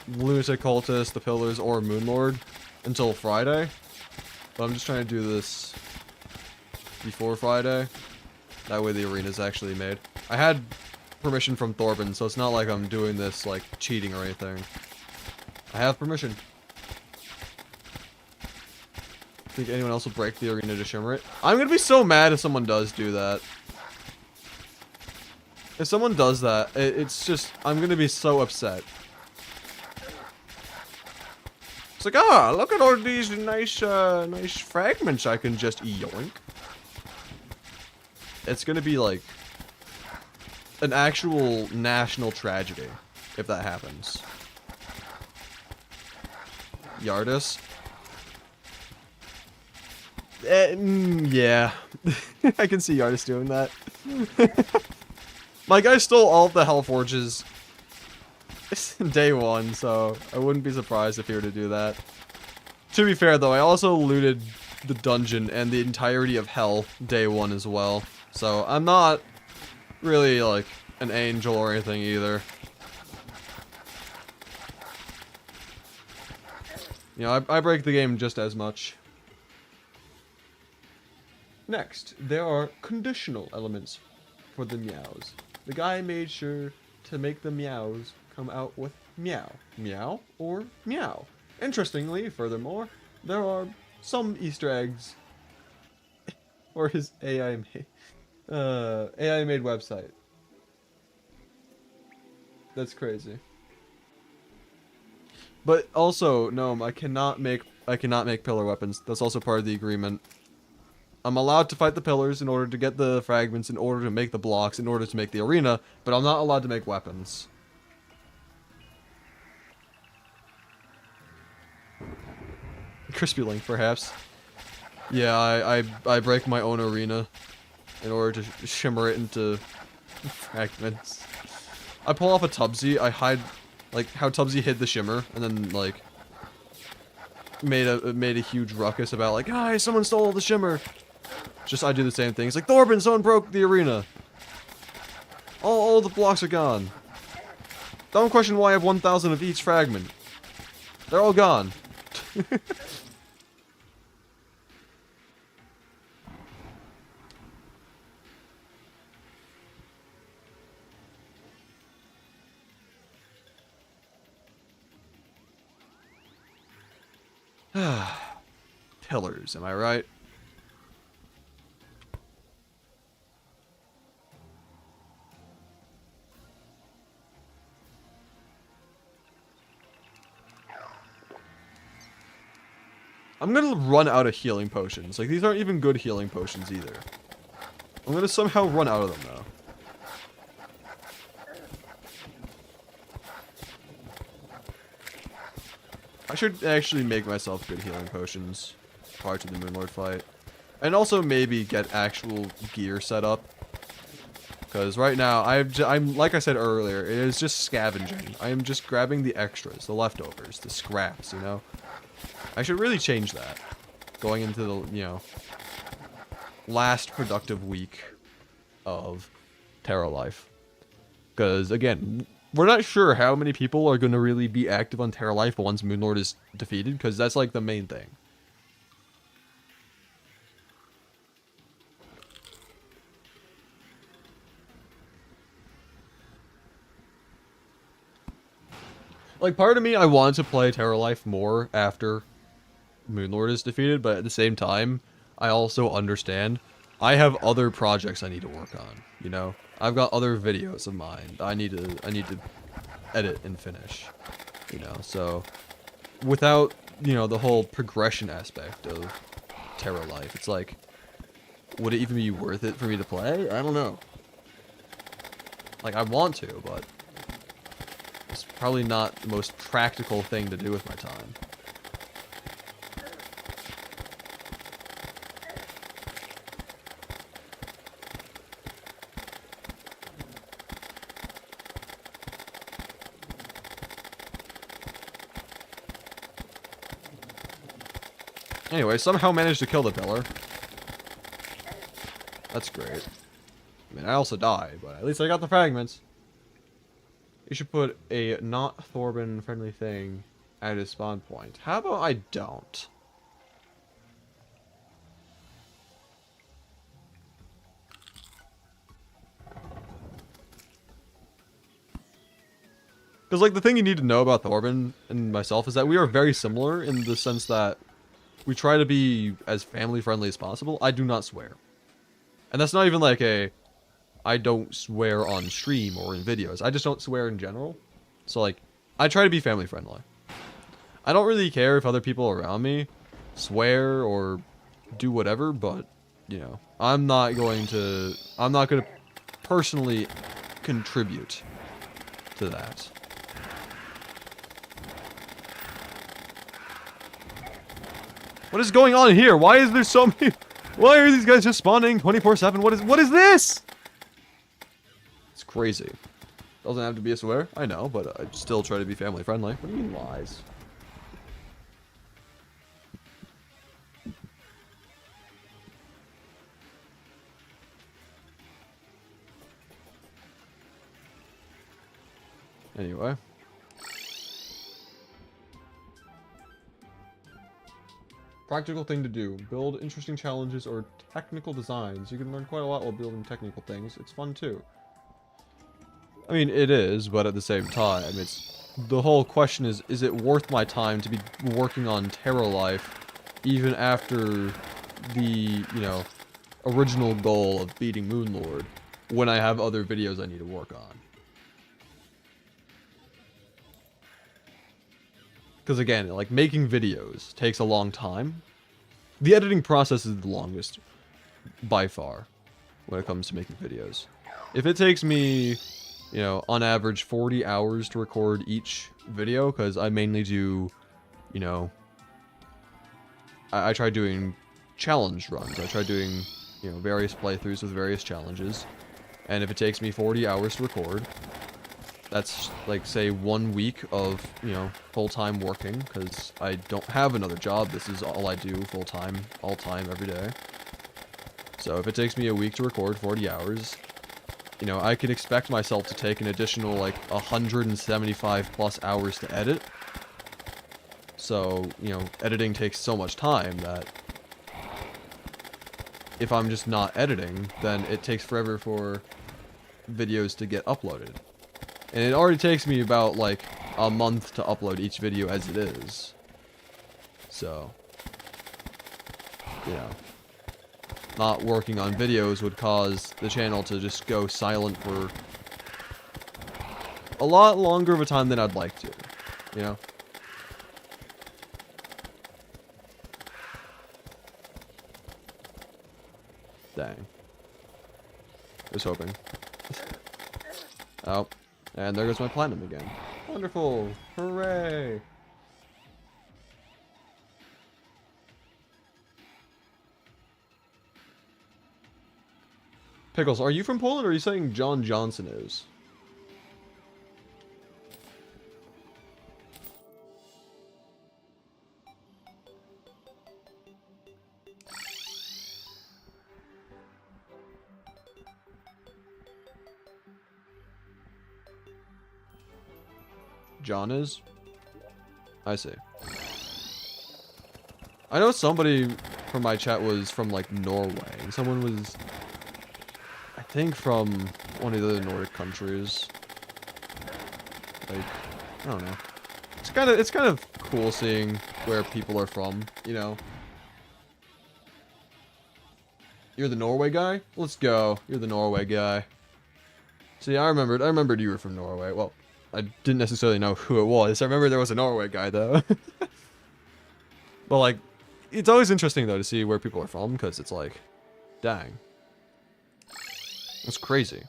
Lunatic Cultist, the pillars, or Moonlord until Friday. But I'm just trying to do this before Friday. That way the arena's actually made. I had permission from Throarbin, so it's not like I'm doing this, like, cheating or anything. I have permission. Think anyone else will break the arena to shimmer it? I'm gonna be so mad if someone does do that. If someone does that, it's just... I'm gonna be so upset. It's like, ah, look at all these nice, nice fragments I can just yoink. It's gonna be like an actual national tragedy if that happens. Yardis? Yeah. I can see Yardis doing that. My guy stole all of the Hellforges day one, so I wouldn't be surprised if he were to do that. To be fair, though, I also looted the dungeon and the entirety of Hell day one as well. So I'm not really, like, an angel or anything either. You know, I break the game just as much. Next, there are conditional elements for the meows. The guy made sure to make the meows come out with meow, meow, or meow. Interestingly, furthermore, there are some Easter eggs for his AI made website. That's crazy. But also, Gnome, I cannot make pillar weapons. That's also part of the agreement. I'm allowed to fight the pillars in order to get the fragments, in order to make the blocks, in order to make the arena, but I'm not allowed to make weapons. Crispylink, perhaps. Yeah, I break my own arena in order to shimmer it into fragments. I pull off a Tubsy, I hide, like, how Tubsy hid the shimmer, and then, like, made a huge ruckus about, like, guys, someone stole the shimmer. Just, I do the same thing. It's like, Throarbin, someone broke the arena. All the blocks are gone. Don't question why I have 1,000 of each fragment. They're all gone. Pillars, am I right? I'm gonna run out of healing potions. Like, these aren't even good healing potions either. I'm gonna somehow run out of them, though. I should actually make myself good healing potions prior to the Moonlord fight. And also maybe get actual gear set up. Because right now, I'm like I said earlier, it is just scavenging. I am just grabbing the extras, the leftovers, the scraps, you know? I should really change that. Going into the, you know, last productive week of Terralife. Because, again, we're not sure how many people are going to really be active on Terralife once Moonlord is defeated, because that's, like, the main thing. Like, part of me, I wanted to play Terralife more after Moonlord is defeated, but at the same time, I also understand I have other projects I need to work on, you know? I've got other videos of mine I need to edit and finish, you know? So, without, you know, the whole progression aspect of Terralife, it's like, would it even be worth it for me to play? I don't know. Like, I want to, but it's probably not the most practical thing to do with my time. Anyway, somehow managed to kill the pillar. That's great. I mean, I also died, but at least I got the fragments. You should put a not Throarbin friendly thing at his spawn point. How about I don't? Because, like, the thing you need to know about Throarbin and myself is that we are very similar in the sense that we try to be as family friendly as possible. I do not swear. And that's not even like a, I don't swear on stream or in videos. I just don't swear in general. So, like, I try to be family friendly. I don't really care if other people around me swear or do whatever, but, you know, I'm not going to personally contribute to that. What is going on here? Why is there so many... Why are these guys just spawning 24/7? What is this? It's crazy. Doesn't have to be a swear. I know, but I still try to be family friendly. What do you mean lies? Anyway. Practical thing to do. Build interesting challenges or technical designs. You can learn quite a lot while building technical things. It's fun too. I mean, it is, but at the same time, it's... The whole question is it worth my time to be working on Terralife even after the, you know, original goal of beating Moonlord when I have other videos I need to work on? Because again, like, making videos takes a long time. The editing process is the longest, by far, when it comes to making videos. If it takes me, you know, on average 40 hours to record each video, because I mainly do, you know, I try doing challenge runs. I try doing, you know, various playthroughs with various challenges. And if it takes me 40 hours to record, that's, like, say, 1 week of, you know, full-time working, because I don't have another job. This is all I do full-time, all-time, every day. So if it takes me a week to record 40 hours, you know, I could expect myself to take an additional, like, 175 plus hours to edit. So, you know, editing takes so much time that if I'm just not editing, then it takes forever for videos to get uploaded. And it already takes me about, like, a month to upload each video as it is. So, you know, not working on videos would cause the channel to just go silent for a lot longer of a time than I'd like to, you know? Dang. Was hoping. Oh. And there goes my platinum again. Wonderful! Hooray! Pickles, are you from Poland or are you saying John Johnson is? John is? I see. I know somebody from my chat was from, like, Norway. And someone was, I think, from one of the other Nordic countries. Like, I don't know. kind of cool seeing where people are from, you know. You're the Norway guy? Let's go. You're the Norway guy. See, I remembered you were from Norway. Well, I didn't necessarily know who it was. I remember there was a Norway guy, though. But, like, it's always interesting, though, to see where people are from, because it's like, dang. That's crazy.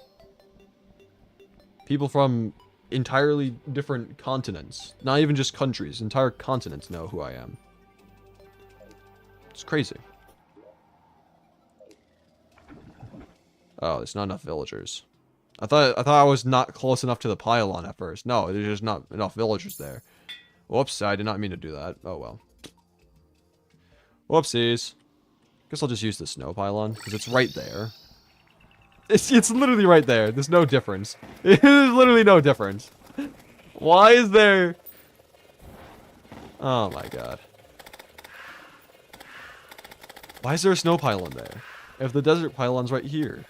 People from entirely different continents. Not even just countries. Entire continents know who I am. It's crazy. Oh, there's not enough villagers. I thought I was not close enough to the pylon at first. No, there's just not enough villagers there. Whoops, I did not mean to do that. Oh well. Whoopsies. Guess I'll just use the snow pylon, because it's right there. It's literally right there. There's no difference. There's literally no difference. Why is there... Oh my god. Why is there a snow pylon there? If the desert pylon's right here.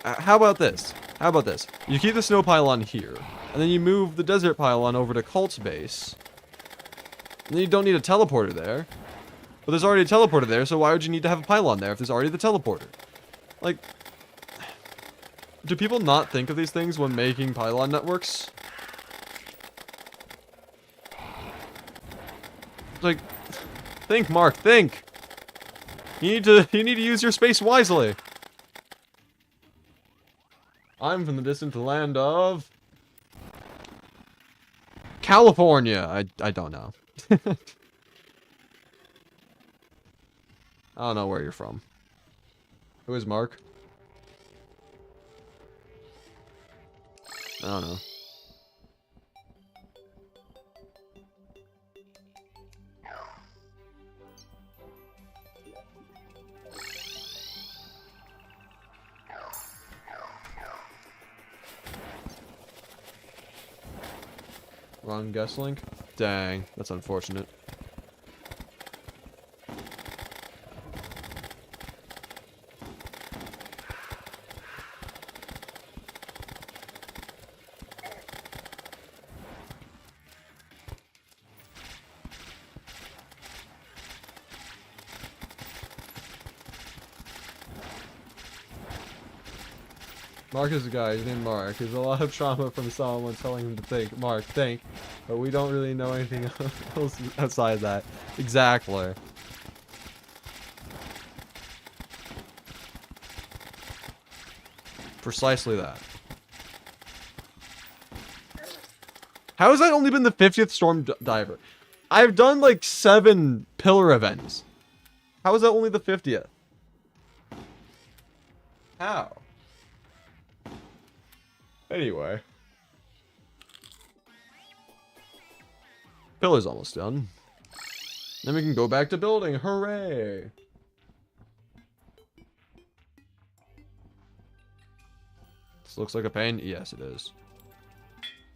How about this? How about this? You keep the snow pylon here, and then you move the desert pylon over to Cult's base. And then you don't need a teleporter there. But there's already a teleporter there, so why would you need to have a pylon there if there's already the teleporter? Like, do people not think of these things when making pylon networks? Like, think, Mark, think! You need to use your space wisely. I'm from the distant land of California. I don't know. I don't know where you're from. Who is Mark? I don't know. Wrong guest link? Dang, that's unfortunate. Mark is a guy, his name Mark. There's a lot of trauma from someone telling him to think. Mark, think. But we don't really know anything else outside that. Exactly. Precisely that. How has that only been the 50th Storm Diver? I've done like 7 pillar events. How is that only the 50th? How? Anyway. Pillar's almost done. Then we can go back to building. Hooray! This looks like a pain. Yes, it is.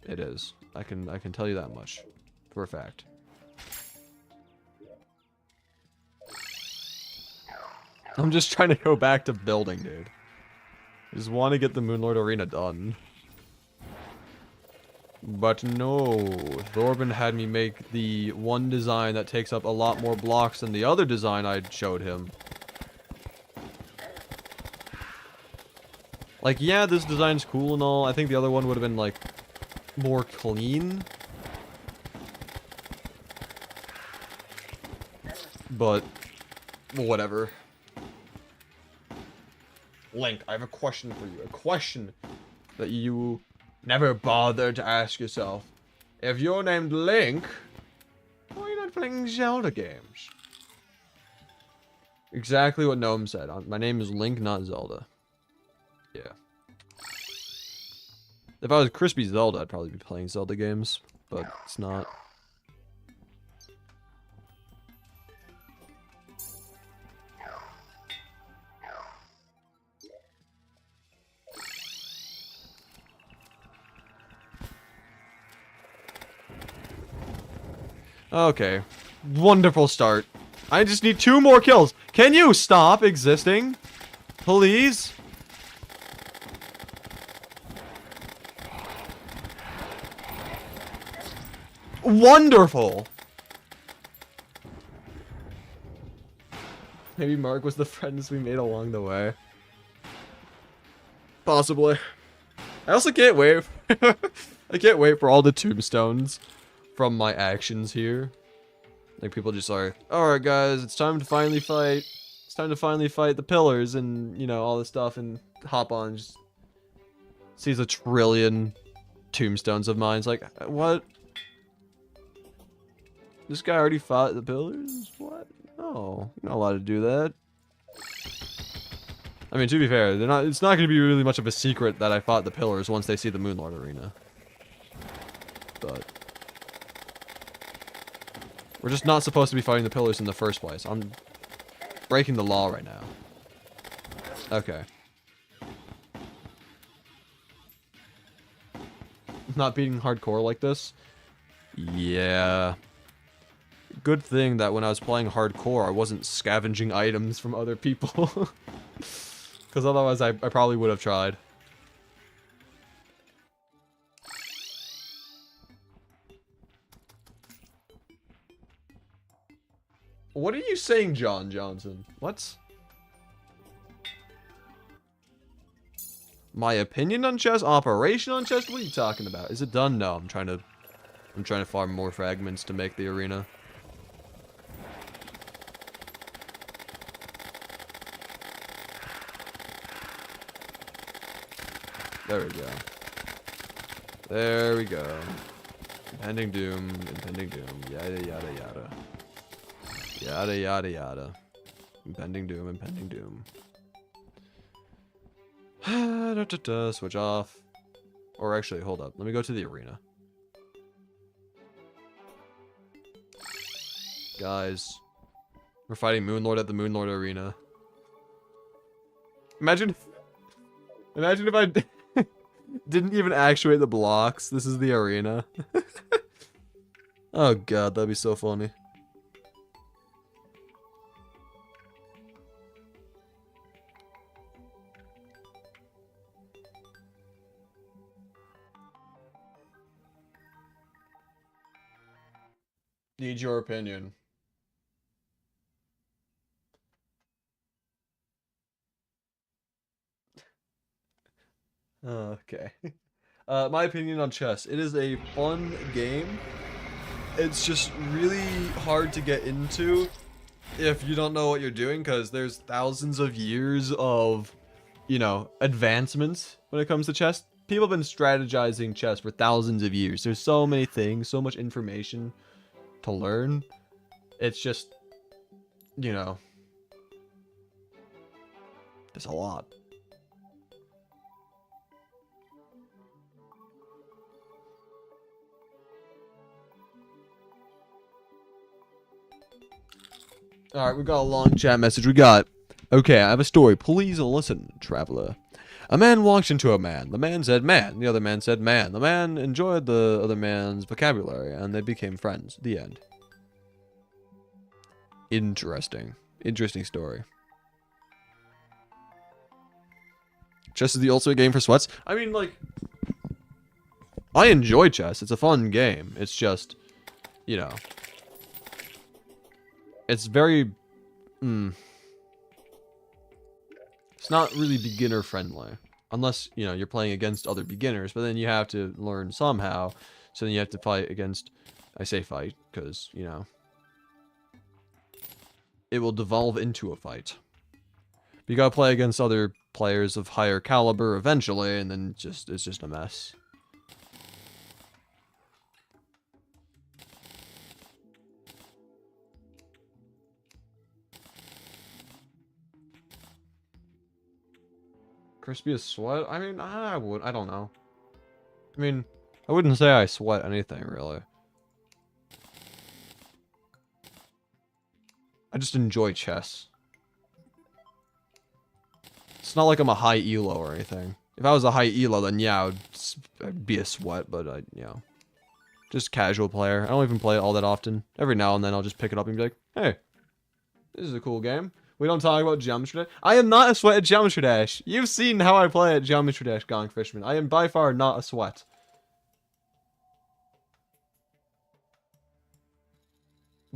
It is. I can tell you that much for a fact. I'm just trying to go back to building, dude. I just want to get the Moonlord Arena done. But no, Throarbin had me make the one design that takes up a lot more blocks than the other design I showed him. Like, yeah, this design's cool and all. I think the other one would have been, like, more clean. But, whatever. Link, I have a question for you. A question that you never bothered to ask yourself. If you're named Link, why are you not playing Zelda games? Exactly what Gnome said. My name is Link, not Zelda. Yeah. If I was Crispy Zelda, I'd probably be playing Zelda games, but it's not. Okay. Wonderful start. I just need 2 more kills. Can you stop existing? Please? Wonderful! Maybe Mark was the friends we made along the way. Possibly. I also can't wait. I can't wait for all the tombstones from my actions here. Like, people just are, alright guys, it's time to finally fight. It's time to finally fight the pillars and, you know, all this stuff, and hop on and just sees a trillion tombstones of mine. It's like, what? This guy already fought the pillars? What? No, you're not allowed to do that. I mean, to be fair, it's not going to be really much of a secret that I fought the pillars once they see the Moonlord Arena. But we're just not supposed to be fighting the pillars in the first place. I'm breaking the law right now. Okay. Not beating hardcore like this? Yeah. Good thing that when I was playing hardcore, I wasn't scavenging items from other people. Because otherwise, I probably would have tried. What are you saying, John Johnson? What? My opinion on chess? Operation on chess? What are you talking about? Is it done? No, I'm trying to farm more fragments to make the arena. There we go. There we go. Impending doom, impending doom, yada yada yada. Yada yada yada. Impending doom, impending doom. Switch off. Or actually, hold up. Let me go to the arena. Guys. We're fighting Moonlord at the Moonlord Arena. Imagine if I didn't even actuate the blocks. This is the arena. Oh god, that'd be so funny. Need your opinion. Okay. My opinion on chess. It is a fun game. It's just really hard to get into if you don't know what you're doing, because there's thousands of years of, you know, advancements when it comes to chess. People have been strategizing chess for thousands of years. There's so many things, so much information to learn. It's just, you know, there's a lot. Alright, we got a long chat message. We got, okay, I have a story. Please listen, traveler. A man walked into a man. The man said man. The other man said man. The man enjoyed the other man's vocabulary, and they became friends. The end. Interesting. Interesting story. Chess is the ultimate game for sweats. I mean, like, I enjoy chess. It's a fun game. It's just, you know, it's very, it's not really beginner friendly. Unless, you know, you're playing against other beginners, but then you have to learn somehow. So then you have to fight against, I say fight, because, you know, it will devolve into a fight. But you gotta play against other players of higher caliber eventually, and then it's just a mess. Crispy as sweat? I mean, I don't know. I mean, I wouldn't say I sweat anything, really. I just enjoy chess. It's not like I'm a high elo or anything. If I was a high elo, then yeah, I'd be a sweat, but you know, just casual player. I don't even play it all that often. Every now and then I'll just pick it up and be like, hey, this is a cool game. We don't talk about Geometry Dash. I am not a sweat at Geometry Dash. You've seen how I play at Geometry Dash, Gong Fishman. I am by far not a sweat.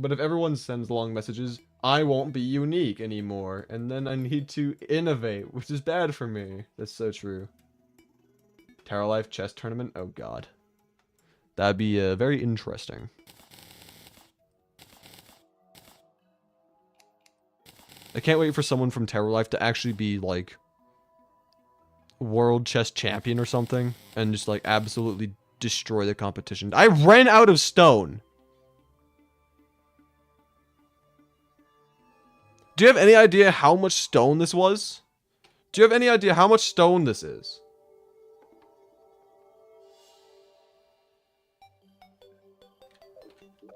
But if everyone sends long messages, I won't be unique anymore. And then I need to innovate, which is bad for me. That's so true. Terralife chess tournament? Oh god. That'd be very interesting. I can't wait for someone from Terralife to actually be, like, world chess champion or something. And just, like, absolutely destroy the competition. I ran out of stone! Do you have any idea how much stone this was? Do you have any idea how much stone this is?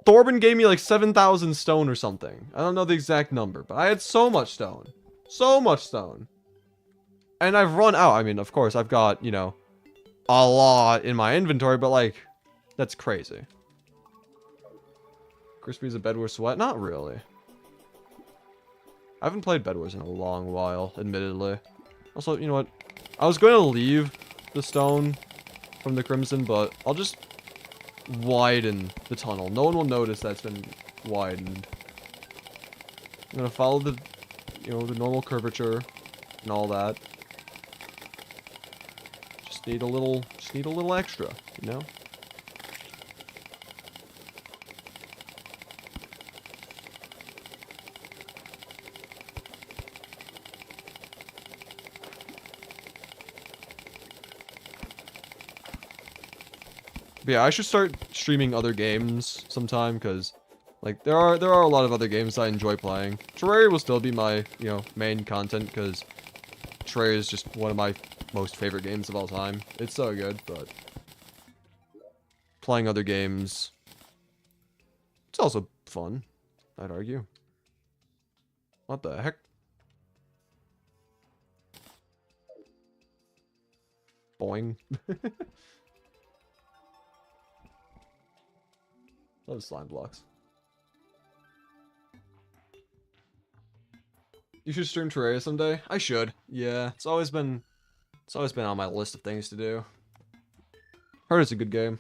Throarbin gave me like 7,000 stone or something. I don't know the exact number, but I had so much stone. So much stone. And I've run out. I mean, of course, I've got, you know, a lot in my inventory, but like, that's crazy. Crispy's a Bed Wars sweat? Not really. I haven't played Bed Wars in a long while, admittedly. Also, you know what? I was going to leave the stone from the Crimson, but I'll just widen the tunnel. No one will notice that's been widened. I'm gonna follow the, you know, the normal curvature and all that. Just need a little extra, you know? But yeah, I should start streaming other games sometime, because like there are a lot of other games I enjoy playing. Terraria will still be my, you know, main content, because Terraria is just one of my most favorite games of all time. It's so good, but playing other games, it's also fun, I'd argue. What the heck? Boing. Those slime blocks. You should stream Terraria someday. I should. Yeah, it's always been on my list of things to do. Heard it's a good game.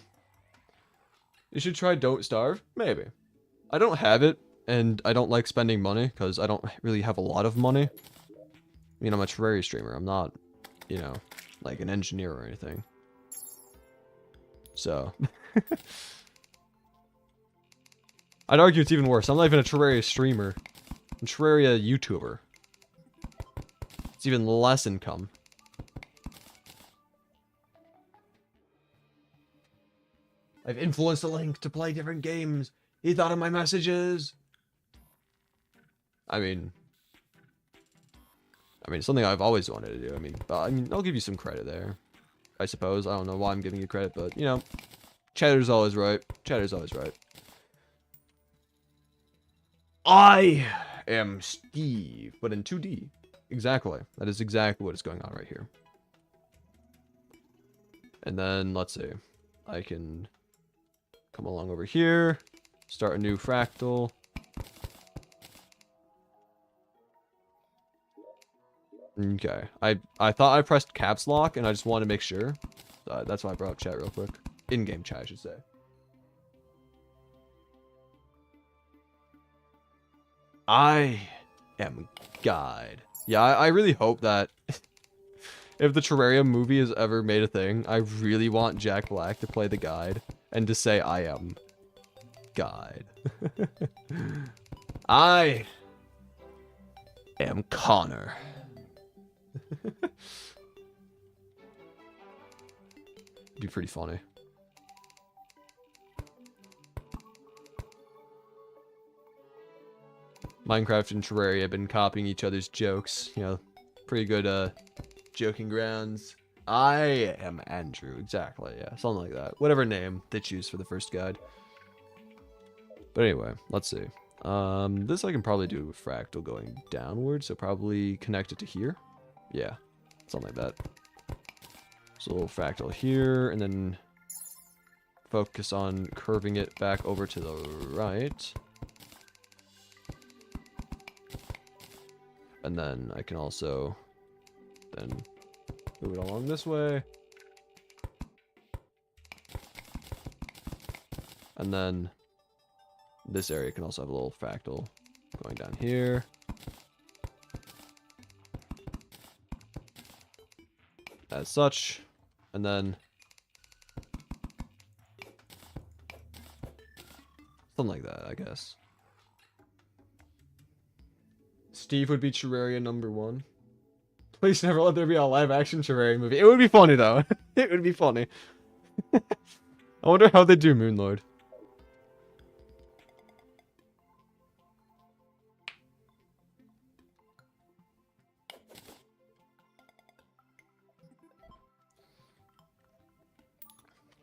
You should try Don't Starve? Maybe. I don't have it, and I don't like spending money, because I don't really have a lot of money. I mean, I'm a Terraria streamer. I'm not, you know, like an engineer or anything. So... I'd argue it's even worse. I'm not even a Terraria streamer. I'm a Terraria YouTuber. It's even less income. I've influenced the Link to play different games. He thought of my messages. I mean, something I've always wanted to do. I mean, I'll give you some credit there. I suppose. I don't know why I'm giving you credit, but, you know, Cheddar's always right. Cheddar's always right. I am Steve, but in 2D. Exactly. That is exactly what is going on right here. And then, let's see. I can come along over here, start a new fractal. Okay. I thought I pressed caps lock, and I just wanted to make sure. That's why I brought up chat real quick. In-game chat, I should say. I am Guide. Yeah, I really hope that if the Terraria movie is ever made a thing, I really want Jack Black to play the Guide and to say, I am Guide. I am Connor. Be pretty funny. Minecraft and Terraria have been copying each other's jokes. You know, pretty good, joking grounds. I am Andrew. Exactly, yeah. Something like that. Whatever name they choose for the first guide. But anyway, let's see. This I can probably do with fractal going downward, so probably connect it to here. Yeah, something like that. So a little fractal here, and then focus on curving it back over to the right. And then I can also then move it along this way. And then This area can also have a little fractal going down here. As such. And then something like that, I guess. Steve would be Terraria #1. Please never let there be a live-action Terraria movie. It would be funny, though. It would be funny. I wonder how they do Moonlord.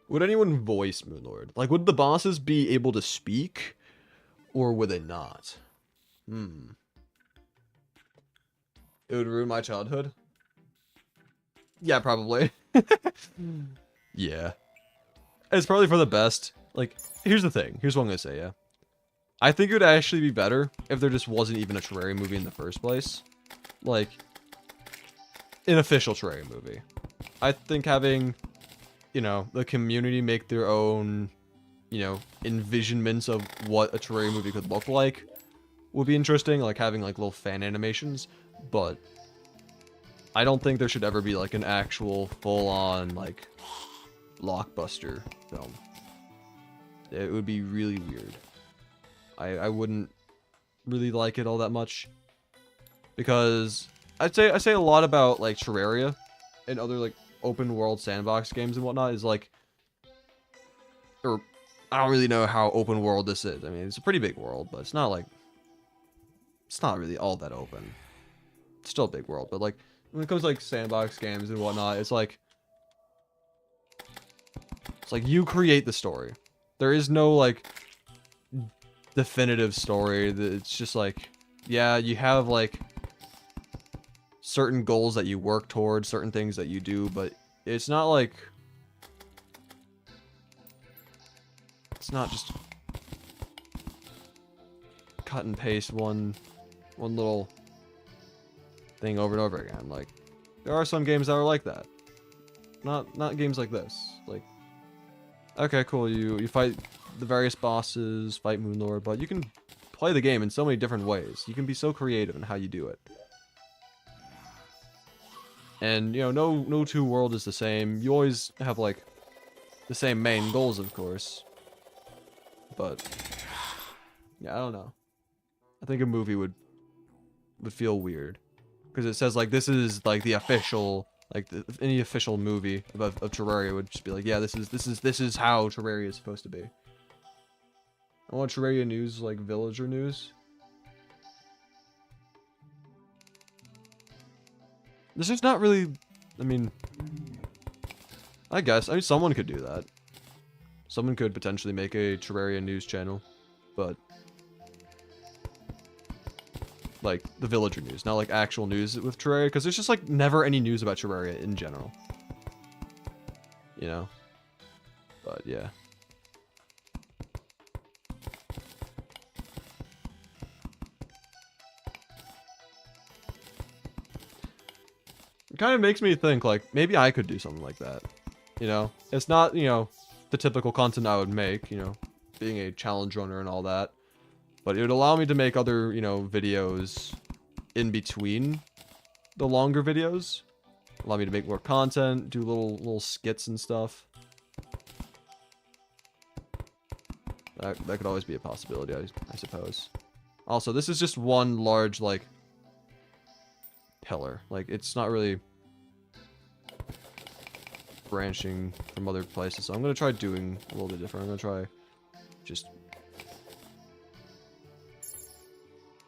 Would anyone voice Moonlord? Like, would the bosses be able to speak? Or would they not? It would ruin my childhood. Yeah, probably. Yeah. It's probably for the best. Like, here's the thing. Here's what I'm gonna say, yeah. I think it would actually be better if there just wasn't even a Terraria movie in the first place. Like, an official Terraria movie. I think having, you know, the community make their own, you know, envisionments of what a Terraria movie could look like would be interesting, like having like little fan animations, but I don't think there should ever be like an actual full-on like blockbuster film. It would be really weird. I wouldn't really like it all that much, because I say a lot about like Terraria and other like open world sandbox games and whatnot is like, or I don't really know how open world this is. I mean, it's a pretty big world, but it's not like, it's not really all that open. It's still a big world, but like when it comes to like sandbox games and whatnot, it's like you create the story. There is no like definitive story. It's just like, yeah, you have like certain goals that you work towards, certain things that you do, but it's not like, it's not just cut and paste one little thing over and over again. Like, there are some games that are like that. Not games like this. Like, okay, cool, you fight the various bosses, fight Moonlord, but you can play the game in so many different ways. You can be so creative in how you do it. And, you know, no two world is the same. You always have, like, the same main goals, of course. But, yeah, I don't know. I think a movie would feel weird. Because it says, like, this is, like, the official, like, any official movie of Terraria would just be like, yeah, this is how Terraria is supposed to be. I want Terraria news, like, villager news. This is not really, I mean, I guess, I mean, someone could do that. Someone could potentially make a Terraria news channel, but like the villager news, not like actual news with Terraria, because there's just like never any news about Terraria in general. You know? But yeah. It kind of makes me think, like, maybe I could do something like that. You know? It's not, you know, the typical content I would make, you know, being a challenge runner and all that. But it would allow me to make other, you know, videos in between the longer videos. Allow me to make more content, do little skits and stuff. That could always be a possibility, I suppose. Also, this is just one large, like, pillar. Like, it's not really branching from other places. So I'm going to try doing a little bit different. I'm going to try just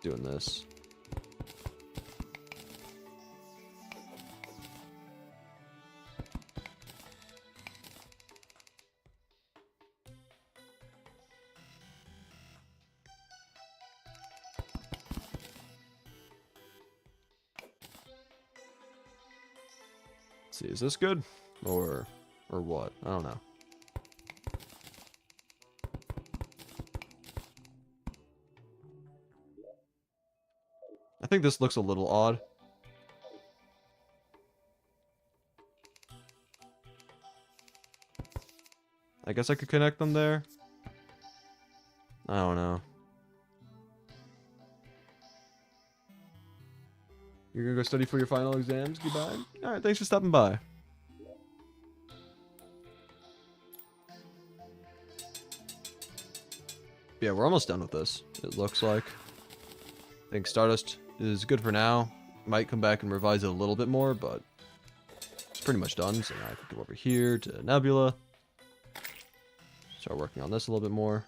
doing this. Let's see, is this good? Or what? I don't know. I think this looks a little odd. I guess I could connect them there. I don't know. You're gonna go study for your final exams? Goodbye. Alright, thanks for stopping by. Yeah, we're almost done with this, it looks like. I think Stardust is good for now. Might come back and revise it a little bit more, but it's pretty much done. So now I can go over here to Nebula. Start working on this a little bit more.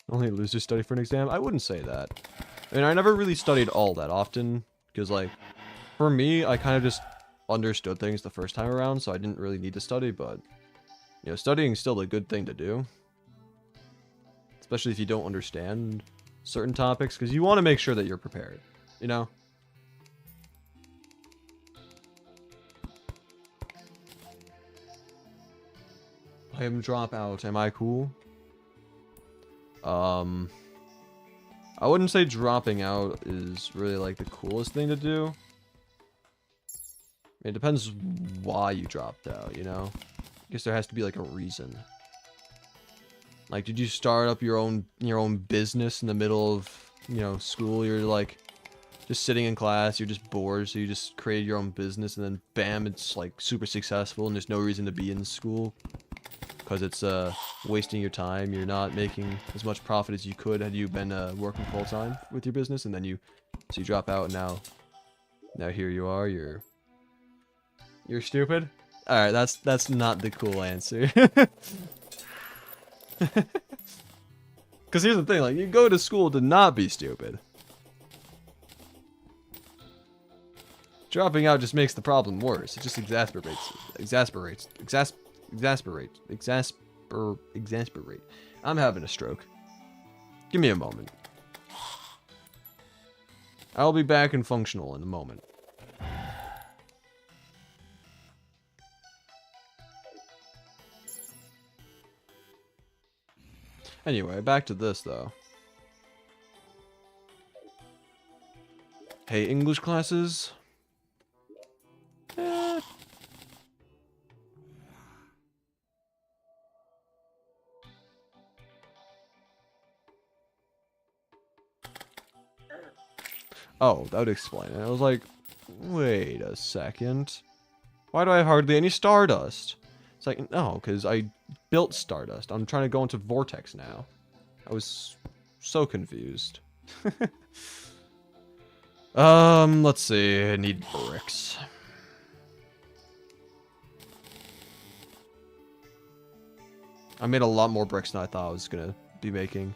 Only losers study for an exam? I wouldn't say that. I mean, I never really studied all that often, because, like, for me, I kind of just understood things the first time around, so I didn't really need to study, but, you know, studying is still a good thing to do. Especially if you don't understand certain topics, because you want to make sure that you're prepared, you know? I am dropout. Am I cool? I wouldn't say dropping out is really like the coolest thing to do. It depends why you dropped out, you know? I guess there has to be like a reason. Like, did you start up your own business in the middle of, you know, school? You're like just sitting in class, you're just bored, so you just created your own business, and then bam, it's like super successful, and there's no reason to be in school. Because it's wasting your time. You're not making as much profit as you could had you been working full time with your business, and then you drop out, and now here you are. You're stupid. All right, that's not the cool answer. Because here's the thing: like, you go to school to not be stupid. Dropping out just makes the problem worse. It just exasperates. I'm having a stroke. Give me a moment. I'll be back and functional in a moment. Anyway, back to this though. Hey, English classes. Oh, that would explain it. I was like, wait a second. Why do I have hardly any Stardust? It's like, no, because I built Stardust. I'm trying to go into Vortex now. I was so confused. Let's see. I need bricks. I made a lot more bricks than I thought I was gonna be making.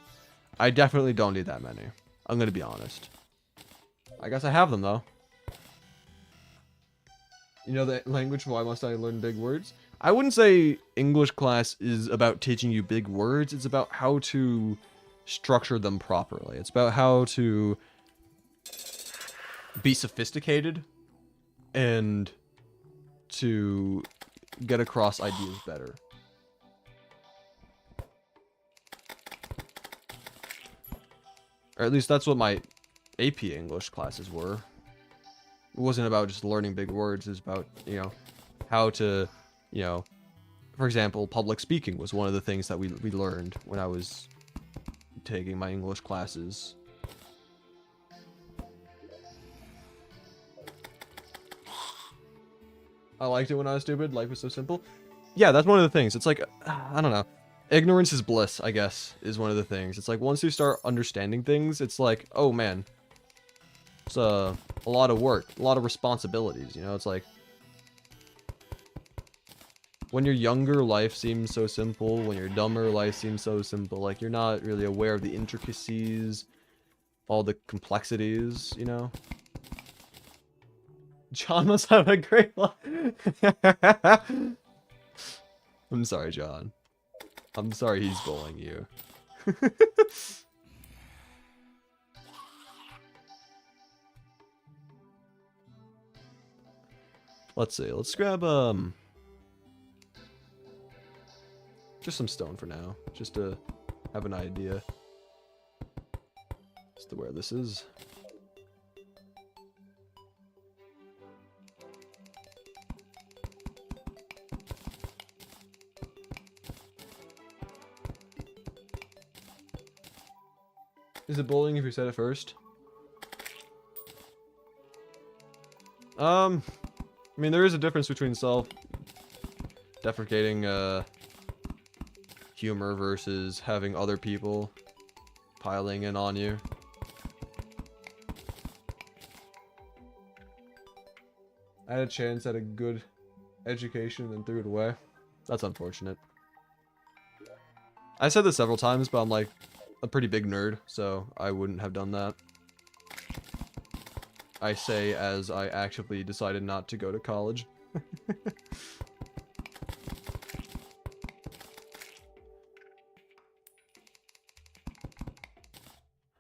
I definitely don't need that many. I'm gonna be honest. I guess I have them, though. You know that language, why must I learn big words? I wouldn't say English class is about teaching you big words. It's about how to structure them properly. It's about how to be sophisticated and to get across ideas better. Or at least that's what my AP English classes were. It wasn't about just learning big words. It was about, you know, how to, you know, for example, public speaking was one of the things that we learned when I was taking my English classes. I liked it when I was stupid. Life was so simple. Yeah, that's one of the things. It's like, I don't know. Ignorance is bliss, I guess, is one of the things. It's like, once you start understanding things, it's like, oh man, it's a lot of work, a lot of responsibilities, you know? It's like, when you're younger, life seems so simple. When you're dumber, life seems so simple. Like, you're not really aware of the intricacies, all the complexities, you know? John must have a great life. I'm sorry, John. I'm sorry he's bullying you. Let's see. Let's grab just some stone for now. Just to have an idea as to where this is. Is it bullying if you said it first? I mean, there is a difference between self-deprecating humor versus having other people piling in on you. I had a chance at a good education and then threw it away. That's unfortunate. I said this several times, but I'm like a pretty big nerd, so I wouldn't have done that. I say as I actively decided not to go to college.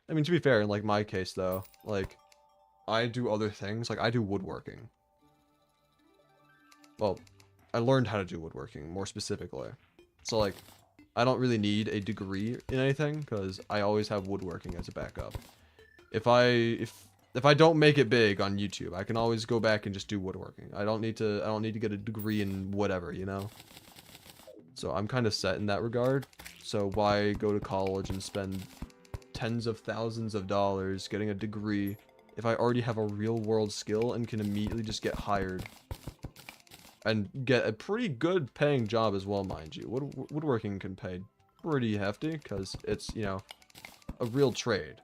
I mean, to be fair, in like my case though, like I do other things, like I do woodworking. Well, I learned how to do woodworking more specifically. So like I don't really need a degree in anything because I always have woodworking as a backup. If I don't make it big on YouTube, I can always go back and just do woodworking. I don't need to get a degree in whatever, you know? So I'm kind of set in that regard. So why go to college and spend tens of thousands of dollars getting a degree if I already have a real world skill and can immediately just get hired and get a pretty good paying job as well, mind you. Woodworking can pay pretty hefty because it's, you know, a real trade.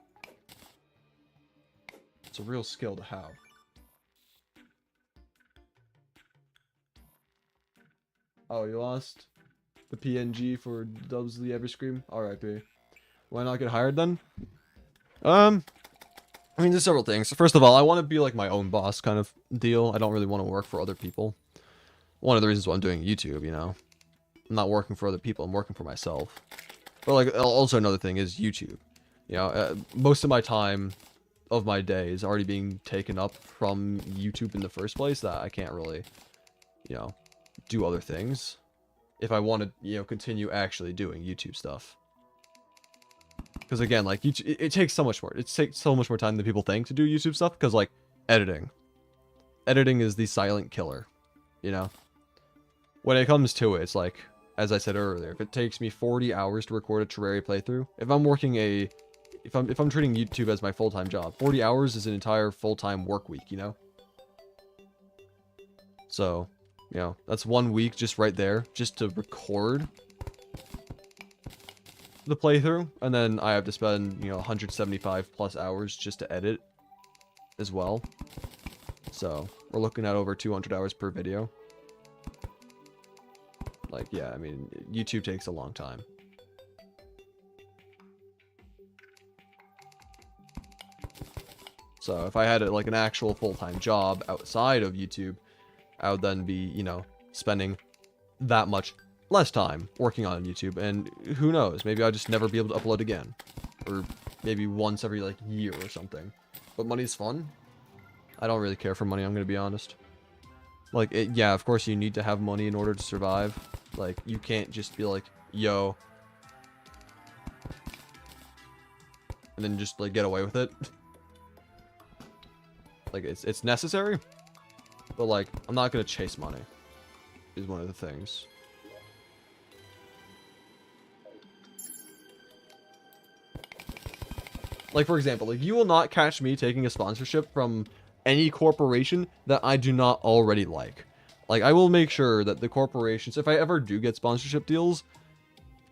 It's a real skill to have. Oh, you lost the PNG for Dubsley Everscream? RIP. Why not get hired then? I mean, there's several things. First of all, I want to be like my own boss kind of deal. I don't really want to work for other people. One of the reasons why I'm doing YouTube, you know. I'm not working for other people, I'm working for myself. But like, also another thing is YouTube. You know, most of my time of my day is already being taken up from YouTube in the first place that I can't really, you know, do other things if I want to, you know, continue actually doing YouTube stuff. Because again, like, YouTube, it takes so much more. It takes so much more time than people think to do YouTube stuff. Because, like, editing. Editing is the silent killer, you know? When it comes to it, it's like, as I said earlier, if it takes me 40 hours to record a Terraria playthrough, if I'm working if I'm treating YouTube as my full-time job, 40 hours is an entire full-time work week, you know? So, you know, that's 1 week just right there, just to record the playthrough, and then I have to spend, you know, 175 plus hours just to edit as well. So, we're looking at over 200 hours per video. Like, yeah, I mean, YouTube takes a long time. So if I had like an actual full-time job outside of YouTube, I would then be, you know, spending that much less time working on YouTube. And who knows, maybe I'll just never be able to upload again. Or maybe once every like year or something. But money's fun. I don't really care for money, I'm gonna be honest. Like, yeah, of course you need to have money in order to survive. Like, you can't just be like, yo, and then just like get away with it. Like, it's necessary, but like, I'm not gonna chase money, is one of the things. Like, for example, like, you will not catch me taking a sponsorship from any corporation that I do not already like. Like, I will make sure that the corporations, if I ever do get sponsorship deals,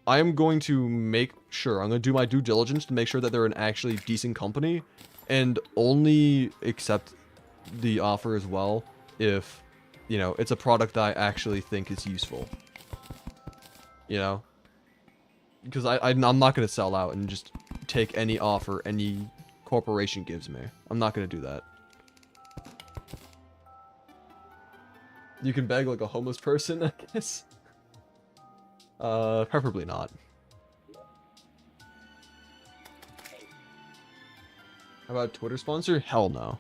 I am going to make sure, I'm going to do my due diligence to make sure that they're an actually decent company, and only accept the offer as well if, you know, it's a product that I actually think is useful. You know? Because I'm not going to sell out and just take any offer any corporation gives me. I'm not going to do that. You can beg like a homeless person, I guess. Preferably not. How about Twitter sponsor? Hell no.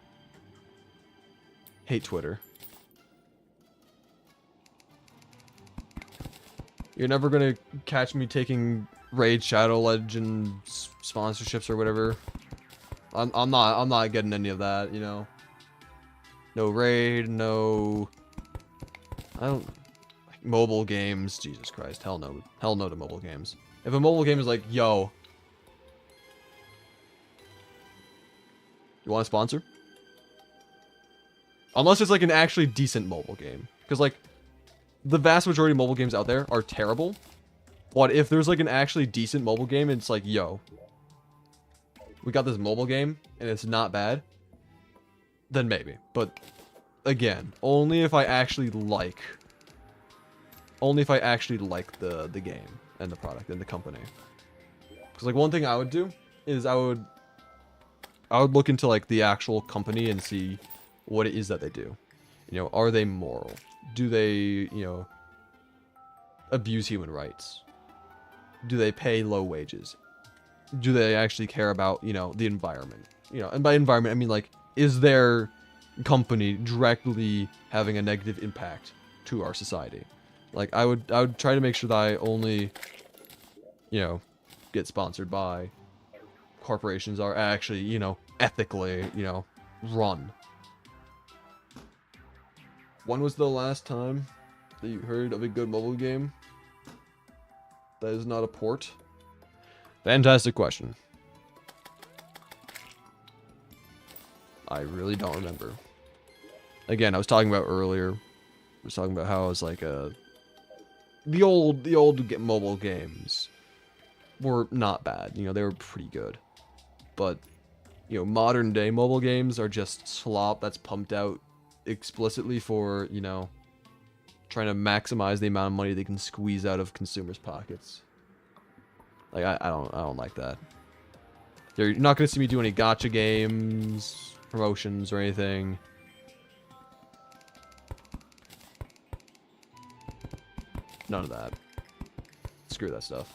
Hate Twitter. You're never gonna catch me taking Raid Shadow Legends sponsorships or whatever. I'm not getting any of that, you know. No Raid, no. I don't. Mobile games, Jesus Christ, hell no to mobile games. If a mobile game is like, yo, you want to sponsor? Unless it's like an actually decent mobile game, because like the vast majority of mobile games out there are terrible. But if there's like an actually decent mobile game, and it's like, yo, we got this mobile game and it's not bad, then maybe. But again, only if I actually like the game and the product and the company. Because like one thing I would do is I would look into like the actual company and see what it is that they do. You know, are they moral? Do they, you know, abuse human rights? Do they pay low wages? Do they actually care about, you know, the environment? You know, and by environment, I mean, like, is their company directly having a negative impact to our society? Like, I would try to make sure that I only, you know, get sponsored by corporations are actually, you know, ethically, you know, run. When was the last time that you heard of a good mobile game that is not a port? Fantastic question. I really don't remember. Again, I was talking about earlier. I was talking about how I was like the old mobile games were not bad. You know, they were pretty good. But, you know, modern day mobile games are just slop that's pumped out explicitly for, you know, trying to maximize the amount of money they can squeeze out of consumers' pockets. Like, I don't like that. You're not going to see me do any gacha games, promotions, or anything. None of that. Screw that stuff.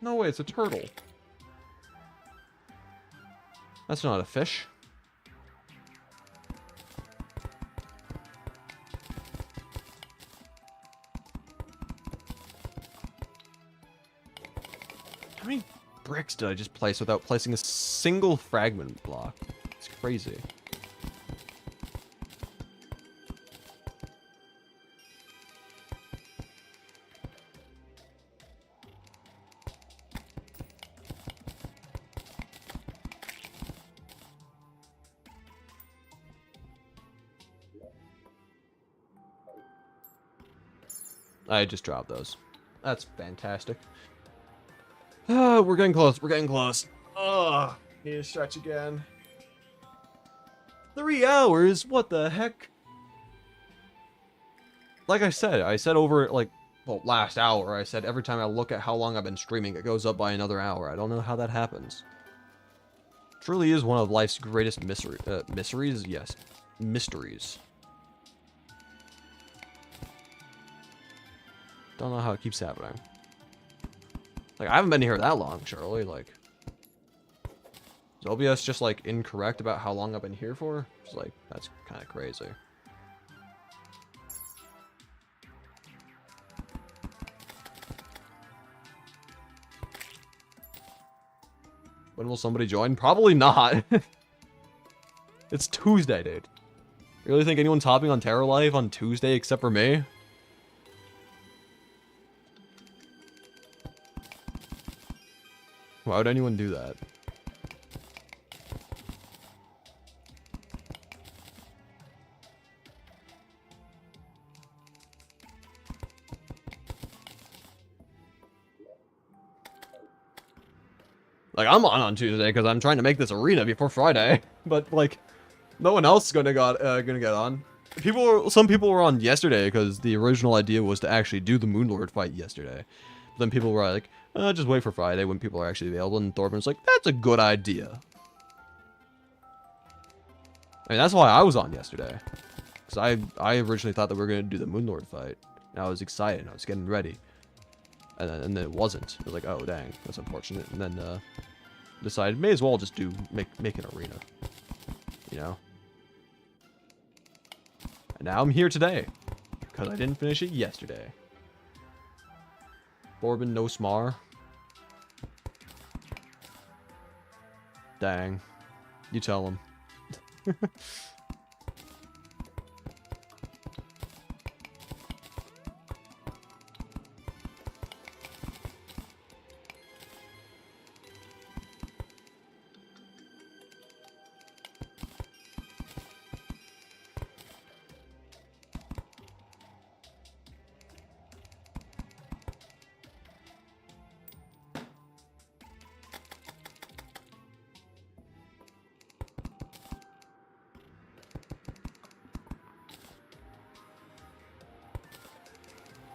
No way, it's a turtle. That's not a fish. How many bricks did I just place without placing a single fragment block? It's crazy. I just dropped those. That's fantastic. We're getting close. We're getting close. Ugh. Need to stretch again. 3 hours? What the heck? Like I said over, like, well, last hour, I said every time I look at how long I've been streaming, it goes up by another hour. I don't know how that happens. Truly is one of life's greatest mysteries? Yes. Mysteries. Don't know how it keeps happening. Like, I haven't been here that long, Charlie. Like, is OBS just, like, incorrect about how long I've been here for? It's like, that's kind of crazy. When will somebody join? Probably not. It's Tuesday, dude. You really think anyone's hopping on Terralife on Tuesday except for me? Why would anyone do that? Like, I'm on Tuesday because I'm trying to make this arena before Friday, but like, no one else is gonna get on. Some people were on yesterday because the original idea was to actually do the Moonlord fight yesterday. But then people were like, just wait for Friday when people are actually available, and Throarbin's like, that's a good idea. I mean, that's why I was on yesterday. Because I originally thought that we were going to do the Moonlord fight. And I was excited. I was getting ready. And then it wasn't. I was like, oh, dang. That's unfortunate. And then decided, may as well just make an arena. You know? And now I'm here today. Because I didn't finish it yesterday. Throarbin, no smar. Dang. You tell him.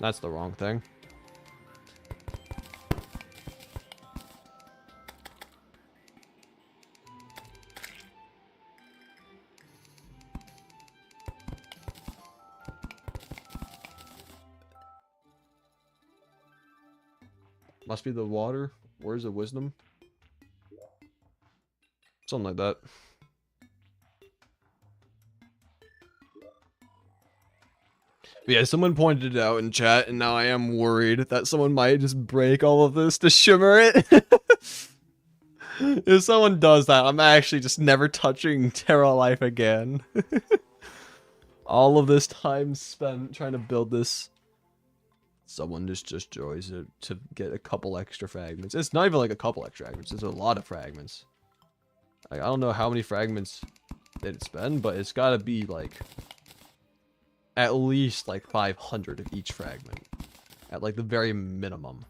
That's the wrong thing. Must be the water. Where's the wisdom? Something like that. But yeah, someone pointed it out in chat, and now I am worried that someone might just break all of this to shimmer it. If someone does that, I'm actually just never touching Terralife again. All of this time spent trying to build this. Someone just joys it to get a couple extra fragments. It's not even like a couple extra fragments, it's a lot of fragments. Like, I don't know how many fragments they'd spend, but it's gotta be like at least like 500 of each fragment. At like the very minimum.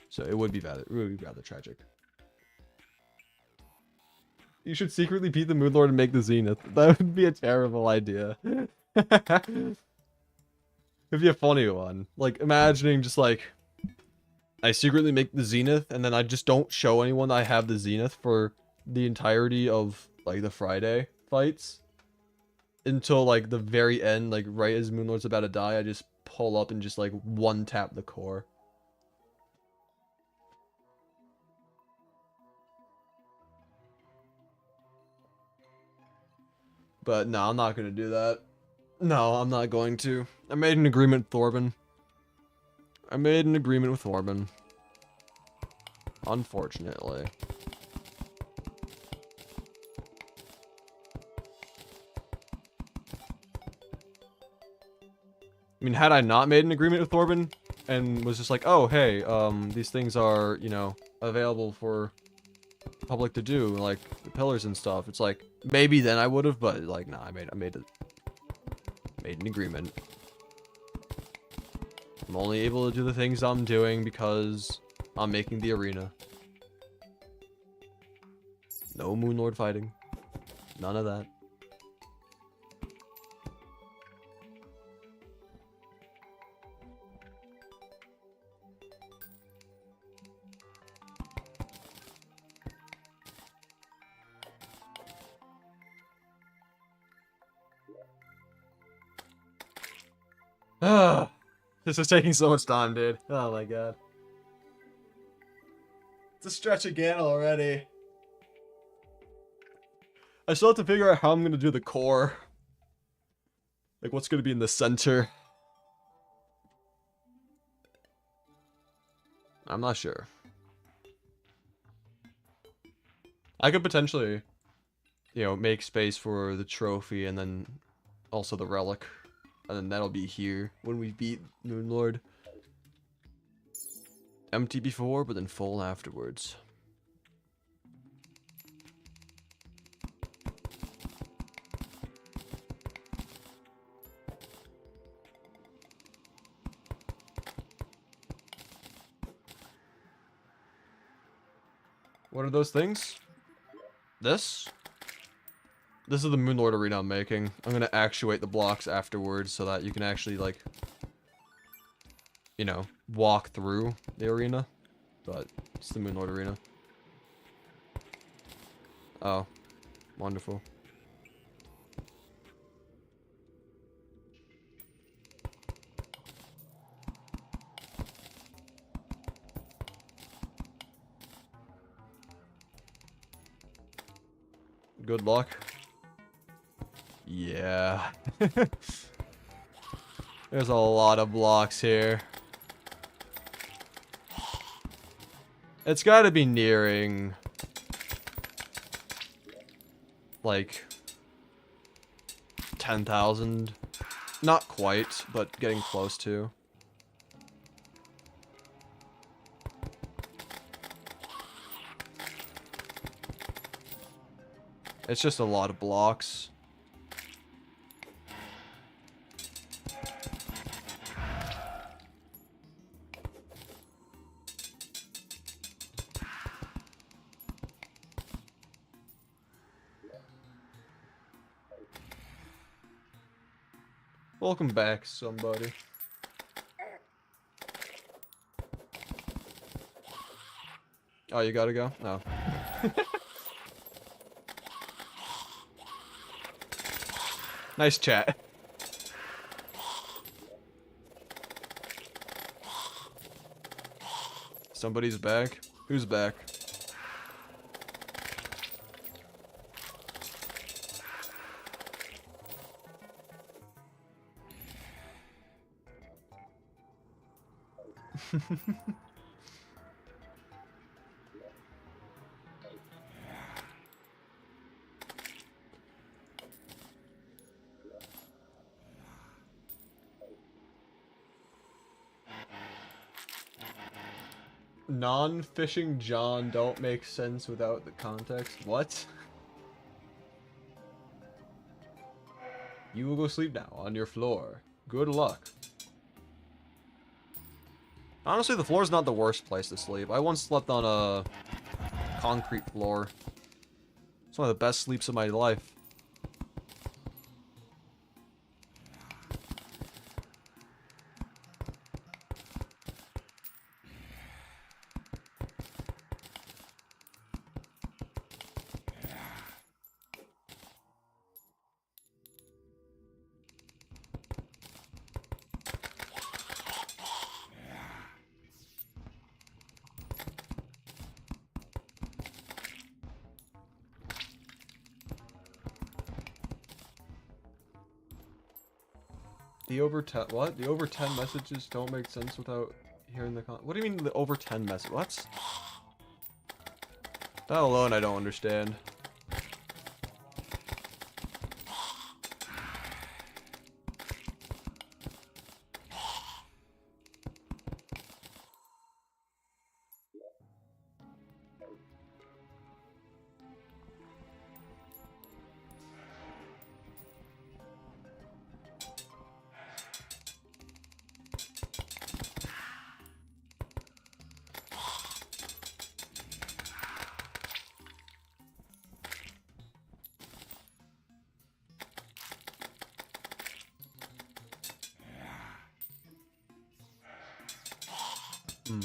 So it would be rather tragic. You should secretly beat the Moonlord and make the Zenith. That would be a terrible idea. It'd be a funny one. Like, imagining just like, I secretly make the Zenith, and then I just don't show anyone I have the Zenith for the entirety of, like, the Friday fights. Until, like, the very end, like, right as Moonlord's about to die, I just pull up and just, like, one-tap the core. But, no, I'm not gonna do that. No, I'm not going to. I made an agreement with Throarbin. Unfortunately. I mean, had I not made an agreement with Throarbin and was just like, oh, hey, these things are, you know, available for the public to do, like the pillars and stuff. It's like, maybe then I would have, but like, nah, I made an agreement. I'm only able to do the things I'm doing because I'm making the arena. No Moonlord fighting. None of that. This is taking so much time, dude. Oh my god. It's a stretch again already. I still have to figure out how I'm gonna do the core. Like, what's gonna be in the center. I'm not sure. I could potentially, you know, make space for the trophy and then also the relic. And then that'll be here when we beat Moonlord. Empty before, but then full afterwards. What are those things? This? This is the Moonlord arena I'm making. I'm gonna actuate the blocks afterwards so that you can actually, like, you know, walk through the arena. But it's the Moonlord arena. Oh. Wonderful. Good luck. Yeah. There's a lot of blocks here. It's got to be nearing like 10,000. Not quite, but getting close to. It's just a lot of blocks. Welcome back, somebody. Oh, you gotta go? No. Nice chat. Somebody's back? Who's back? Non-fishing John don't make sense without the context. What? You will go sleep now on your floor. Good luck. Honestly, the floor is not the worst place to sleep. I once slept on a concrete floor. It's one of the best sleeps of my life. The over 10, what? The over 10 messages don't make sense without hearing the what do you mean the over 10 message? What? That alone I don't understand. Hmm.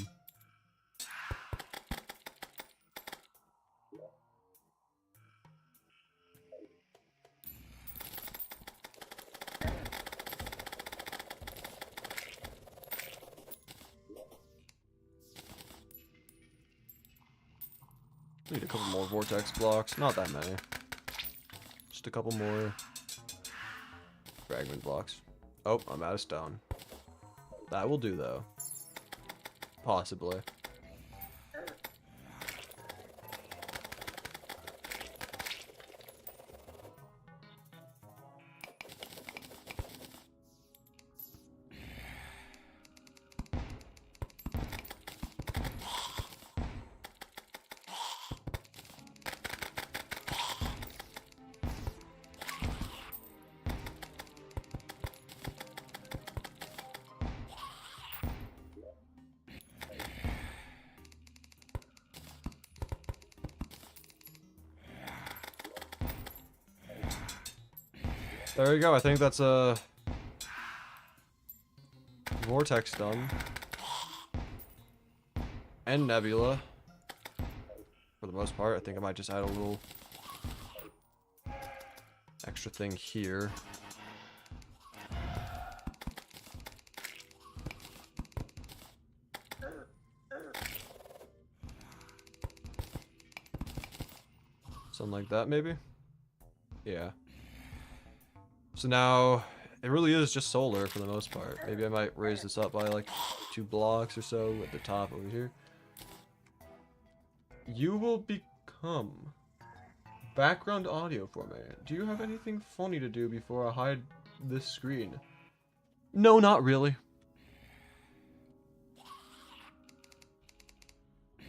Need a couple more vortex blocks. Not that many. Just a couple more fragment blocks. Oh, I'm out of stone. That will do, though. Possibly. There we go. I think that's a vortex done. And nebula. For the most part, I think I might just add a little extra thing here. Something like that, maybe? Yeah. So now, it really is just solar for the most part. Maybe I might raise this up by like 2 blocks or so at the top over here. You will become background audio for me. Do you have anything funny to do before I hide this screen? No, not really.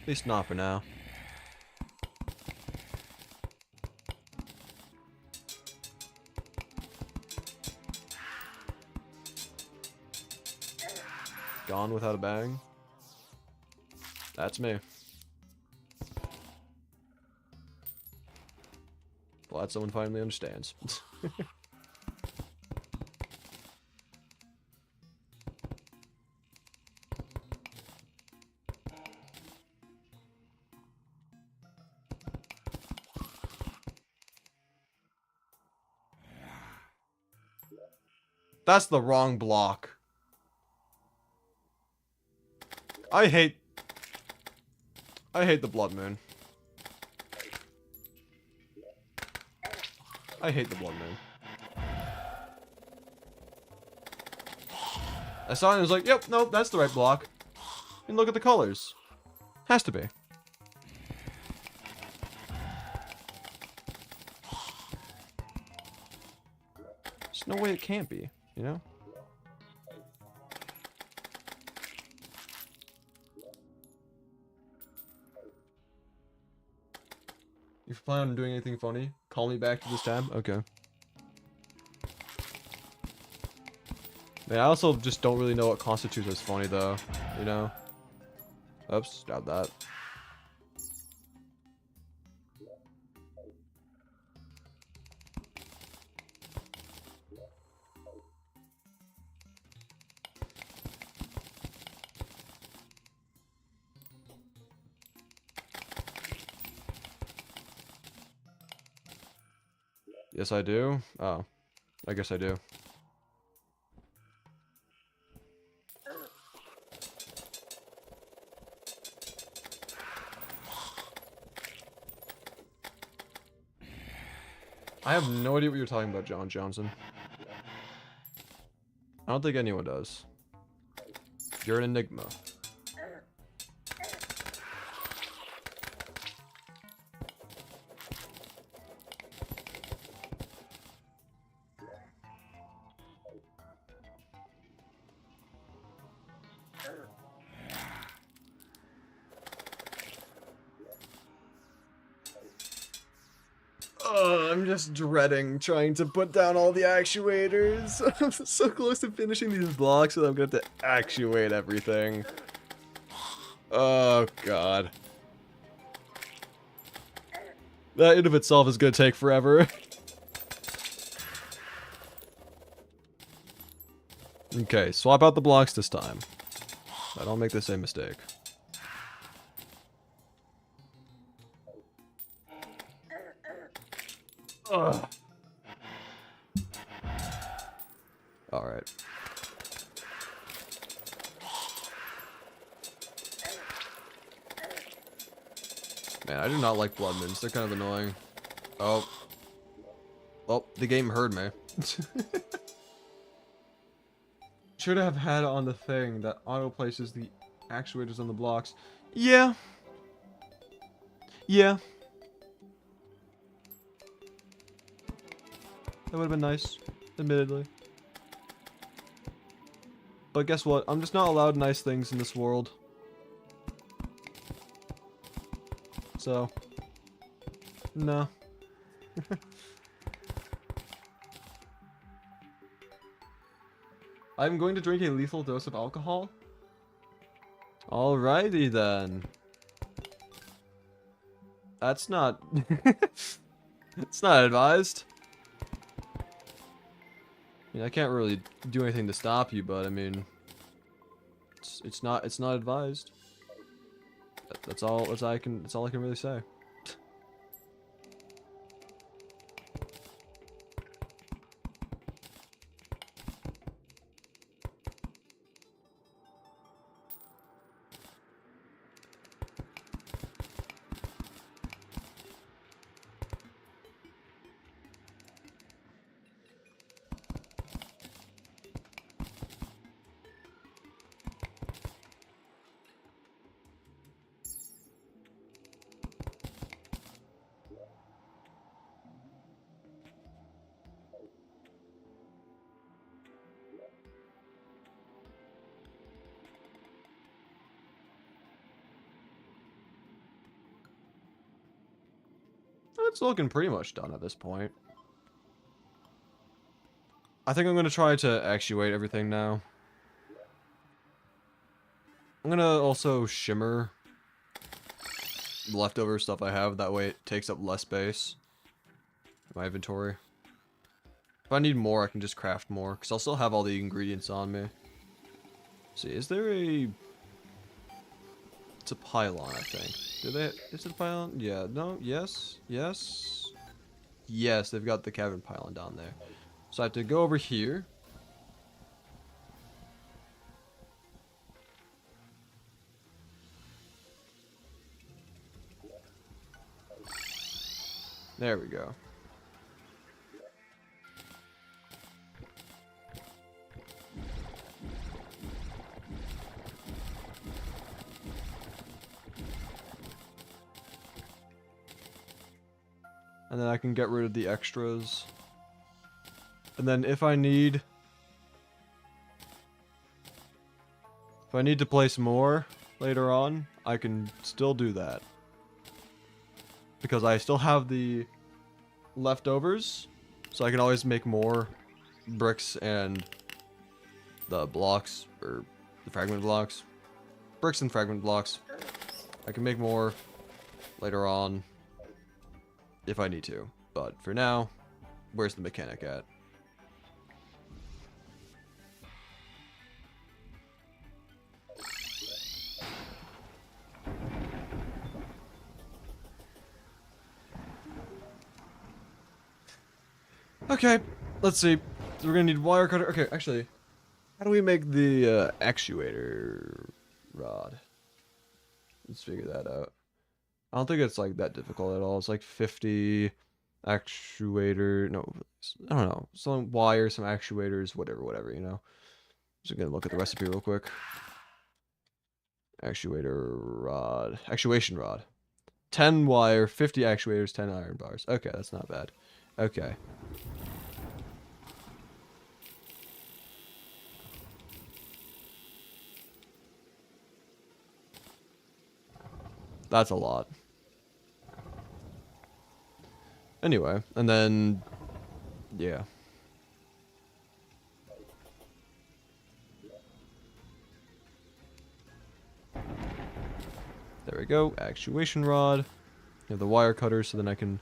At least not for now. Gone without a bang? That's me. Glad someone finally understands. That's the wrong block. I hate the blood moon. I hate the blood moon. I saw it and was like, yep, nope, that's the right block. And look at the colors. Has to be. There's no way it can't be, you know? If you plan on doing anything funny, call me back to this tab. Okay. Yeah, I also just don't really know what constitutes as funny, though. You know? Oops, doubt that. Yes, I do. Oh, I guess I do. I have no idea what you're talking about, John Johnson. I don't think anyone does. You're an enigma. I'm just dreading trying to put down all the actuators. I'm so close to finishing these blocks that I'm gonna have to actuate everything. Oh god. That in of itself is gonna take forever. Okay, swap out the blocks this time. I don't make the same mistake. Ugh. Alright. Man, I do not like blood moons. They're kind of annoying. Oh. Oh, the game heard me. Should have had on the thing that auto places the actuators on the blocks. Yeah. Yeah. That would have been nice, admittedly. But guess what? I'm just not allowed nice things in this world. So, no. I'm going to drink a lethal dose of alcohol. Alrighty then. That's not... It's not advised. I mean, I can't really do anything to stop you, but I mean, it's not advised. That's all I can really say. it's looking pretty much done at this point. I think I'm going to try to actuate everything now. I'm going to also shimmer the leftover stuff I have. That way it takes up less space in my inventory. If I need more, I can just craft more. Because I'll still have all the ingredients on me. Let's see, is there a... It's a pylon, I think. Is it a pylon? Yeah, no, yes, yes. Yes, they've got the cavern pylon down there. So I have to go over here. There we go. And then I can get rid of the extras. And then if I need to place more later on, I can still do that. Because I still have the leftovers, so I can always make more bricks and the blocks, or the fragment blocks. Bricks and fragment blocks. I can make more later on if I need to. But for now, where's the mechanic at? Okay, let's see. So we're gonna need wire cutter. Okay, actually, how do we make the actuator rod? Let's figure that out. I don't think it's like that difficult at all. It's like 50 actuator. No, I don't know. Some wire, some actuators, whatever, you know. Just gonna look at the recipe real quick. Actuator rod. Actuation rod. 10 wire, 50 actuators, 10 iron bars. Okay, that's not bad. Okay. That's a lot. Anyway, and then, yeah. There we go, actuation rod. You have the wire cutter, so then I can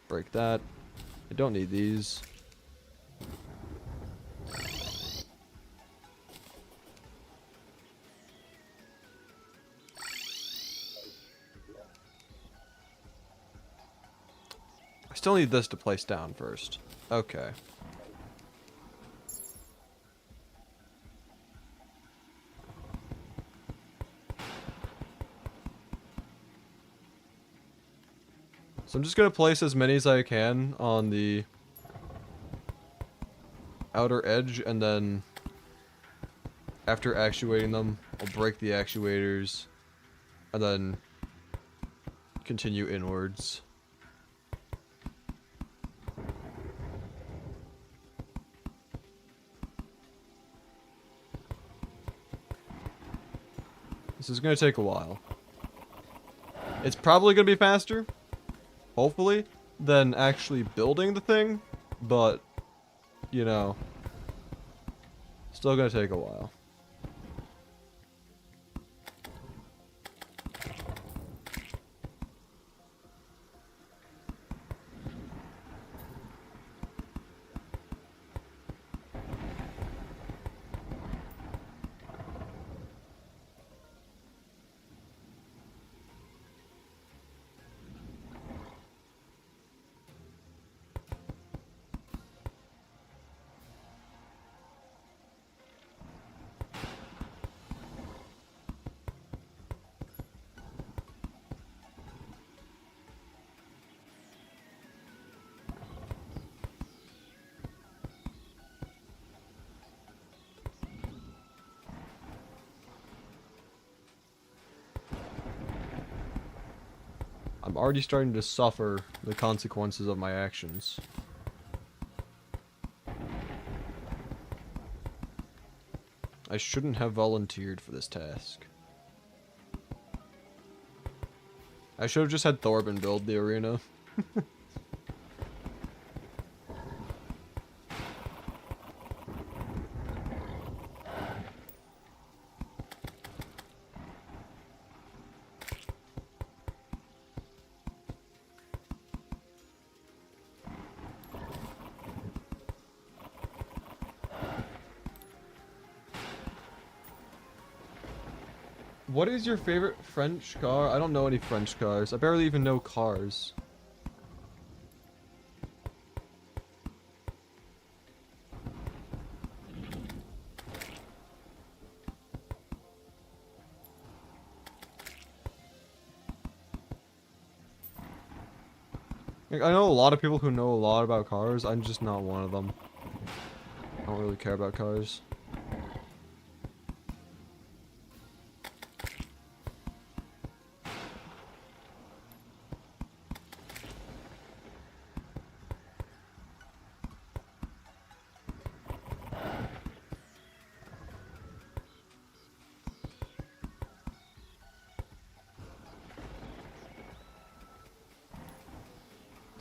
break that. I don't need these. I still need this to place down first. Okay. So I'm just going to place as many as I can on the outer edge, and then after actuating them, I'll break the actuators, and then continue inwards. This is going to take a while. It's probably going to be faster, hopefully, than actually building the thing, but, you know, still going to take a while. I'm already starting to suffer the consequences of my actions. I shouldn't have volunteered for this task. I should have just had Throarbin build the arena. What is your favorite French car? I don't know any French cars. I barely even know cars. Like, I know a lot of people who know a lot about cars. I'm just not one of them. I don't really care about cars.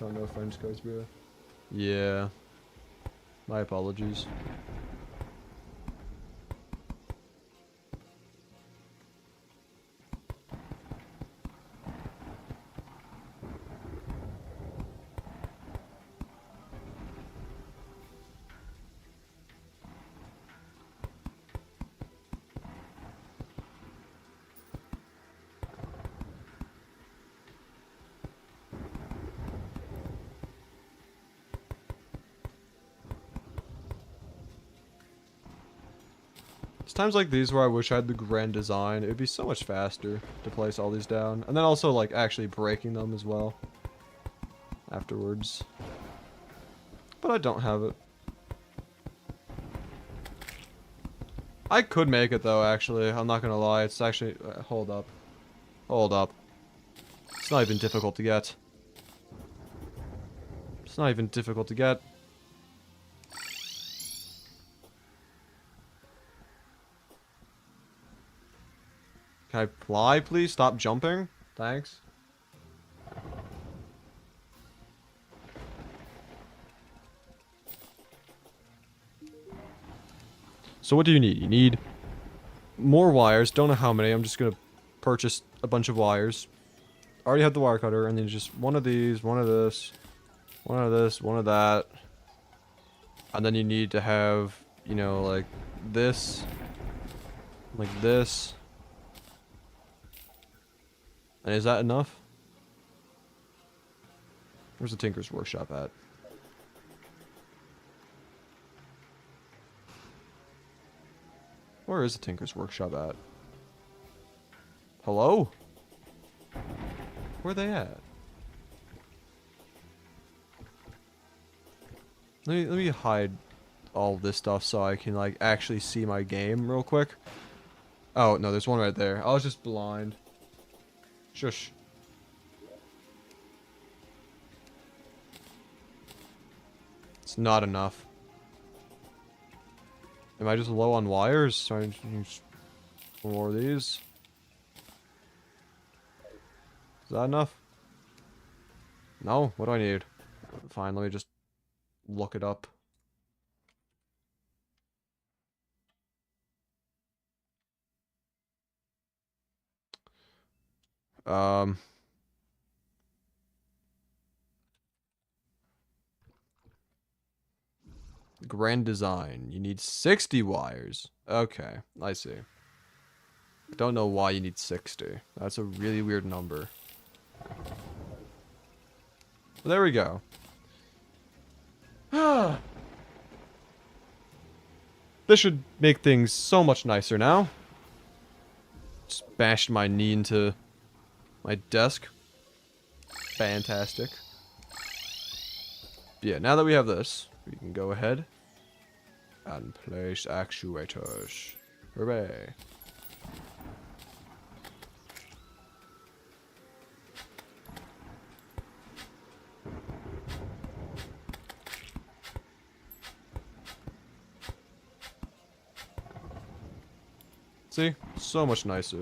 Don't know French cars, bro. Yeah. My apologies. It's times like these where I wish I had the grand design. It would be so much faster to place all these down. And then also, like, actually breaking them as well. Afterwards. But I don't have it. I could make it, though, actually. I'm not gonna lie. It's actually... hold up. Hold up. It's not even difficult to get. It's not even difficult to get. Can I fly, please? Stop jumping. Thanks. So what do you need? You need more wires. Don't know how many. I'm just gonna purchase a bunch of wires. Already have the wire cutter, and then just one of these, one of this, one of this, one of that. And then you need to have, you know, like this, like this. And is that enough? Where's the Tinker's Workshop at? Where is the Tinker's Workshop at? Hello? Where are they at? Let me hide all this stuff so I can, like, actually see my game real quick. Oh, no, there's one right there. I was just blind. Shush. It's not enough. Am I just low on wires? So I use more of these. Is that enough? No? What do I need? Fine, let me just look it up. Grand design. You need 60 wires. Okay, I see. Don't know why you need 60. That's a really weird number. Well, there we go. This should make things so much nicer now. Just bashed my knee into my desk. Fantastic. Yeah, now that we have this, we can go ahead and place actuators. Hooray. See? So much nicer.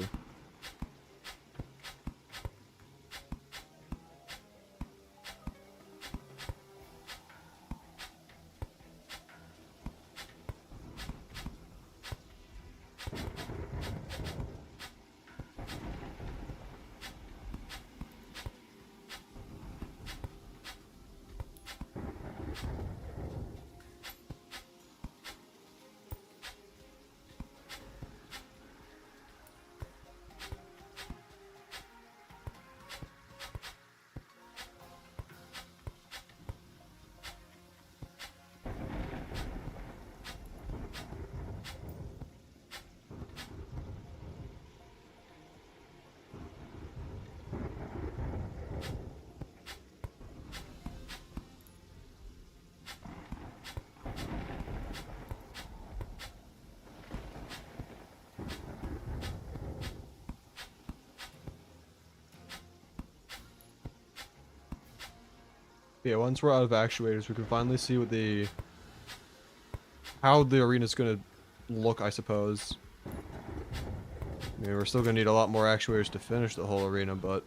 Yeah, once we're out of actuators, we can finally see what how the arena's gonna look, I suppose. I mean, we're still gonna need a lot more actuators to finish the whole arena, but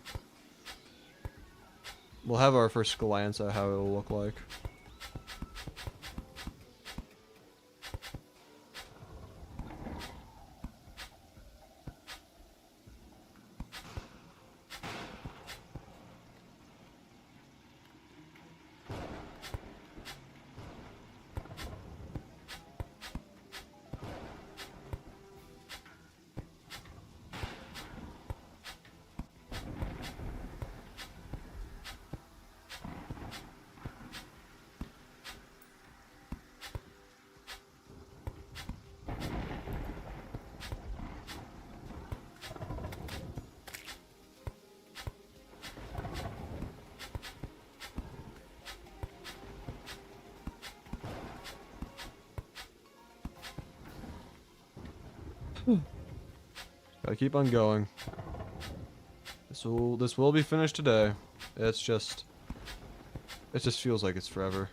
we'll have our first glance at how it'll look like. Gotta keep on going. This will be finished today. It just feels like it's forever.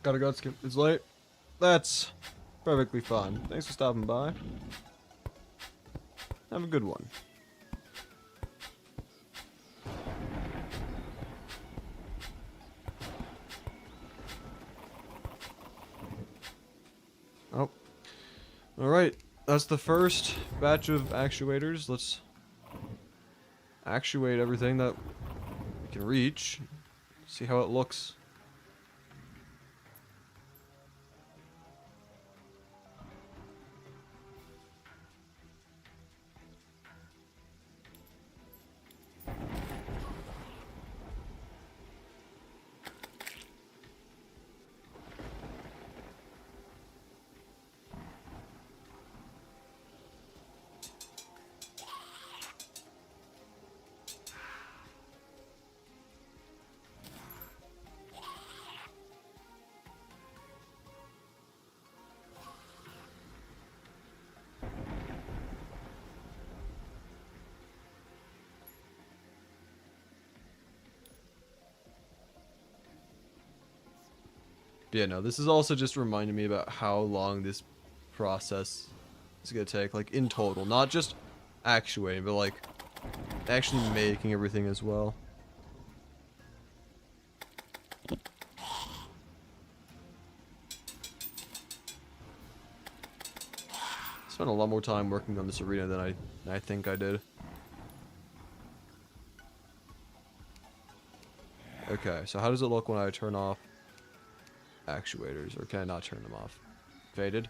Gotta go, it's late. That's perfectly fine. Thanks for stopping by. Have a good one. Oh. Alright, that's the first batch of actuators. Let's actuate everything that we can reach. See how it looks. Yeah, no, this is also just reminding me about how long this process is gonna take, like, in total. Not just actuating, but, like, actually making everything as well. Spent a lot more time working on this arena than I think I did. Okay, so how does it look when I turn off actuators, or can I not turn them off? Faded?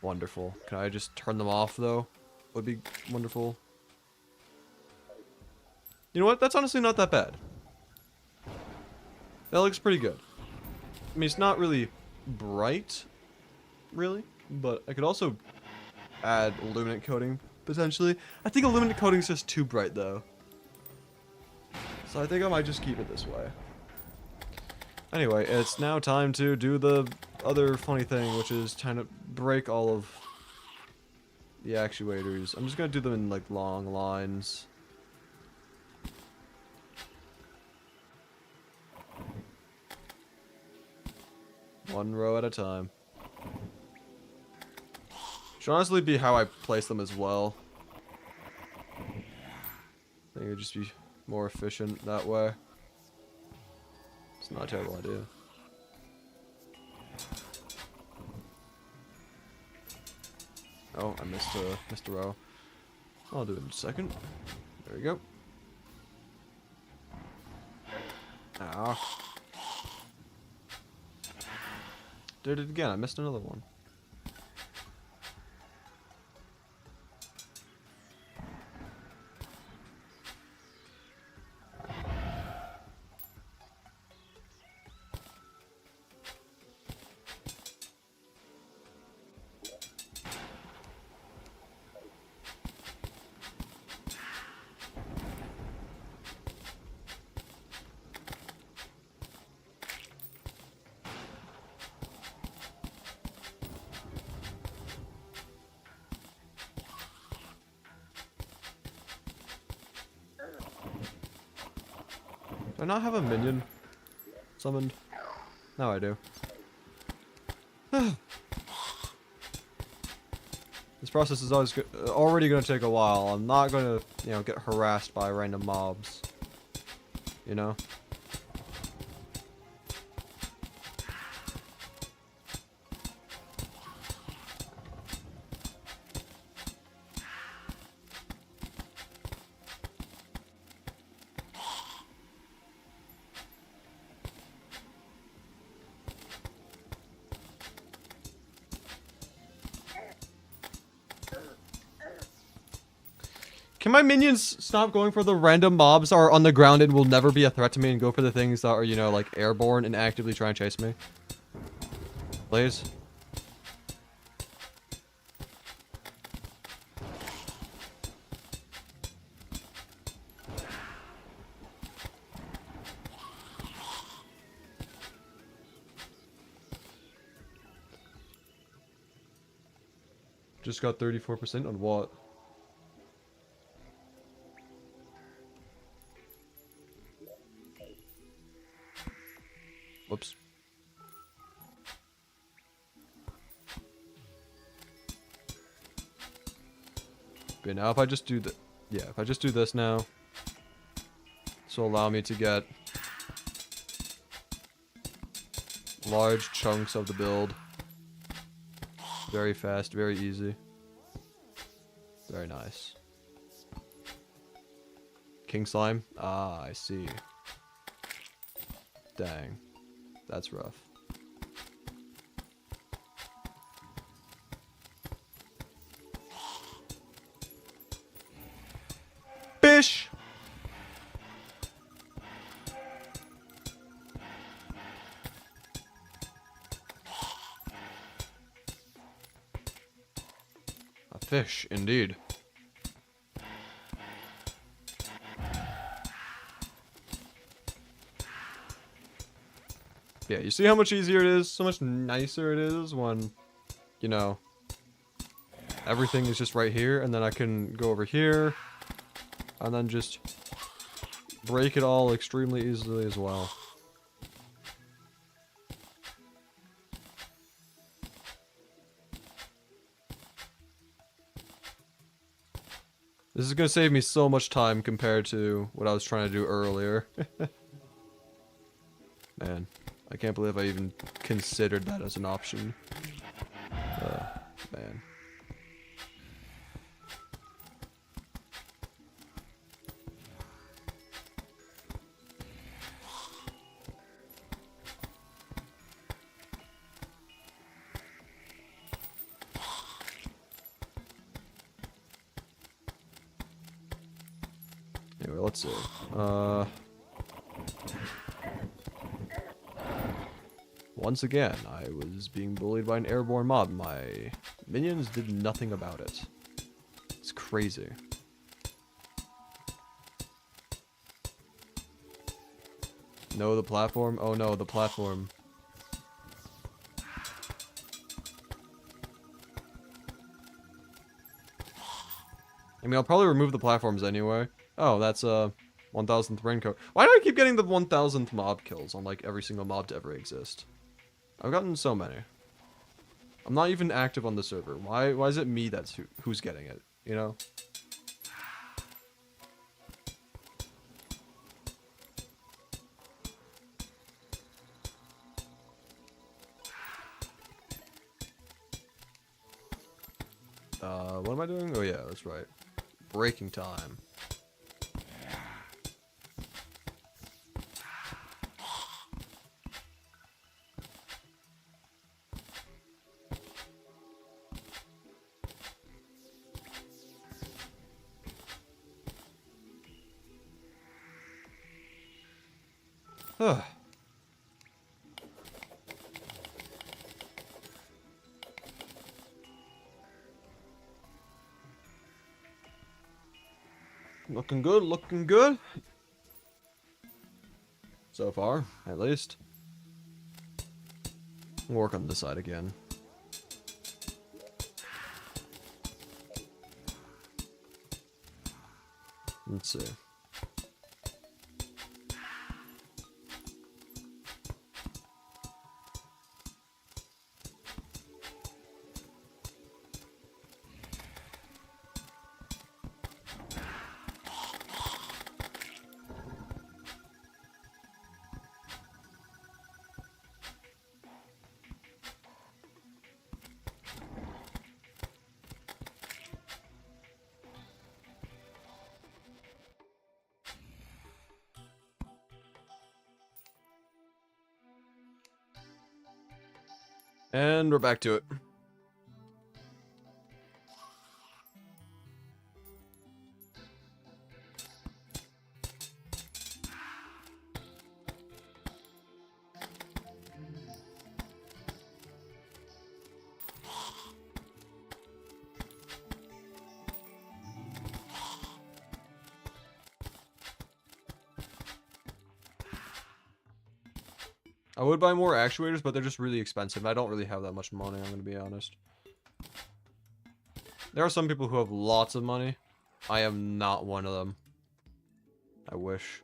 Wonderful. Can I just turn them off, though? Would be wonderful. You know what? That's honestly not that bad. That looks pretty good. I mean, it's not really bright, really, but I could also add luminant coating, potentially. I think a luminant coating is just too bright, though. So I think I might just keep it this way. Anyway, it's now time to do the other funny thing, which is trying to break all of the actuators. I'm just gonna do them in, like, long lines. One row at a time. Should honestly be how I place them as well. I think it would just be more efficient that way. It's not a terrible idea. Oh, I missed a row. I'll do it in a second. There we go. Ah. Did it again. I missed another one. Do I not have a minion summoned? No, I do. This process is already going to take a while. I'm not going to, you know, get harassed by random mobs. You know? Can my minions stop going for the random mobs that are on the ground and will never be a threat to me and go for the things that are, you know, like airborne and actively try and chase me? Please? Just got 34% on what? Whoops. Okay, now if I just do if I just do this now, this will allow me to get large chunks of the build. Very fast, very easy. Very nice. King slime? Ah, I see. Dang. That's rough. Fish! A fish, indeed. Yeah, you see how much easier it is? So much nicer it is when, you know, everything is just right here, and then I can go over here, and then just break it all extremely easily as well. This is gonna save me so much time compared to what I was trying to do earlier. Man, I can't believe I even considered that as an option. Man. Anyway, let's see. Once again, I was being bullied by an airborne mob. My minions did nothing about it. It's crazy. No, the platform? Oh no, the platform. I mean, I'll probably remove the platforms anyway. Oh, that's 1000th raincoat. Why do I keep getting the 1000th mob kills on like every single mob to ever exist? I've gotten so many. I'm not even active on the server. Why is it me that's who's getting it, you know? What am I doing? Oh yeah, that's right. Breaking time. Looking good, looking good. So far, at least. Work on this side again. Let's see. And we're back to it. I would buy more actuators, but they're just really expensive. I don't really have that much money, I'm going to be honest. There are some people who have lots of money. I am not one of them. I wish.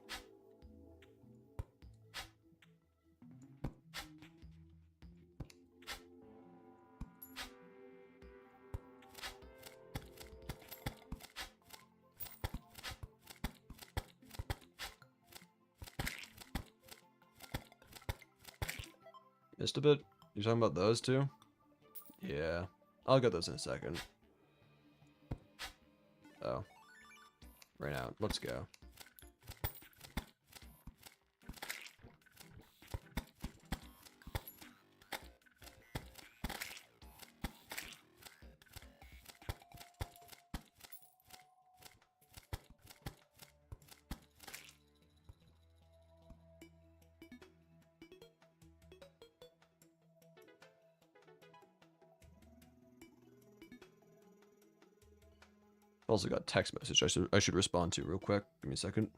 Missed a bit. You're talking about those two? Yeah. I'll get those in a second. Oh. Right out. Let's go. Also got a text message I should respond to real quick. Give me a second.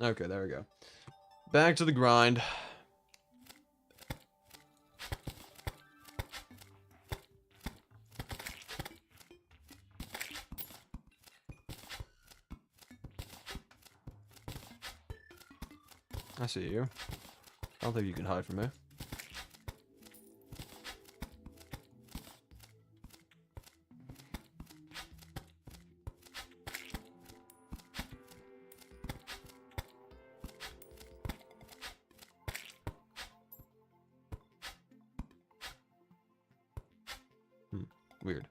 Okay, there we go. Back to the grind. I see you. I don't think you can hide from me. Weird.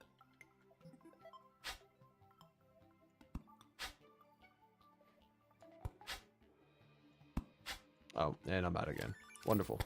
Oh, and I'm out again. Wonderful.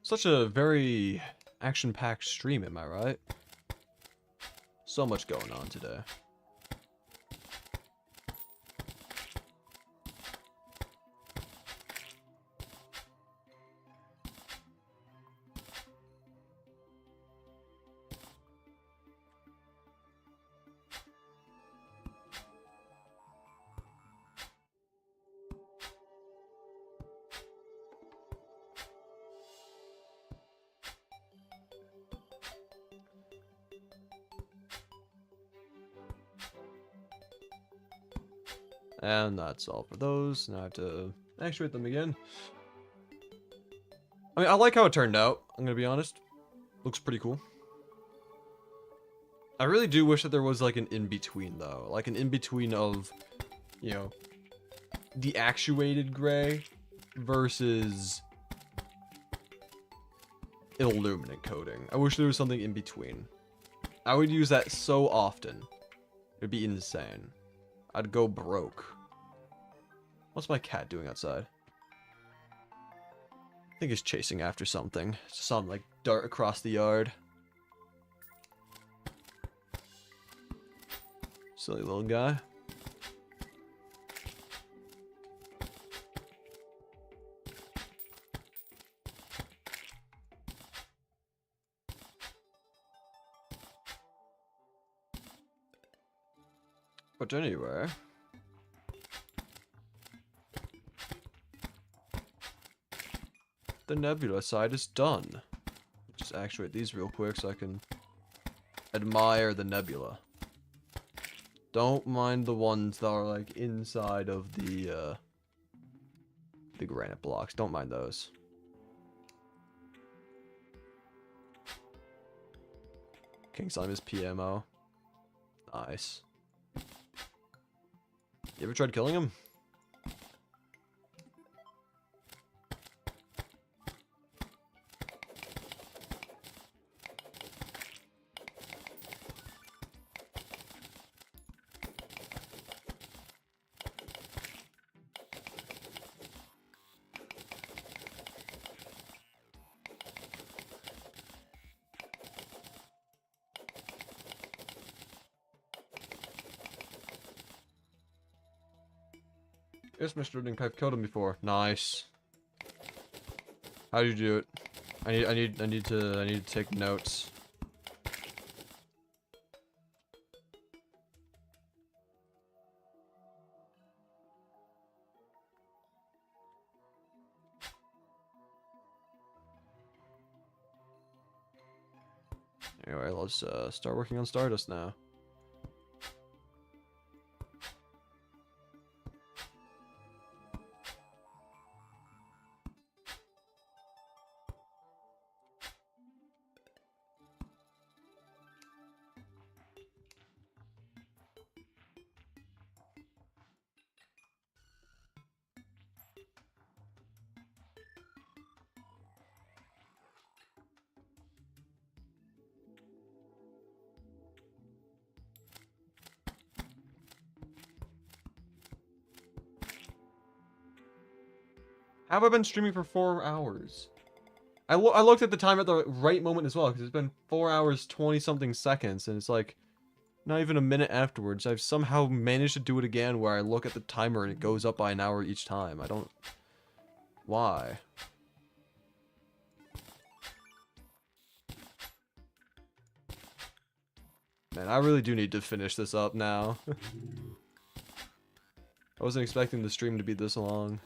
Such a very action-packed stream, am I right? So much going on today. And that's all for those. Now I have to actuate them again. I mean, I like how it turned out, I'm gonna be honest. Looks pretty cool. I really do wish that there was like an in-between though. Like an in-between of, you know, the actuated gray versus illuminant coating. I wish there was something in between. I would use that so often. It'd be insane. I'd go broke. What's my cat doing outside? I think he's chasing after something. It's just something like dart across the yard. Silly little guy. But anyway. the nebula side is done. Just actuate these real quick so I can admire the nebula. Don't mind the ones that are like inside of the granite blocks. Don't mind those. King Slime is PMO. Nice. You ever tried killing him? Yes, Mr. Link, I've killed him before. Nice. How did you do it? I need to take notes. Anyway, let's start working on Stardust now. Have I been streaming for 4 hours? I looked at the time at the right moment as well, because it's been 4 hours, 20-something seconds, and it's like, not even a minute afterwards. I've somehow managed to do it again where I look at the timer and it goes up by an hour each time. I don't... Why? Man, I really do need to finish this up now. I wasn't expecting the stream to be this long.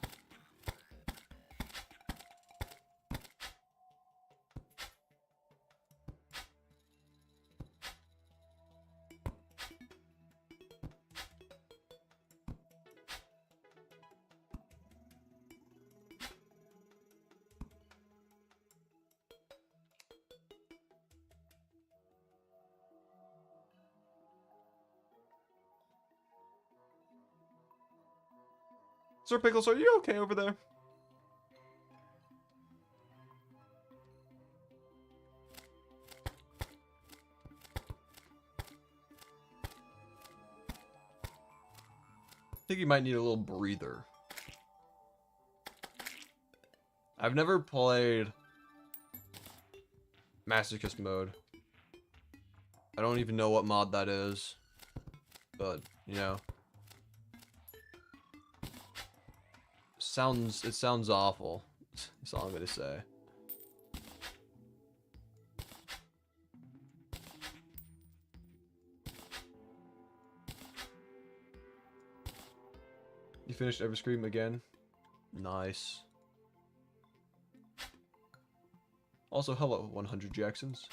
Sir Pickles, are you okay over there? I think you might need a little breather. I've never played Masochist mode. I don't even know what mod that is. But, you know. It sounds awful. That's all I'm gonna say. You finished Everscream again? Nice. Also, hello, 100 Jacksons.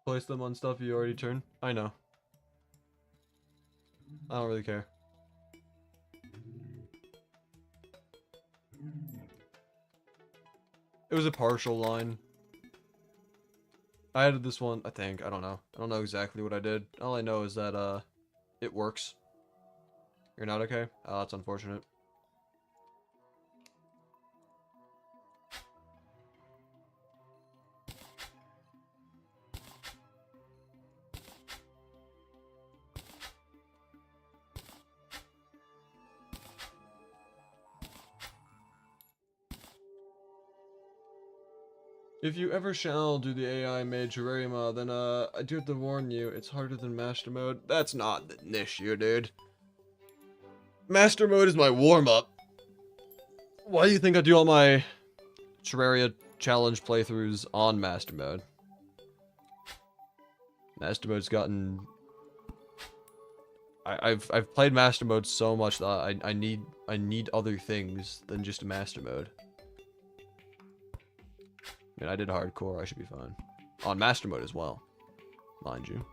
Place them on stuff you already turned. I know. I don't really care. It was a partial line. I added this one, I think. I don't know. I don't know exactly what I did. All I know is that, it works. You're not okay? Oh, that's unfortunate. If you ever shall do the AI made Terraria mod, then I do have to warn you, it's harder than Master Mode. That's not an issue, dude. Master Mode is my warm-up. Why do you think I do all my Terraria challenge playthroughs on Master Mode? Master Mode's gotten... I've played Master Mode so much that I need other things than just Master Mode. I mean, I did hardcore, I should be fine. On Master Mode as well, mind you.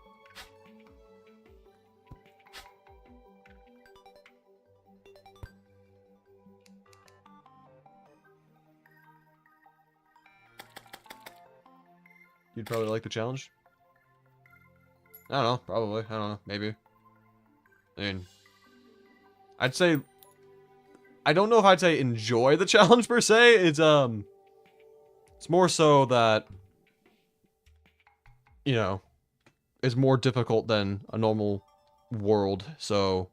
You'd probably like the challenge? I don't know, probably. I don't know, maybe. I mean, I'd say... I don't know if I'd say enjoy the challenge per se. It's more so that, you know, it's more difficult than a normal world, so...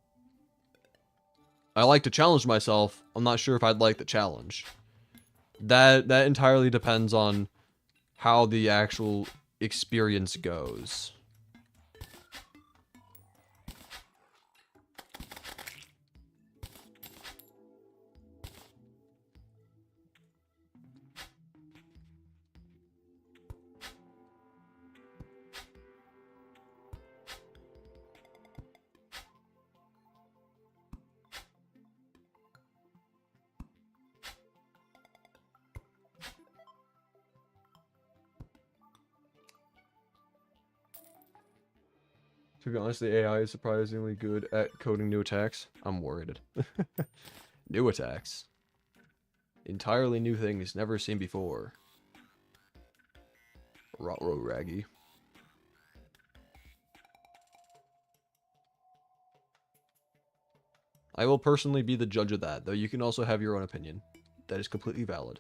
I like to challenge myself. I'm not sure if I'd like the challenge. That entirely depends on how the actual experience goes. To be honest, the AI is surprisingly good at coding new attacks. I'm worried. New attacks. Entirely new things never seen before. Rotro Raggy. I will personally be the judge of that, though you can also have your own opinion. That is completely valid.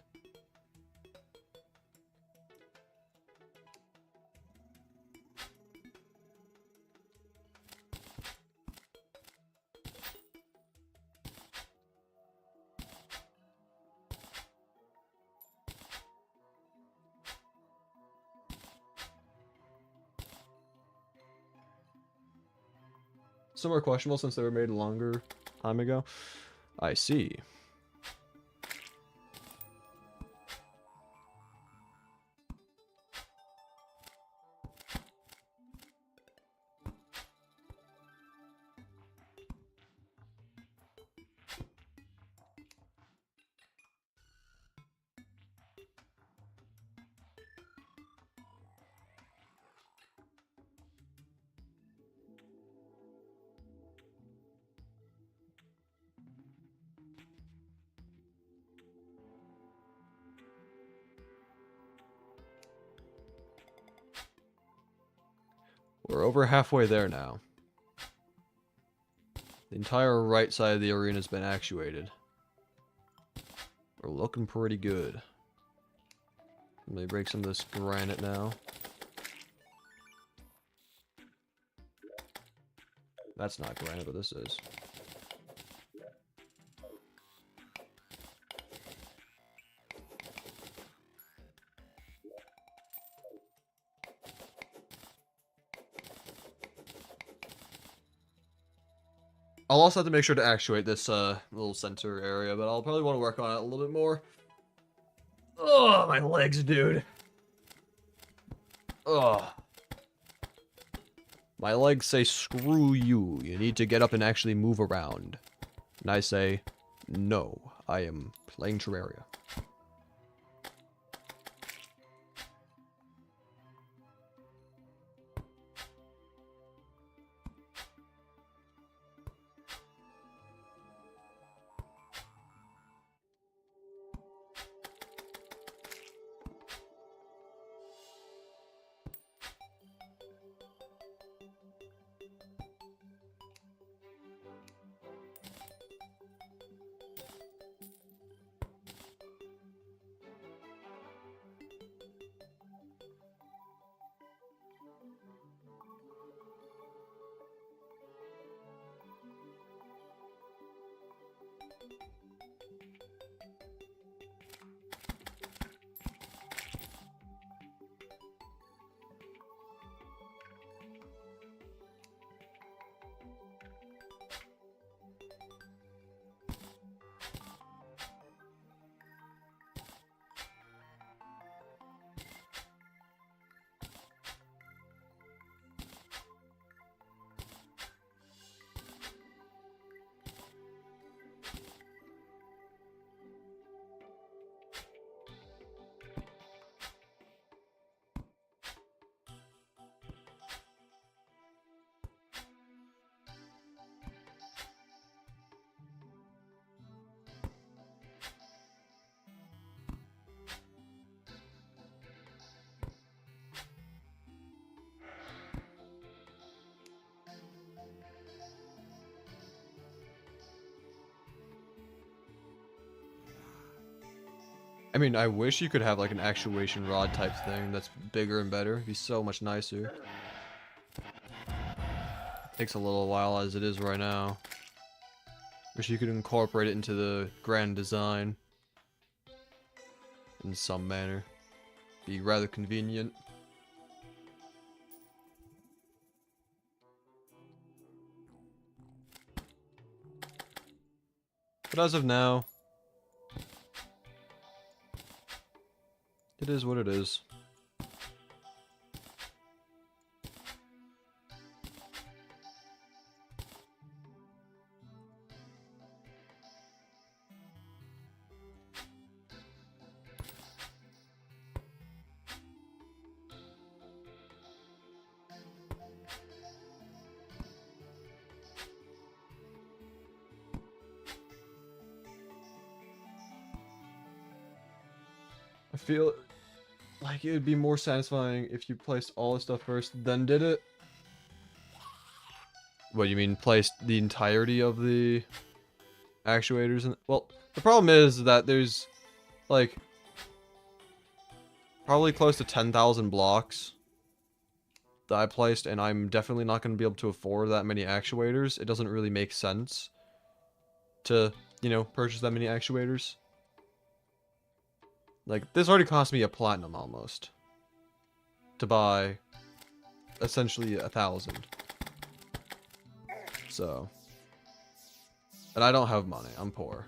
Some are questionable since they were made a longer time ago. I see. We're over halfway there now. The entire right side of the arena has been actuated. We're looking pretty good. Let me break some of this granite now. That's not granite, but this is. I'll also have to make sure to actuate this little center area, but I'll probably want to work on it a little bit more. Oh, my legs, dude. Ugh. My legs say, screw you. You need to get up and actually move around. And I say, no, I am playing Terraria. I mean, I wish you could have like an actuation rod type thing that's bigger and better. It'd be so much nicer. Takes a little while as it is right now. Wish you could incorporate it into the grand design in some manner. Be rather convenient. But as of now, it is what it is. I feel like it would be more satisfying if you placed all the stuff first, then did it. What, you mean placed the entirety of the actuators? Well, the problem is that there's, like, probably close to 10,000 blocks that I placed, and I'm definitely not going to be able to afford that many actuators. It doesn't really make sense to, you know, purchase that many actuators. Like, this already cost me a platinum almost to buy essentially 1,000. So, and I don't have money. I'm poor.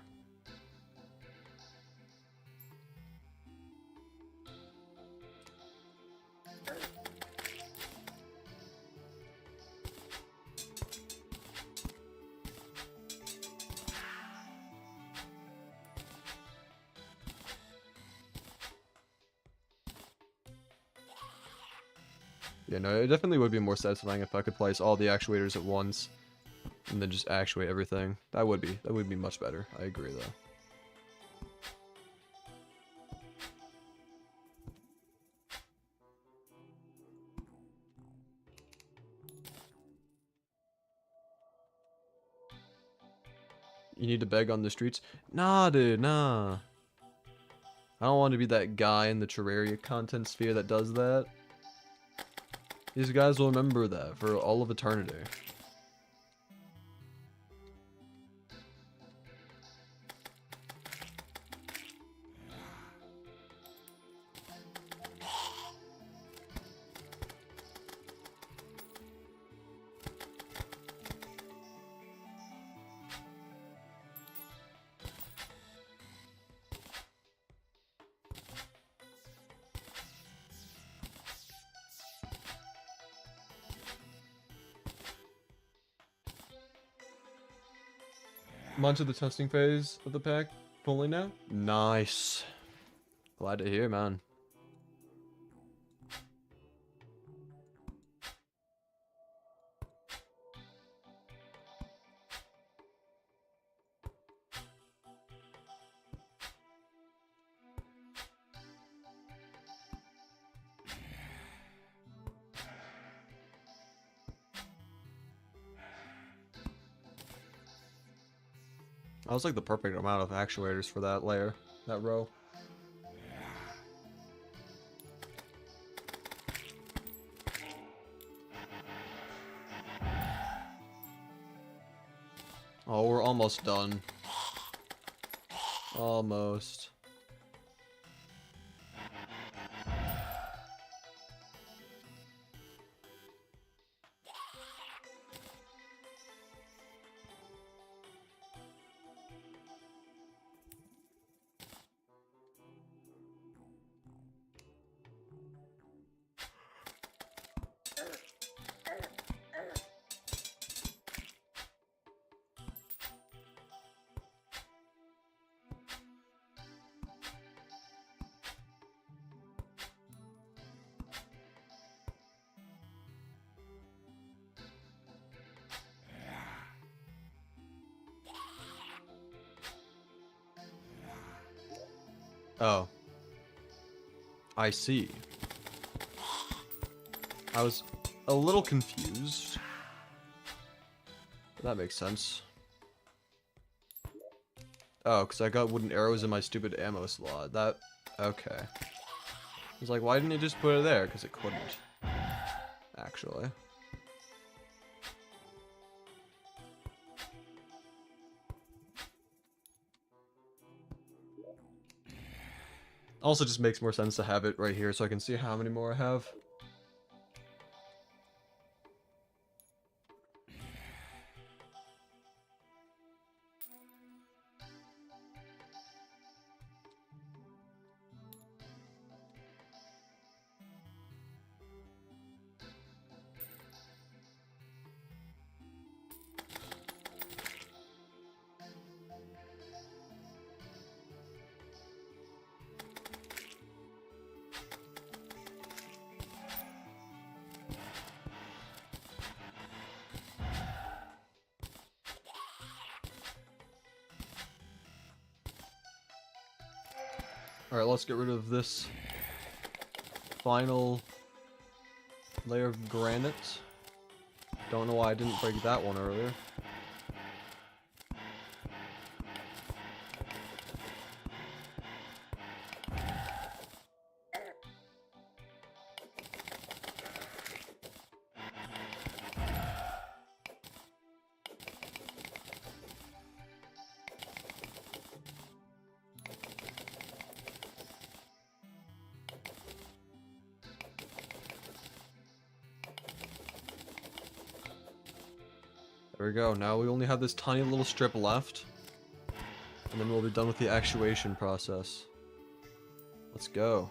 Yeah, no, it definitely would be more satisfying if I could place all the actuators at once and then just actuate everything. That would be much better. I agree though. You need to beg on the streets? Nah, dude, nah. I don't want to be that guy in the Terraria content sphere that does that. These guys will remember that for all of eternity. I'm onto the testing phase of the pack fully now. Nice. Glad to hear, man. That was like the perfect amount of actuators for that layer, that row. Oh, we're almost done. Almost. Oh. I see. I was a little confused. But that makes sense. Oh, because I got wooden arrows in my stupid ammo slot. That Okay. He's like, why didn't you just put it there? Because it couldn't. Actually. Also just makes more sense to have it right here so I can see how many more I have. Alright, let's get rid of this final layer of granite. Don't know why I didn't break that one earlier. There we go. Now we only have this tiny little strip left. And then we'll be done with the actuation process. Let's go.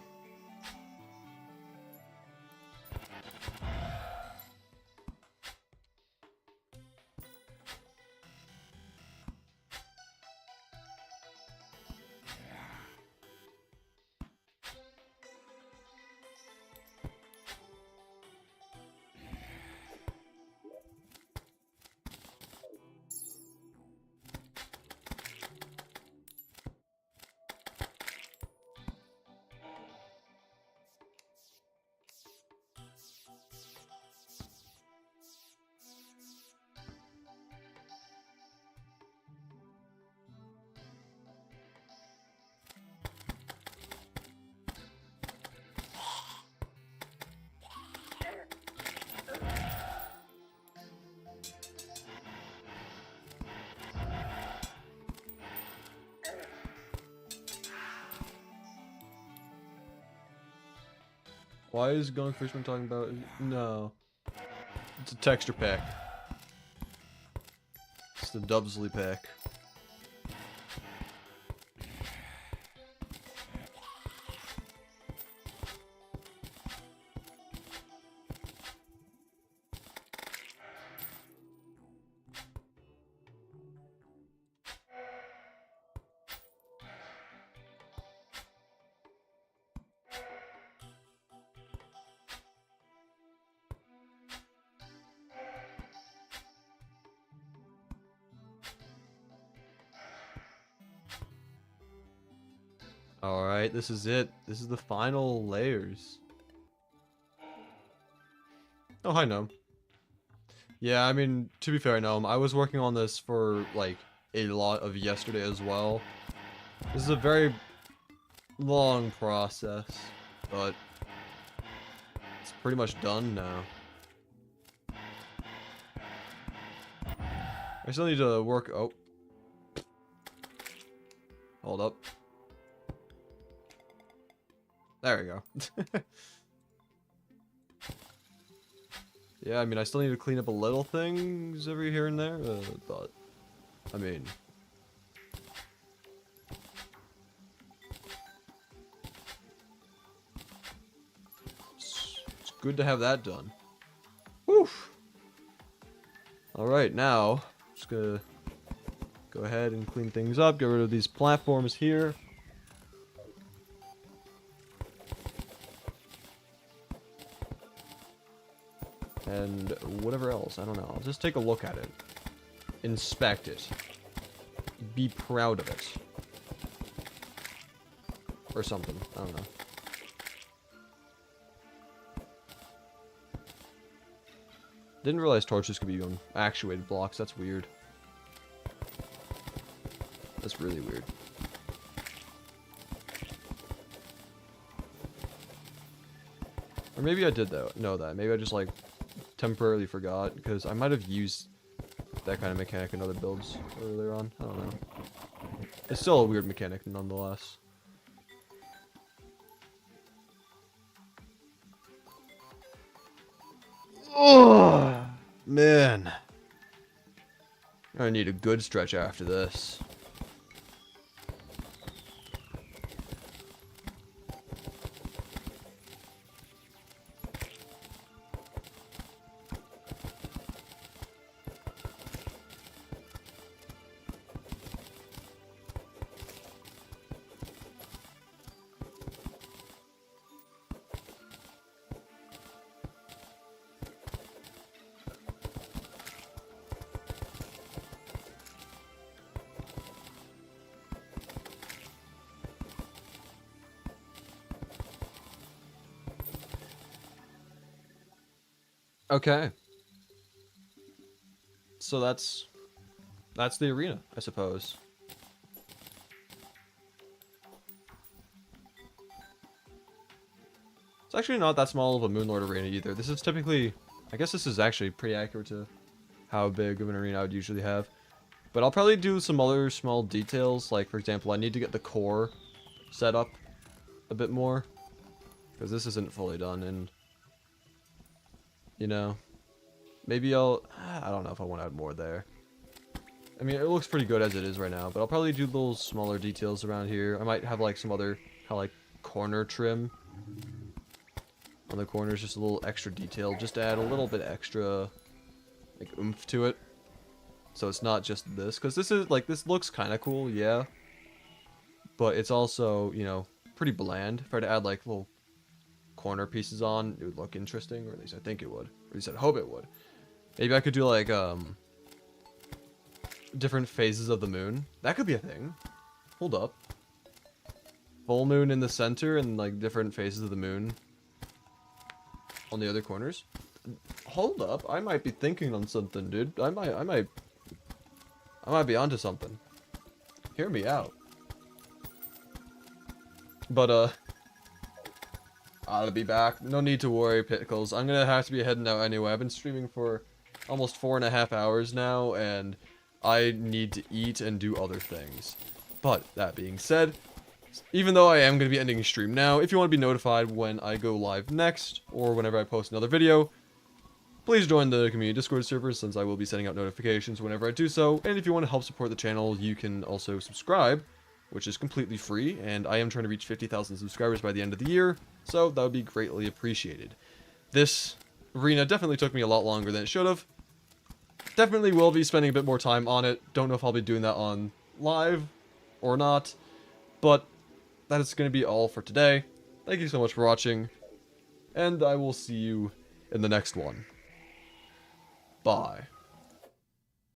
Why is Gone Fishman talking about? No. It's a texture pack. It's the Dubsley pack. Alright, this is it. This is the final layers. Oh, hi, Gnome. Yeah, I mean, to be fair, Gnome, I was working on this for, like, a lot of yesterday as well. This is a very long process, but it's pretty much done now. I still need to work... Oh. Hold up. There we go. Yeah, I mean, I still need to clean up a little things every here and there, but, I mean... It's good to have that done. Woof! Alright, now, I'm just gonna go ahead and clean things up, get rid of these platforms here. And whatever else, I don't know. I'll just take a look at it. Inspect it. Be proud of it. Or something. I don't know. Didn't realize torches could be on actuated blocks. That's weird. That's really weird. Or maybe I did know that. Maybe I just like temporarily forgot because I might have used that kind of mechanic in other builds earlier on. I don't know. It's still a weird mechanic nonetheless. Oh man. I need a good stretch after this. Okay. So that's the arena, I suppose. It's actually not that small of a Moonlord arena either. This is typically, I guess this is actually pretty accurate to how big of an arena I would usually have. But I'll probably do some other small details, like for example, I need to get the core set up a bit more. Because this isn't fully done, and you know, maybe I don't know if I want to add more there. I mean, it looks pretty good as it is right now, but I'll probably do little smaller details around here. I might have like some other kind of like corner trim on the corners, just a little extra detail, just to add a little bit extra like oomph to it. So it's not just this, because this is like, this looks kind of cool, yeah, but it's also, you know, pretty bland. If I had to add like little corner pieces on, it would look interesting, or at least I think it would, or at least I hope it would. Maybe I could do like different phases of the moon. That could be a thing. Hold up. Full moon in the center and like different phases of the moon on the other corners. Hold up, I might be thinking on something, dude. I might be onto something. Hear me out. But I'll be back. No need to worry, Pickles. I'm gonna have to be heading out anyway. I've been streaming for almost 4.5 hours now, and I need to eat and do other things. But that being said, even though I am going to be ending stream now, if you want to be notified when I go live next, or whenever I post another video, please join the community Discord server, since I will be sending out notifications whenever I do so. And if you want to help support the channel, you can also subscribe, which is completely free, and I am trying to reach 50,000 subscribers by the end of the year, so that would be greatly appreciated. This arena definitely took me a lot longer than it should have. Definitely will be spending a bit more time on it. Don't know if I'll be doing that on live or not, but that is going to be all for today. Thank you so much for watching, and I will see you in the next one. Bye.